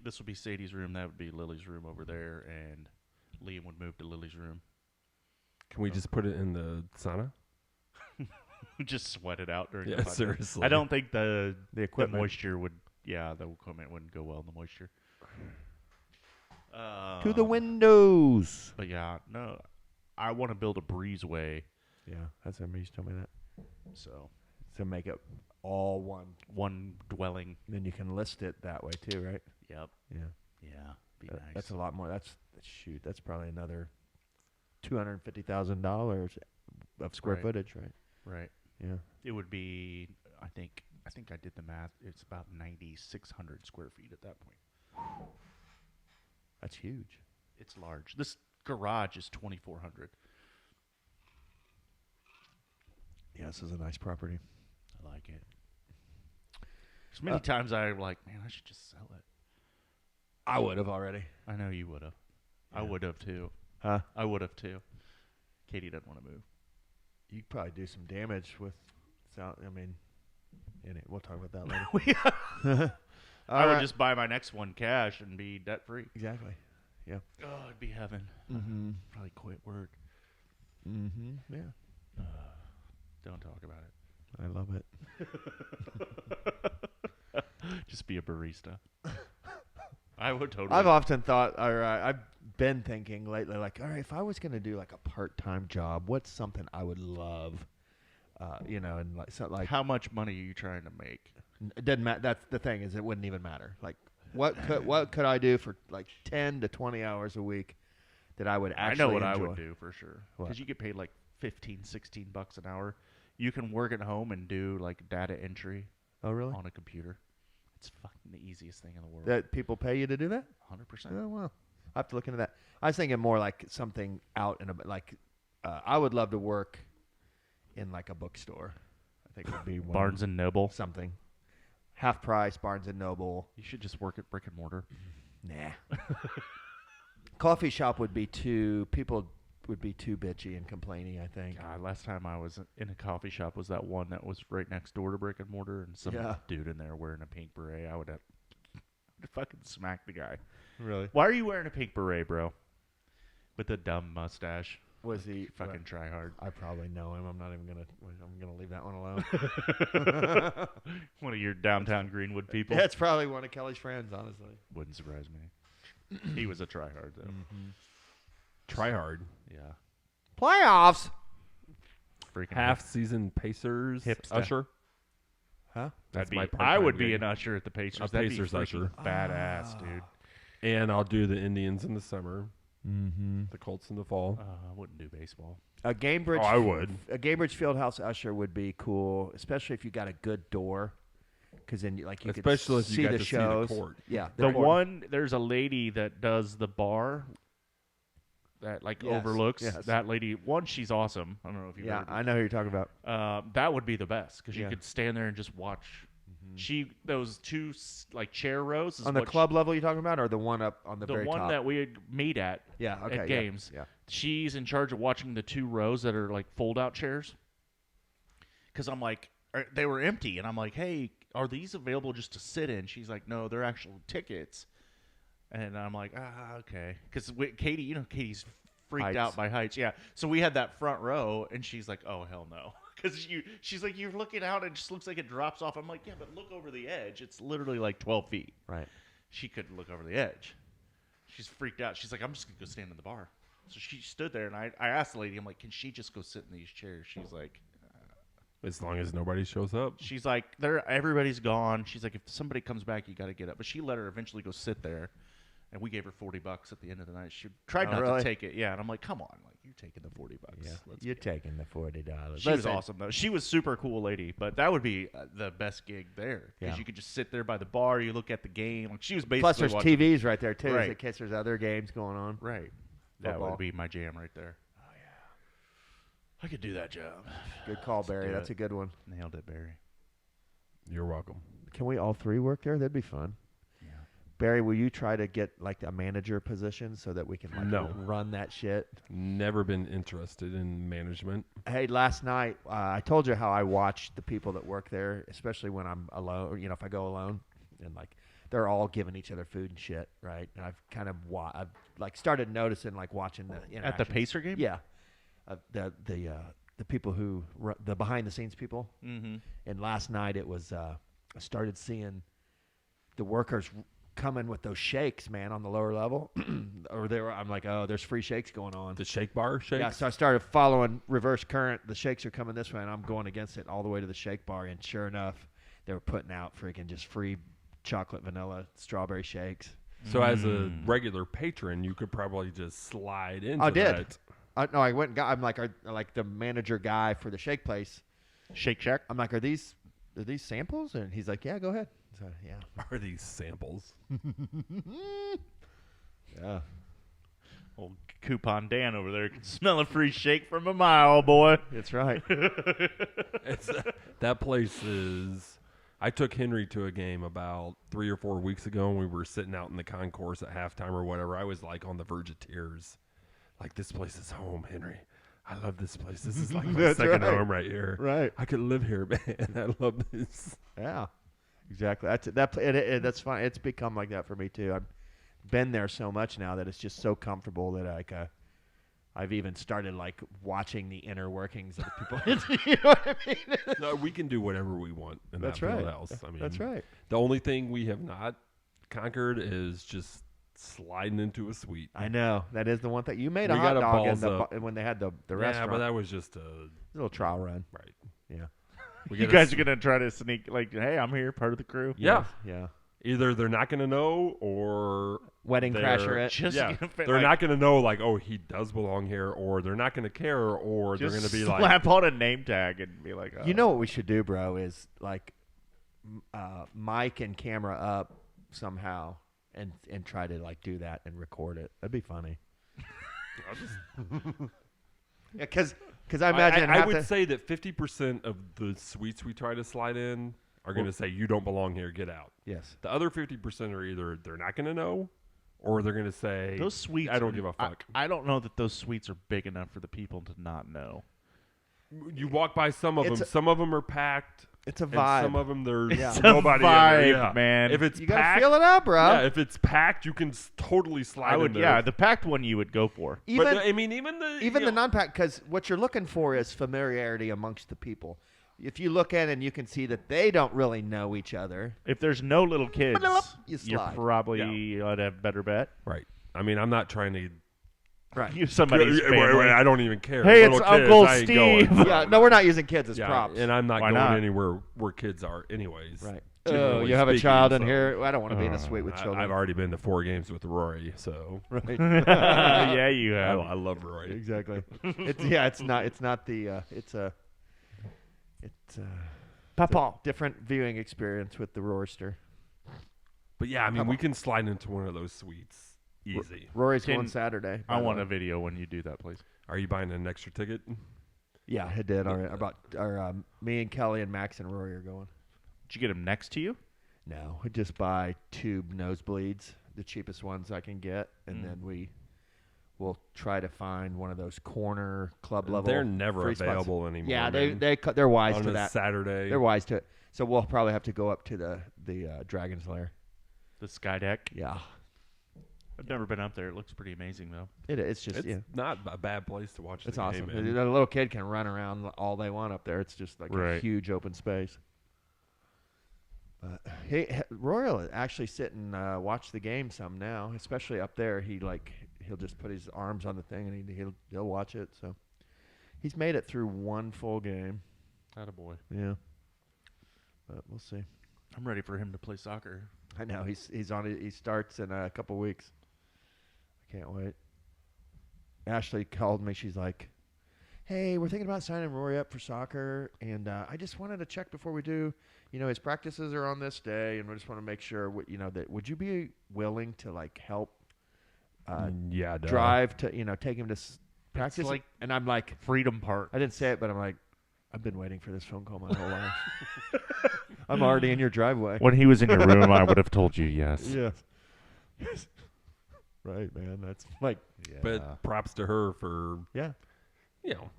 this would be Sadie's room. That would be Lily's room over there, and Liam would move to Lily's room. Can we just put it in the sauna? Just sweat it out during the Yeah, podcast. seriously. I don't think the equipment moisture would. Yeah, the equipment wouldn't go well in the moisture. To the windows. But yeah, no, I want to build a breezeway. Yeah, that's what you told me that. So To make it all one. dwelling. Then you can list it that way too, right? Yep. Yeah. Yeah. Be nice. That's a lot more. That's probably another $250,000 of square Right. footage, right? Right. Yeah. It would be. I think I did the math. It's about 9,600 square feet at that point. That's huge. It's large. This garage is 2,400. Yeah, this is a nice property. I like it. There's many times I'm like, man, I should just sell it. I would have already. I know you would have. I Yeah. would have too. Huh? I would have too. Katie doesn't want to move. You'd probably do some damage with sound. I mean, we'll talk about that later. I would just buy my next one cash and be debt free. Exactly. Yeah. Oh, it'd be heaven. Mm-hmm. Probably quit work. Mm-hmm. Yeah. Don't talk about it. I love it. Just be a barista. I would totally. I've often thought, all right, I've been thinking lately, like, all right, if I was going to do like a part-time job, what's something I would love? And like How much money are you trying to make? it doesn't matter. That's the thing, is it wouldn't even matter. Like, what could I do for like 10 to 20 hours a week that I would actually I know what enjoy? I would do for sure. What? Because you get paid like $15, $16 an hour. You can work at home and do like data entry Oh, really? on a computer. It's fucking the easiest thing in the world. That people pay you to do that? 100%. Oh, well, I have to look into that. I was thinking more like something out and about. Like, I would love to work in like a bookstore. I think would be one. Barnes and Noble. Something. Half price, Barnes and Noble. You should just work at brick and mortar. Nah. Coffee shop would be too bitchy and complaining, I think. God, last time I was in a coffee shop was that one that was right next door to brick and mortar, and some dude in there wearing a pink beret. I would have fucking smacked the guy. Really? Why are you wearing a pink beret, bro? With a dumb mustache. Was he Fucking try hard. I probably know him. I'm not even gonna. I'm gonna leave that one alone. One of your downtown Greenwood people. That's probably one of Kelly's friends, honestly. Wouldn't surprise me. He was a try hard though. Try hard. Yeah. Playoffs. Freaking Half-season Pacers Hipster. usher. Huh? That's That'd my be, part-time I would be gig. an usher at the Pacers. A That'd Pacers be freaking usher. badass, dude. And I'll do the Indians in the summer, Mm-hmm. the Colts in the fall. I wouldn't do baseball. A Gamebridge. Oh, I would. A Gamebridge Fieldhouse usher would be cool, especially if you got a good door, because then you could Especially if you see got the to see the shows. court. Yeah, The court. one, there's a lady that does the bar that like Yes, overlooks yes. that lady. One, she's awesome. I don't know if you've Yeah, ever I know who you're talking about. that would be the best because you Yeah. could stand there and just watch. Those two like chair rows is On the what club level, you're talking about, or the one up on the the very one top? that we meet at Yeah. Okay. at yeah, games. Yeah. She's in charge of watching the two rows that are like fold out chairs. Because I'm like, they were empty, and I'm like, hey, are these available just to sit in? She's like, no, they're actual tickets. And I'm like, okay. Because Katie, Katie's freaked Heights. out by heights. Yeah. So we had that front row, and she's like, oh, hell no. Because she's like, you're looking out, and it just looks like it drops off. I'm like, yeah, but look over the edge. It's literally like 12 feet. Right. She couldn't look over the edge. She's freaked out. She's like, I'm just going to go stand in the bar. So she stood there, and I asked the lady, I'm like, can she just go sit in these chairs? She's like, As long as nobody shows up. everybody's gone. She's like, if somebody comes back, you got to get up. But she let her eventually go sit there, and we gave her $40 at the end of the night. She tried not really? to take it. Yeah, and I'm like, come on, like you're taking the $40. Yeah. Let's You're go. taking the $40. She was awesome though. She was super cool lady, but that would be the best gig there because Yeah. you could just sit there by the bar. You look at the game. Like she was basically Plus, there's watching, TVs right there too, Right. in case there's other games going on. right. That Football. would be my jam right there. Oh yeah, I could do that job. Good call, Barry. do That's it. a good one. Nailed it, Barry. You're welcome. Can we all three work there? That'd be fun. Yeah. Barry, will you try to get like a manager position so that we can like run that shit? Never been interested in management. Hey, last night I told you how I watch the people that work there, especially when I'm alone. Or, if I go alone, and like they're all giving each other food and shit, right? And I've kind of I've like started noticing like watching the interactions. At the Pacer game. Yeah, the people who the behind the scenes people. Mm-hmm. And last night it was I started seeing the workers coming with those shakes, man, on the lower level. I'm like, oh, there's free shakes going on. The shake bar shakes? Yeah, so I started following reverse current. The shakes are coming this way, and I'm going against it all the way to the shake bar. And sure enough, they were putting out freaking just free chocolate, vanilla, strawberry shakes. So as a regular patron, you could probably just slide into that. No, I went and got, I'm like the manager guy for the shake place. Shake Shack? I'm like, are these samples? And he's like, yeah, go ahead. So, yeah. Are these samples? Yeah. Old Coupon Dan over there can smell a free shake from a mile, boy. That's right. That place is... I took Henry to a game about 3 or 4 weeks ago, and we were sitting out in the concourse at halftime or whatever. I was like on the verge of tears. Like, this place is home, Henry. I love this place. This is like my second home right here. Right. I could live here, man. I love this. Yeah. Exactly. That's fine. It's become like that for me too. I've been there so much now that it's just so comfortable that I've even started like watching the inner workings of the people. You know what I mean? No, we can do whatever we want in That's that right. field house. I mean, that's right. The only thing we have not conquered is just sliding into a suite. I know that is the one thing you made a We hot got dog when they had the restaurant. Yeah, but that was just a little trial run. right. Yeah. You guys are gonna try to sneak like, hey, I'm here, part of the crew. Yeah. Yeah. Either they're not going to know or Wedding crasher it. Just they're not going to know like, oh, he does belong here, or they're not going to care, or they're going to be like, slap on a name tag and be like, oh. You know what we should do, bro, is like mic and camera up somehow and try to like do that and record it. That'd be funny. Yeah, because I imagine I would say that 50% of the suites we try to slide in are going to say, you don't belong here, get out. Yes. The other 50% are either they're not going to know, or they're going to say, those suites, I don't give a fuck. I don't know that those suites are big enough for the people to not know. You walk by some of them. Some of them are packed. It's a and vibe. some of them there's It's nobody a vibe, in there. Yeah. man. If it's you packed, gotta feel it out, bro. Yeah, if it's packed, you can totally slide in there. Yeah, the packed one you would go for. Even I mean, even the non-packed, because what you're looking for is familiarity amongst the people. If you look in and you can see that they don't really know each other, If there's no little kids, you you're slide. probably I'd have better bet. right. I mean, I'm not trying to. right? Use somebody's family. I don't even care. Hey, Little it's kids, Uncle I ain't Steve. going. Yeah, no, we're not using kids as Yeah, props. and I'm not Why going not? anywhere where kids are, anyways. Right. Generally You have a speaking, child in so- here. I don't want to be in a suite with children. I've already been to 4 games with Rory, so Right. Yeah, you I, have. I love Rory. Exactly. It's not the. It's a Papa. different viewing experience with the Royster. But yeah, I mean, we can slide into one of those suites easy. Rory's Can- going Saturday. I want a video when you do that, please. Are you buying an extra ticket? Yeah, I did. All right. Me and Kelly and Max and Rory are going. Did you get him next to you? No, we just buy tube nosebleeds, the cheapest ones I can get, and then we'll try to find one of those corner club level. They're never free spots. available anymore. Yeah, man. they're wise on to a that. Saturday. They're wise to it. So we'll probably have to go up to the Dragon's Lair. The Sky Deck. Yeah, I've never been up there. It looks pretty amazing, though. it's just It's not a bad place to watch. it's the awesome. Game in. A little kid can run around all they want up there. It's just like a Right. huge open space. Roy will actually sit and watch the game some now, especially up there. He'll just put his arms on the thing and he'll watch it. So he's made it through one full game. Attaboy. Yeah, but we'll see. I'm ready for him to play soccer. I know he's on it. He starts in a couple weeks. I can't wait. Ashley called me. She's like, "Hey, we're thinking about signing Rory up for soccer, and I just wanted to check before we do. You know, his practices are on this day, and we just want to make sure. That would you be willing to like help Yeah, duh. drive to take him to practice?" like and I'm like, Freedom Park. I didn't say it, but I'm like, I've been waiting for this phone call my whole life. I'm already in your driveway. When he was in your room, I would have told you yes. Yeah. Right, man. That's like, But props to her for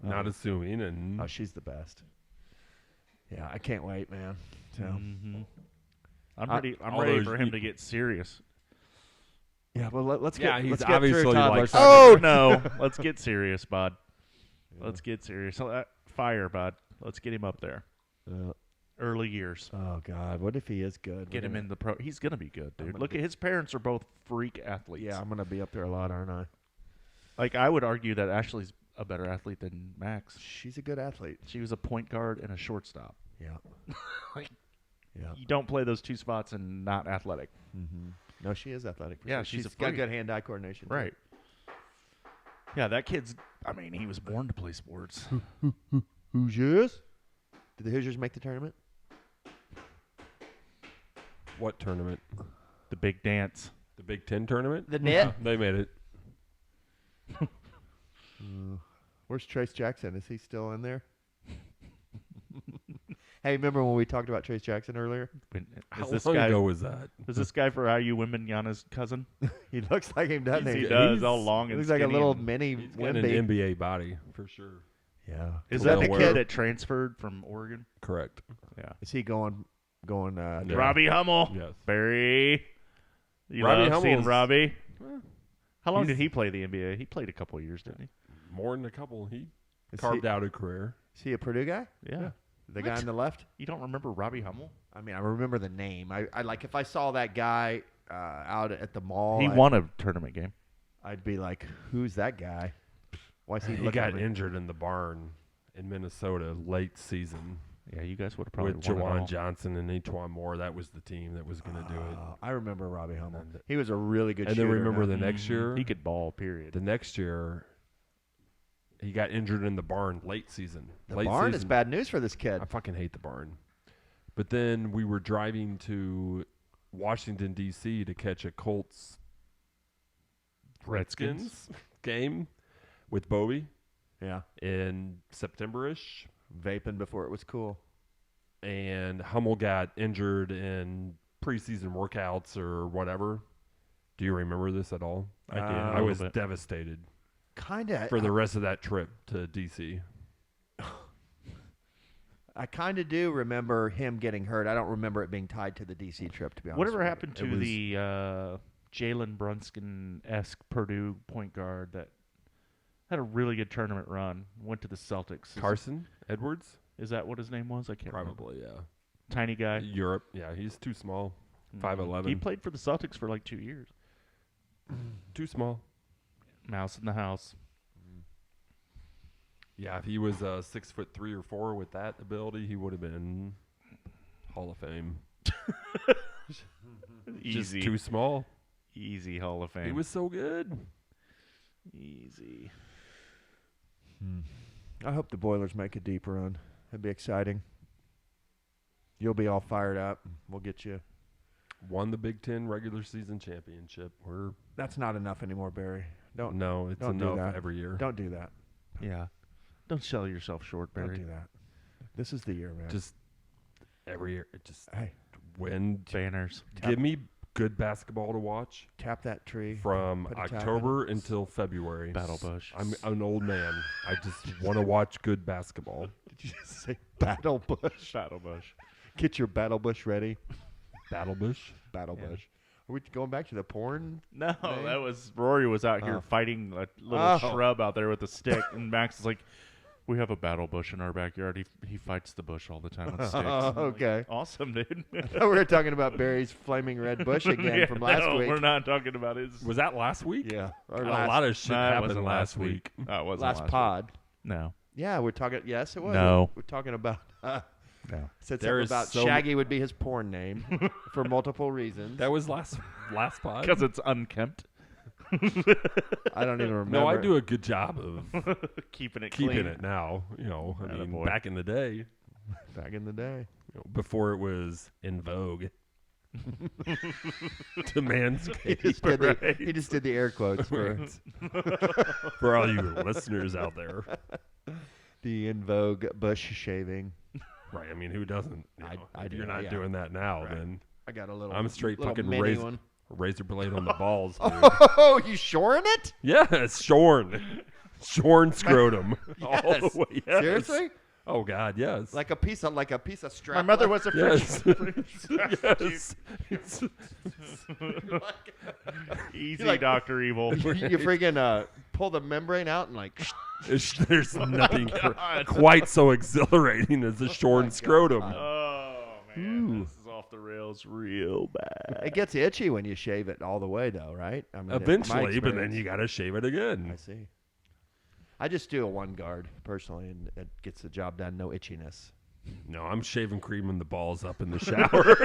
not assuming and oh, she's the best. Yeah, I can't wait, man. So I'm ready. I'm ready for him to get serious. yeah, well let's Yeah, get he's let's get through obviously toddler like- talk. Oh no! Let's get serious, bud. Let's get serious. Fire, bud. Let's get him up there. Early years. Oh God, what if he is good? Get him in the pro. He's gonna be good, dude. Look at his parents are both freak athletes. Yeah, I'm gonna be up there a lot, aren't I? Like I would argue that Ashley's a better athlete than Max. She's a good athlete. She was a point guard and a shortstop. Yeah. Yeah. You don't play those two spots and not athletic. Mm-hmm. No, she is athletic. For Yeah, sure. she's a got freak. good hand-eye coordination. too. Right. Yeah, that kid's. I mean, he was born to play sports. Hoosiers? Did the Hoosiers make the tournament? what tournament? The big dance. The Big Ten tournament? The net? They made it. Where's Trace Jackson? Is he still in there? Hey, remember when we talked about Trace Jackson earlier? How Is this long guy? ago was that? Is this guy for IU Wembanyama's cousin? He looks like him, doesn't he? He does. He's- All long He and looks like a skinny little and- mini He's got an Wemby. NBA body for sure. Yeah. Is Well, that the where- kid that transferred from Oregon? Correct. Yeah. Is he going? Yeah. Robbie Hummel. Yes. Barry. You Robbie love seeing Hummel's- Robbie. How long he's- did he play the NBA? He played a couple of years, didn't he? More than a couple. He Is carved he, out a career. Is he a Purdue guy? Yeah. The guy on the left? You don't remember Robbie Hummel? I mean, I remember the name. I like if I saw that guy out at the mall. He won a tournament game. I'd be like, "Who's that guy? Why is he He looking got at me?" injured in the barn in Minnesota late season Yeah, you guys would have probably with won it all. Jawan Johnson and Etwan Moore. That was the team that was going to do it. I remember Robbie Hummel. And- He was a really good And shooter. then remember man. the next year, He could ball, period. the next year, he got injured in the barn late season. the late barn is season. bad news for this kid. I fucking hate the barn. But then we were driving to Washington, D.C. to catch a Colts Redskins game with Bobby Yeah, in September-ish. vaping before it was cool. And Hummel got injured in preseason workouts or whatever. Do you remember this at all? I did. I was devastated Kind of for the rest of that trip to D.C. I kind of do remember him getting hurt. I don't remember it being tied to the DC trip. To be honest, Whatever with you. happened It to was- the Jalen Brunson-esque Purdue point guard that had a really good tournament run? Went to the Celtics. Carson Edwards? Is that what his name was? I can't remember. Probably, yeah. Tiny guy. Europe, yeah, he's too small. Mhm. 5'11". He played for the Celtics for like 2 years. Too small. Mouse in the house. Yeah, if he was 6'3" or 4" with that ability, he would have been Hall of Fame. Just Easy. too small. Easy Hall of Fame. He was so good. easy. I hope the Boilers make a deep run. That'd be exciting. You'll be all fired up. We'll get you. Won the Big Ten regular season championship. That's not enough anymore, Barry. Don't It's don't do enough that. every year. don't do that. Yeah. Don't sell yourself short, Don't Barry. do that. This is the year, man. Just every year. Just hey, win. Banners. Give me good basketball to watch tap that tree. from Put a tap in October it. until February. Battle Bush. I'm an old man. I just want to watch good basketball. Did you just say Battle Bush? Battle Bush. Get your Battle Bush ready. Battle Bush. Battle Yeah. Bush. Are we going back to the porn? No, Name? that was Rory was out here Oh. fighting a little Oh. shrub out there with a stick, and Max is like, "We have a battle bush in our backyard. He fights the bush all the time with sticks." Oh, I'm like, okay. awesome, dude. I thought we were talking about Barry's flaming red bush again Yeah, from last no, week. we're not talking about his. Was that last week? Yeah. Or A last, lot of shit No, it happened wasn't last week. No, it wasn't last last pod. week. No, Yeah, we're talking. Yes, it was. No. We're talking about. no. Said There something is about so Shaggy would be his porn name for multiple reasons. That was last pod. Because it's unkempt. I don't even remember. No, I do a good job of Keeping it keeping clean. it now. I mean, Attaboy. back in the day, back in the day. before it was in vogue. To He manscape. just, did the, he just did the air quotes for For all you listeners out there. the in vogue bush shaving. Right. I mean, who doesn't? I if do, you're not yeah. doing that now, Right. then I got a little. I'm straight little fucking mini razor. one. razor blade on the balls, dude. Oh, you shoring it? Yeah, it's shorn. Shorn scrotum. All Yes. the way. Yes. Seriously? Oh God, yes. Like a piece of strap. My mother was a yes. Yes. yes. Easy, like- Dr. Evil. You freaking pull the membrane out and like. There's nothing God. quite so exhilarating as a shorn scrotum. Oh, man. This is off the rails real bad. It gets itchy when you shave it all the way, though, right? I mean, my Eventually, but then experience- you got to shave it again. I see. I just do a one guard personally, and it gets the job done. No itchiness. No, I'm shaving cream in the balls up in the shower.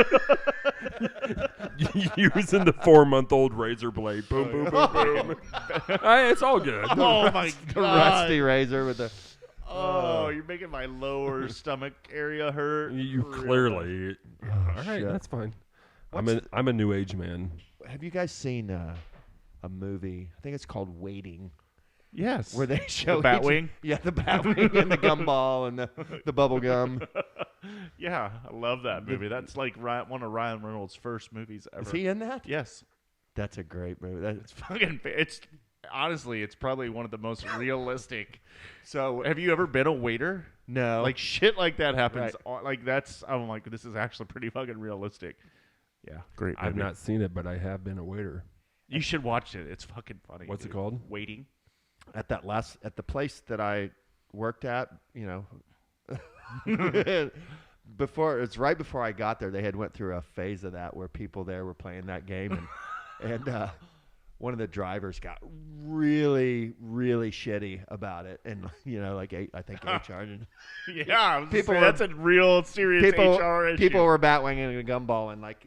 Using the 4-month-old razor blade. Boom, boom, boom, boom. It's all good. Oh, my The God. rusty razor with the. Oh, you're making my lower stomach area hurt. You real clearly. All right, shit. that's fine. What's I'm a new age man. Have you guys seen a movie? I think it's called Waiting, Yes. where they show The each- Batwing? Yeah, the Batwing and the gumball and the bubble gum. Yeah, I love that movie. That's like one of Ryan Reynolds' first movies ever. Is he in that? Yes. That's a great movie. It's fucking. It's honestly, it's probably one of the most realistic. So, have you ever been a waiter? No. Like shit like that happens. Right. Like that's. I'm like, this is actually pretty fucking realistic. Yeah, great. I've movie. not seen it, but I have been a waiter. You should watch it. It's fucking funny. What's it dude. called? Waiting. at the place that I worked at, right before I got there, they had went through a phase of that where people there were playing that game, and one of the drivers got really, really shitty about it, and I think HR and Yeah, People were- that's a real serious HR issue. people were batwinging a gumball and like.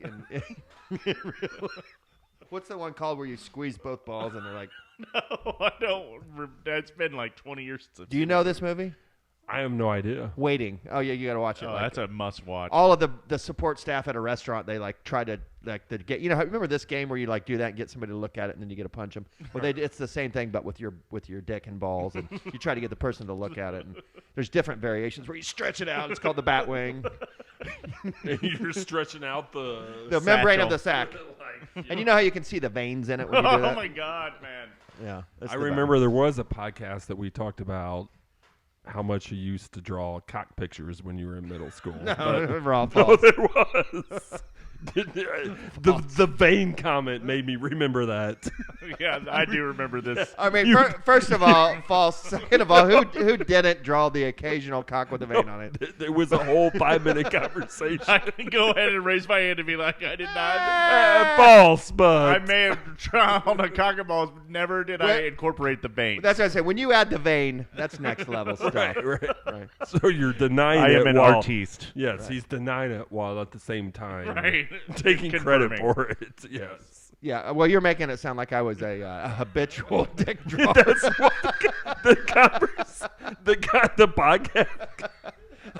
What's the one called where you squeeze both balls and they're like? No, I don't. That's been like 20 years since. Do you know this movie? I have no idea. Waiting. Oh yeah, you got to watch it. Oh, Like, that's a must watch. all of the support staff at a restaurant, they like try to get remember this game where you like do that and get somebody to look at it and then you get to punch them. Well, it's the same thing but with your dick and balls, and you try to get the person to look at it, and there's different variations where you stretch it out. It's called the bat wing. You're stretching out The membrane of the sack. And you know how you can see the veins in it when you do that? Oh my God, man! Yeah. that's I the bat remember wing. there was a podcast that we talked about how much you used to draw cock pictures when you were in middle school. No, But- we're all no, false. there was. the vein comment made me remember that. Yeah, I do remember this. I mean, first of all, false. Second of all, who didn't draw the occasional cock with a vein on it? There was a whole 5-minute conversation. I can go ahead and raise my hand and be like, I did not. False, but I may have drawn a cock and balls, but never did I What? incorporate the vein. That's what I say. When you add the vein, that's next level stuff. right. So you're denying I it am an while, artiste. Yes, he's denying it while at the same time Right. taking credit Confirming. for it. Yes. Yeah, well, you're making it sound like I was a habitual dick drawer. That's what the podcast.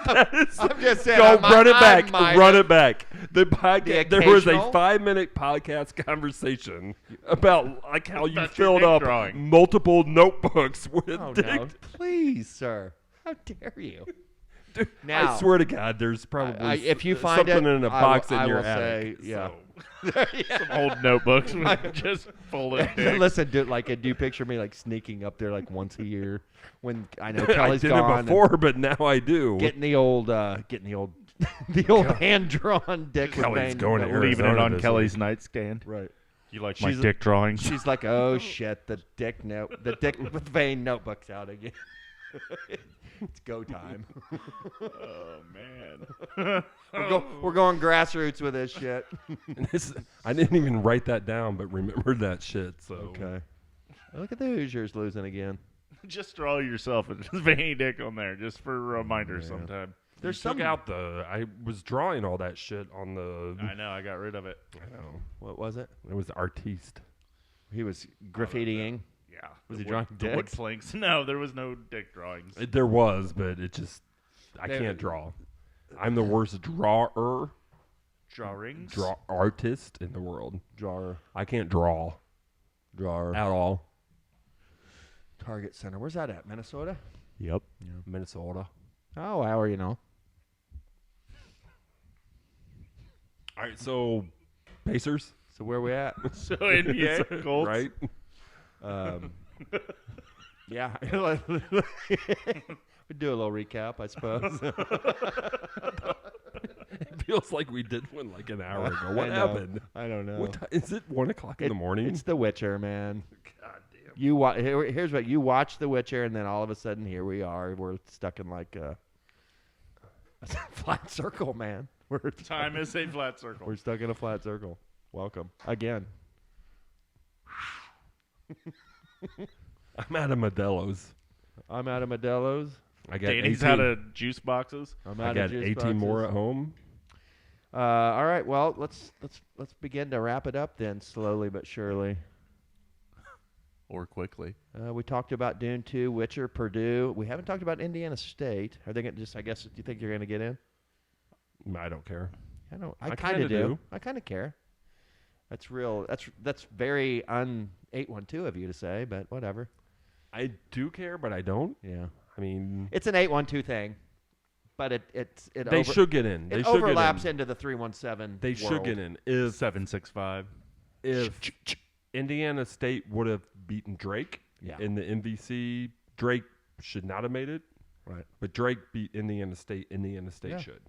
That is, I'm just saying. go I'm run it back. minor. Run it back. The podcast. The There was a occasional? 5-minute podcast conversation about like how you About your filled dick up drawing. multiple notebooks with Oh, dick. no. Please, sir. How dare you? Dude, Now- I swear to God, there's probably if you find something it, in a I box will- in I your will attic. say, yeah. So. Some old notebooks with just full of dick. Listen, do you picture me like sneaking up there like once a year when I know I Kelly's did gone it and before, but now I do. getting the old hand drawn dick with Kelly's vein. going to that- Arizona. Leaving it on this Kelly's nightstand. Right. You like She's- my dick drawings? She's like, oh shit, the dick with vein notebook's out again. It's go time. Oh man. We're going grassroots with this shit. And I didn't even write that down, but remembered that shit. So Okay. Look at the Hoosiers losing again. Just draw yourself a veiny dick on there, just for a reminder Yeah. sometime. There's took out the. I was drawing all that shit on the. I know, I got rid of it. I know. What was it? It was artiste. He was graffitiing. Yeah. Was the he drawing the wood dicks? planks? No, there was no dick drawings. There was, but it just. I They- can't draw. I'm the worst drawer, Drawings? artist in the world. Drawer. I can't draw Drawer. at all. Target Center. Where's that at? Minnesota? Yep. Minnesota. Oh, how are you know? All right, so Pacers So where we at? So NBA Colts. Right? Yeah. We do a little recap, I suppose. It feels like we did one like an hour ago. What I know. happened? I don't know. What is it 1 o'clock in the morning? It's The Witcher, man. God damn. Here's what you watch The Witcher, and then all of a sudden here we are. We're stuck in like a flat circle, man. Time is a flat circle. We're stuck in a flat circle. Welcome again. I'm out of Modelo's. I'm out of Modelo's. I got Danny's 18, out of juice boxes. I'm I out got of juice 18 boxes. more at home. All right. Well, let's begin to wrap it up then, slowly but surely. Or quickly. We talked about Dune 2, Witcher, Purdue. We haven't talked about Indiana State. Are they going to just? I guess. Do you think you're going to get in? I don't care. I don't. I I kind of kinda do. do. I kind of care. That's real. That's very 812 of you to say, but whatever. I do care, but I don't. Yeah. I mean, It's an 812 thing, but they should get in. They it should overlaps get in. into the 317. They should get in. If 765. Indiana State would have beaten Drake Yeah. in the MVC, Drake should not have made it. Right. But Drake beat Indiana State. Indiana State Yeah. should.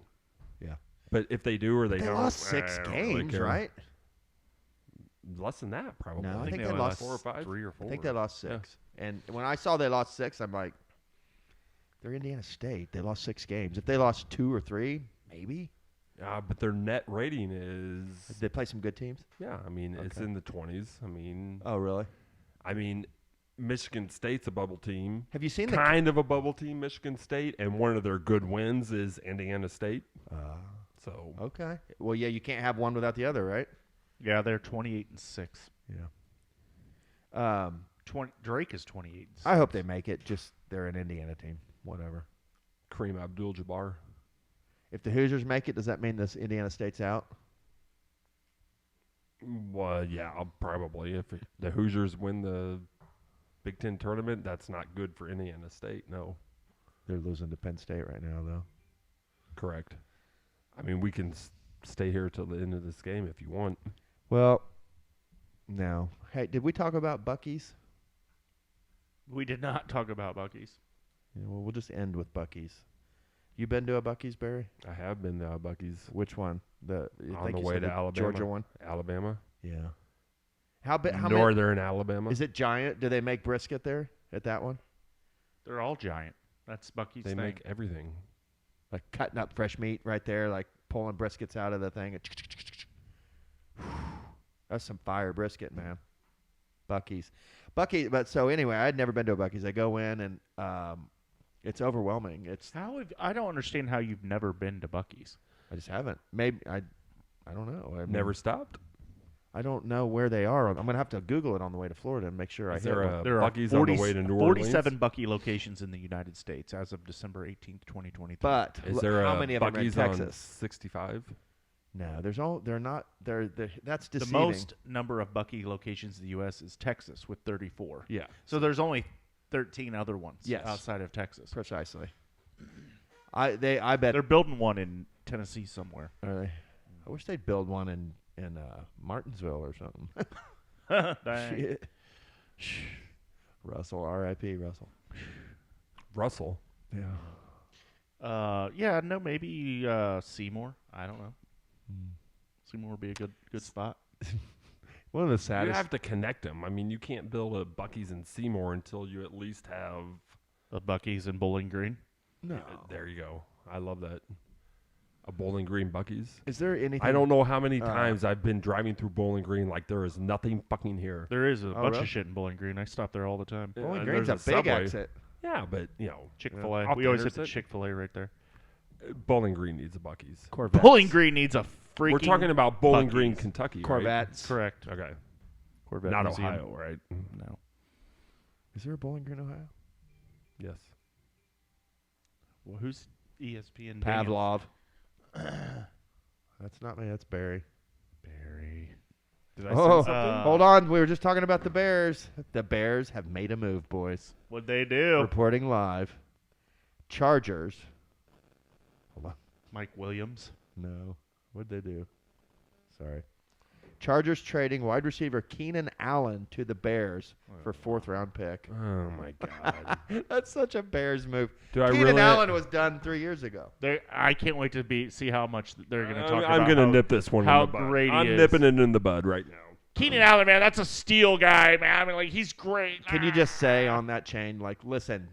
Yeah. But if they do or they They don't, lost I 6 don't really games, care. right? Less than that, probably. No, I think they they lost 4 or 5. 3 or 4. I think they lost 6. Yeah. And when I saw they lost 6, I'm like, they're Indiana State. They lost 6 games. If they lost 2 or 3, maybe. But their net rating is Did they play some good teams? yeah. I mean, it's Okay. in the 20s. Oh, really? I mean, Michigan State's a bubble team. Have you seen the? Kind of a bubble team, Michigan State, and one of their good wins is Indiana State. So Okay. Well, yeah, you can't have one without the other, right? Yeah, they're 28-6. Yeah. 20, Drake is 28-6. I hope they make it. Just they're an Indiana team. Whatever. Kareem Abdul-Jabbar. If the Hoosiers make it, does that mean this Indiana State's out? Well, yeah, probably. If the Hoosiers win the Big Ten tournament, that's not good for Indiana State. No, They're losing to Penn State right now, though. correct. I mean, we can stay here till the end of this game if you want. Well, no. Hey, did we talk about Buckees? We did not talk about Buckees. Yeah, well, we'll just end with Buckees. You been to a Buckees, Barry? I have been to Buckees Which one? on the you way said to the Alabama. Georgia one? Alabama. Yeah. How many? Northern Alabama. Is it giant? Do they make brisket there at that one? They're all giant. That's Bucky's they thing. make everything. Like cutting up fresh meat right there, like pulling briskets out of the thing. That's some fire brisket, man. Buckees. But so anyway, I'd never been to a Buckees. I go in and it's overwhelming. I don't understand how you've never been to Bucky's. I just haven't. Maybe I don't know. I mean, Never stopped. I don't know where they are. I'm gonna have to Google it on the way to Florida and make sure I Is hit there one. a There are Bucky's on the way to New 47 Orleans? Bucky locations in the United States as of December 18th, 2023. But Is there how a many of them are in Bucky's on Texas? 65? No, they're not. That's the deceiving. most number of Bucky locations in the U.S. is Texas with 34. Yeah. So there's only 13 other ones Yes. outside of Texas. Precisely. I bet They're building one in Tennessee somewhere. Are they? I wish they'd build one in Martinsville or something. Dang. Shit. Russell, R.I.P. Russell. Russell. Yeah. Yeah, no, maybe Seymour. I don't know. Seymour would be a good spot. One of the You saddest. have to connect them. I mean, you can't build a Bucky's in Seymour until you at least have. The Bucky's in Bowling Green. No. There you go. I love that. A Bowling Green Bucky's. Is there anything? I don't know how many times I've been driving through Bowling Green like there is nothing fucking here. There is a bunch really? of shit in Bowling Green. I stop there all the time. Bowling And Green's a there's big Subway. exit. Yeah, but you know, Chick-fil-A. Off We the always hit the interstate. Chick-fil-A right there. Bowling Green needs a Bucky's. Corvettes. Bowling Green needs a freaking. We're talking about Bowling Green, Buc-ee's. Kentucky. right? Corvettes. Correct. Okay. Corvette Not Museum. Ohio, right? No. Is there a Bowling Green, Ohio? Yes. Well, who's ESPN? Pavlov. That's not me. That's Barry. Barry. Did I Oh, say something? hold on. We were just talking about the Bears. The Bears have made a move, boys. What'd they do? Reporting live. Chargers. Hold on. Mike Williams. No. What'd they do? Sorry. Chargers trading wide receiver Keenan Allen to the Bears for 4th-round pick. Oh my God. That's such a Bears move. Do I Keenan really? Allen was done 3 years ago. I can't wait to see how much they're going to talk about. I'm going to nip this one how in the bud. great he I'm is. nipping it in the bud right now. Keenan Allen, man, that's a steal guy, man. I mean, like, he's great. Can you just say on that chain, like, listen,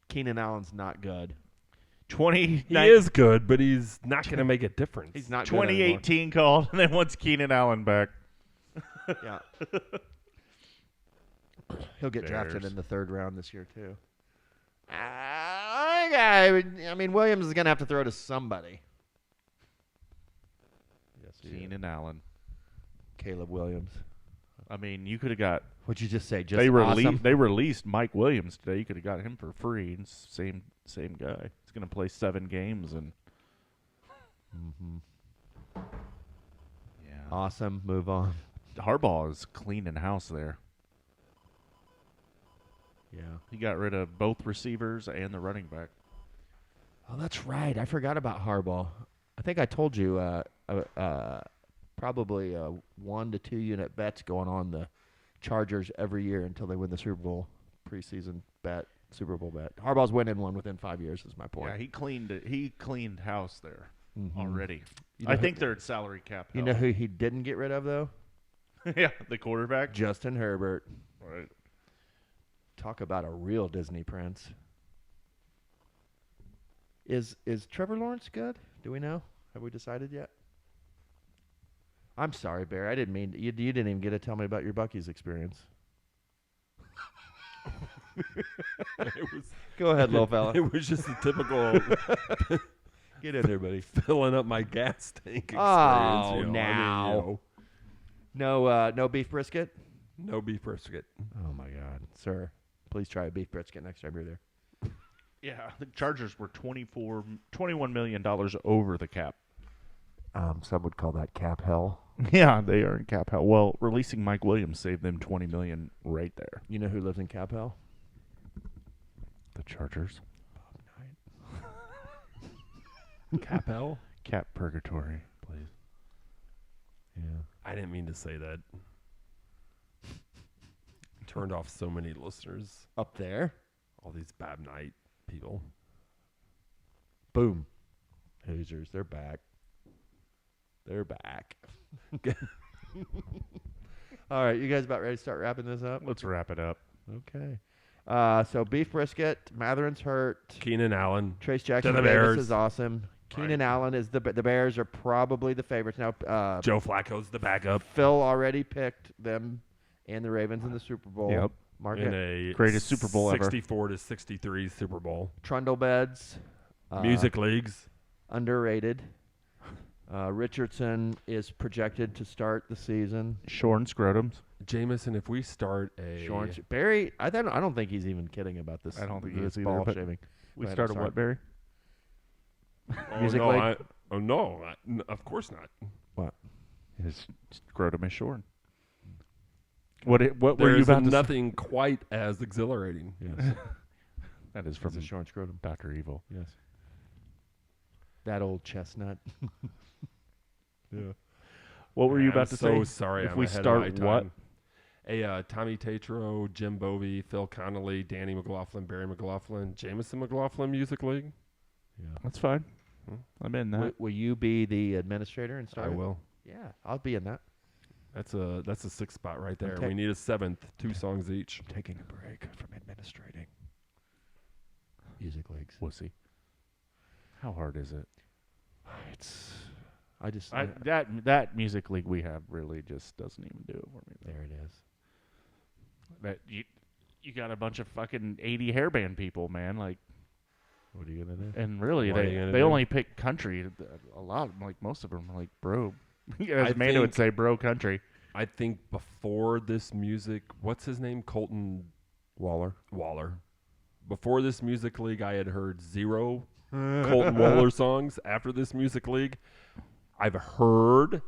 Keenan Allen's not good. He is good, but he's not going to make a difference. He's not good 2018 called, and then once Keenan Allen back. Yeah. He'll get drafted in the 3rd round this year, too. I mean, Williams is going to have to throw to somebody. Yes, Keenan Allen. Caleb Williams. I mean, you could have got. What'd you just say? Just They awesome? released Mike Williams today. You could have got him for free. And same guy. He's going to play 7 games and. Yeah. Awesome. Move on. Harbaugh is cleaning house there. Yeah. He got rid of both receivers and the running back. Oh, that's right. I forgot about Harbaugh. I think I told you probably 1 to 2 unit bets going on the Chargers every year until they win the Super Bowl preseason bet, Super Bowl bet. Harbaugh's winning one within 5 years is my point. Yeah, he cleaned it. He cleaned house there already. You know I think they're at salary cap. You know who he didn't get rid of, though? Yeah, the quarterback. Justin Herbert. Right. Talk about a real Disney prince. Is Trevor Lawrence good? Do we know? Have we decided yet? I'm sorry, Barry. I didn't mean you didn't even get to tell me about your Buckees experience. Go ahead, little fella. It was just a typical Get in there, buddy. filling up my gas tank experience. Oh, you know. now. No beef brisket? No beef brisket. Oh, my God. Sir, please try a beef brisket next time you're there. Yeah, the Chargers were $21 million over the cap. Some would call that cap hell. Yeah, they are in cap hell. Well, releasing Mike Williams saved them $20 million right there. You know who lives in cap hell? The Chargers. Capel? Cap purgatory, please. Yeah. I didn't mean to say that. Turned off so many listeners. Up there? All these Bab Night people. Boom. Hoosiers, they're back. They're back. All right, you guys about ready to start wrapping this up? Let's wrap it up. Okay. So beef brisket, Mathurin's hurt. Keenan Allen. Trace Jackson the Davis Bears. is awesome. Keenan Allen is the Bears are probably the favorites now. Joe Flacco's the backup. Phil already picked them and the Ravens in the Super Bowl. Yep. Mark In it. a Greatest Super Bowl ever. 64 to 63 Super Bowl. Trundle beds. Music leagues. Underrated. Richardson is projected to start the season. Shorn scrotums. Jamison, if we start a Barry, I don't think he's even kidding about this. I don't think he this is ball either, but shaving. We Go ahead, started I'm sorry. what, Barry? Music no, league? of course not. What? His scrotum is shorn. What were you There's about to say? nothing quite as exhilarating. Yes. That is from From the Shorn scrotum. Dr. Evil. Yes. That old chestnut. Yeah. What were you I'm about to so say? sorry. If I'm we ahead start of my what? time. Tommy Tatro, Jim Bovey, Phil Connolly, Danny McLaughlin, Barry McLaughlin, Jamison McLaughlin Music League. Yeah. That's fine. I'm in that. Will you be the administrator and start? I will. Yeah, I'll be in that. That's a 6th spot right there. Okay. We need a 7th, 2 songs each. Taking a break from administrating. Music leagues. Wussy. How hard is it? That music league we have really just doesn't even do it for me. There it is. That you got a bunch of fucking 80 hairband people, man. Like, What are you gonna do? and really What are you gonna they do? only pick country. A lot, like most of them, are like bro. As I Amanda would think- say, bro country. I think before this music, what's his name? Colton Waller. Before this music league, I had heard 0 Colton Waller songs. After this music league, I've heard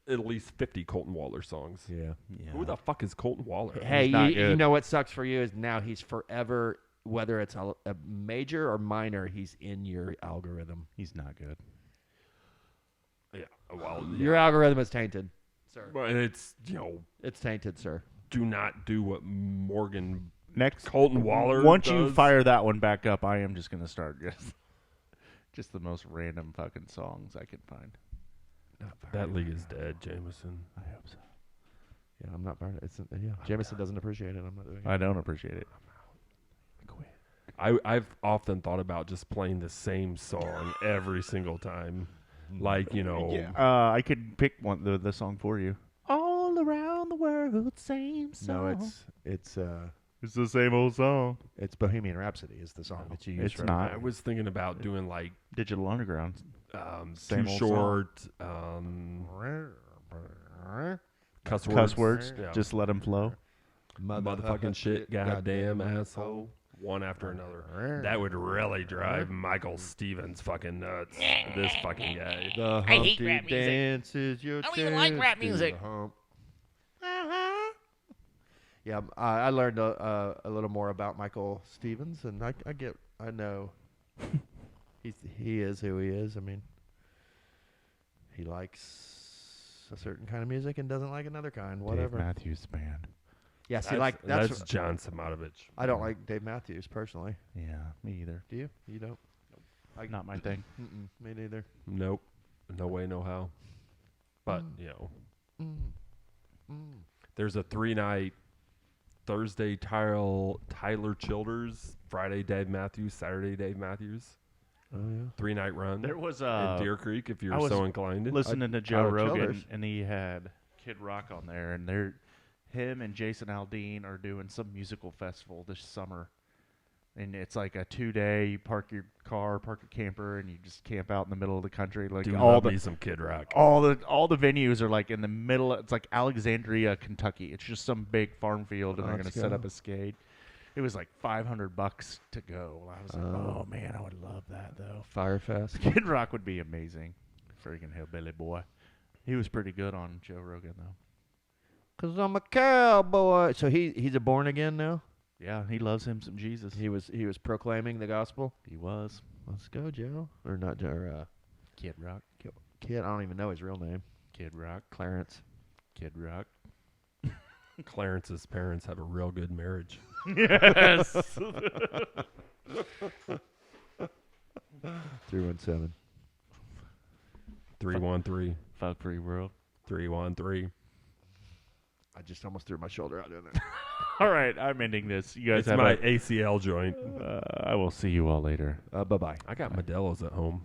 at least 50 Colton Waller songs. Yeah. Who the fuck is Colton Waller? Hey, not you good. know what sucks for you is now he's forever, whether it's a major or minor, he's in your algorithm. He's not good. Yeah. Well, Your algorithm is tainted. sir. But it's It's tainted, sir. do not do what Morgan Next, Colton Waller. once does. you fire that one back up, I am just going to start just the most random fucking songs I can find. That league is dead, Jameson. I hope so. Yeah, I'm not part of it. Jameson doesn't appreciate it. I'm not doing it. I don't appreciate it. I've often thought about just playing the same song every single time. Like, I could pick the song for you. All around the world, same song. No, it's the same old song. it's Bohemian Rhapsody is the song that you use. It's for not. I was thinking about doing like Digital Underground. Too Same old Short, cuss words. Yeah. Just let them flow. Motherfucking shit, goddamn asshole. One after another. That would really drive Michael Stevens fucking nuts. This fucking guy. The I hate Humpty rap music. Dance is your I don't even like rap chance to music. the hump. Yeah, I learned a little more about Michael Stevens, and I know he is who he is. I mean, he likes a certain kind of music and doesn't like another kind. Whatever. Dave Matthews Band. Yeah, see, That's John Simonovich. I don't like Dave Matthews personally. Yeah, me either. Do you? You don't? Not my thing. Me neither. Nope. No way, no how. But, there's a 3-night Thursday Tyler Childers, Friday Dave Matthews, Saturday Dave Matthews. Oh, yeah. 3-night run. There was in Deer Creek, if I you're was so inclined. listening to Joe Tyler Rogan, Childers. and he had Kid Rock on there, and him and Jason Aldean are doing some musical festival this summer. And it's like a 2-day, you park your car, park your camper, and you just camp out in the middle of the country. Like Do all love the me some Kid Rock. all the venues are like in the middle. It's like Alexandria, Kentucky. It's just some big farm field, and they're going to set up a skate. It was like $500 to go. I was like, oh man, I would love that though. Firefest. Kid Rock would be amazing. Freaking hillbilly boy. He was pretty good on Joe Rogan though. 'Cause I'm a cowboy. So he's a born again now. Yeah, he loves him some Jesus. He was proclaiming the gospel. He was. Let's go, Joe. Or not Joe. Kid Rock. Kid. I don't even know his real name. Kid Rock. Clarence. Kid Rock. Clarence's parents have a real good marriage. Yes. 317. 313. Fuck free world. 313. I just almost threw my shoulder out doing that. All right, I'm ending this. You guys It's have my ACL joint. I will see you all later. Bye-bye. I got Modelo's at home.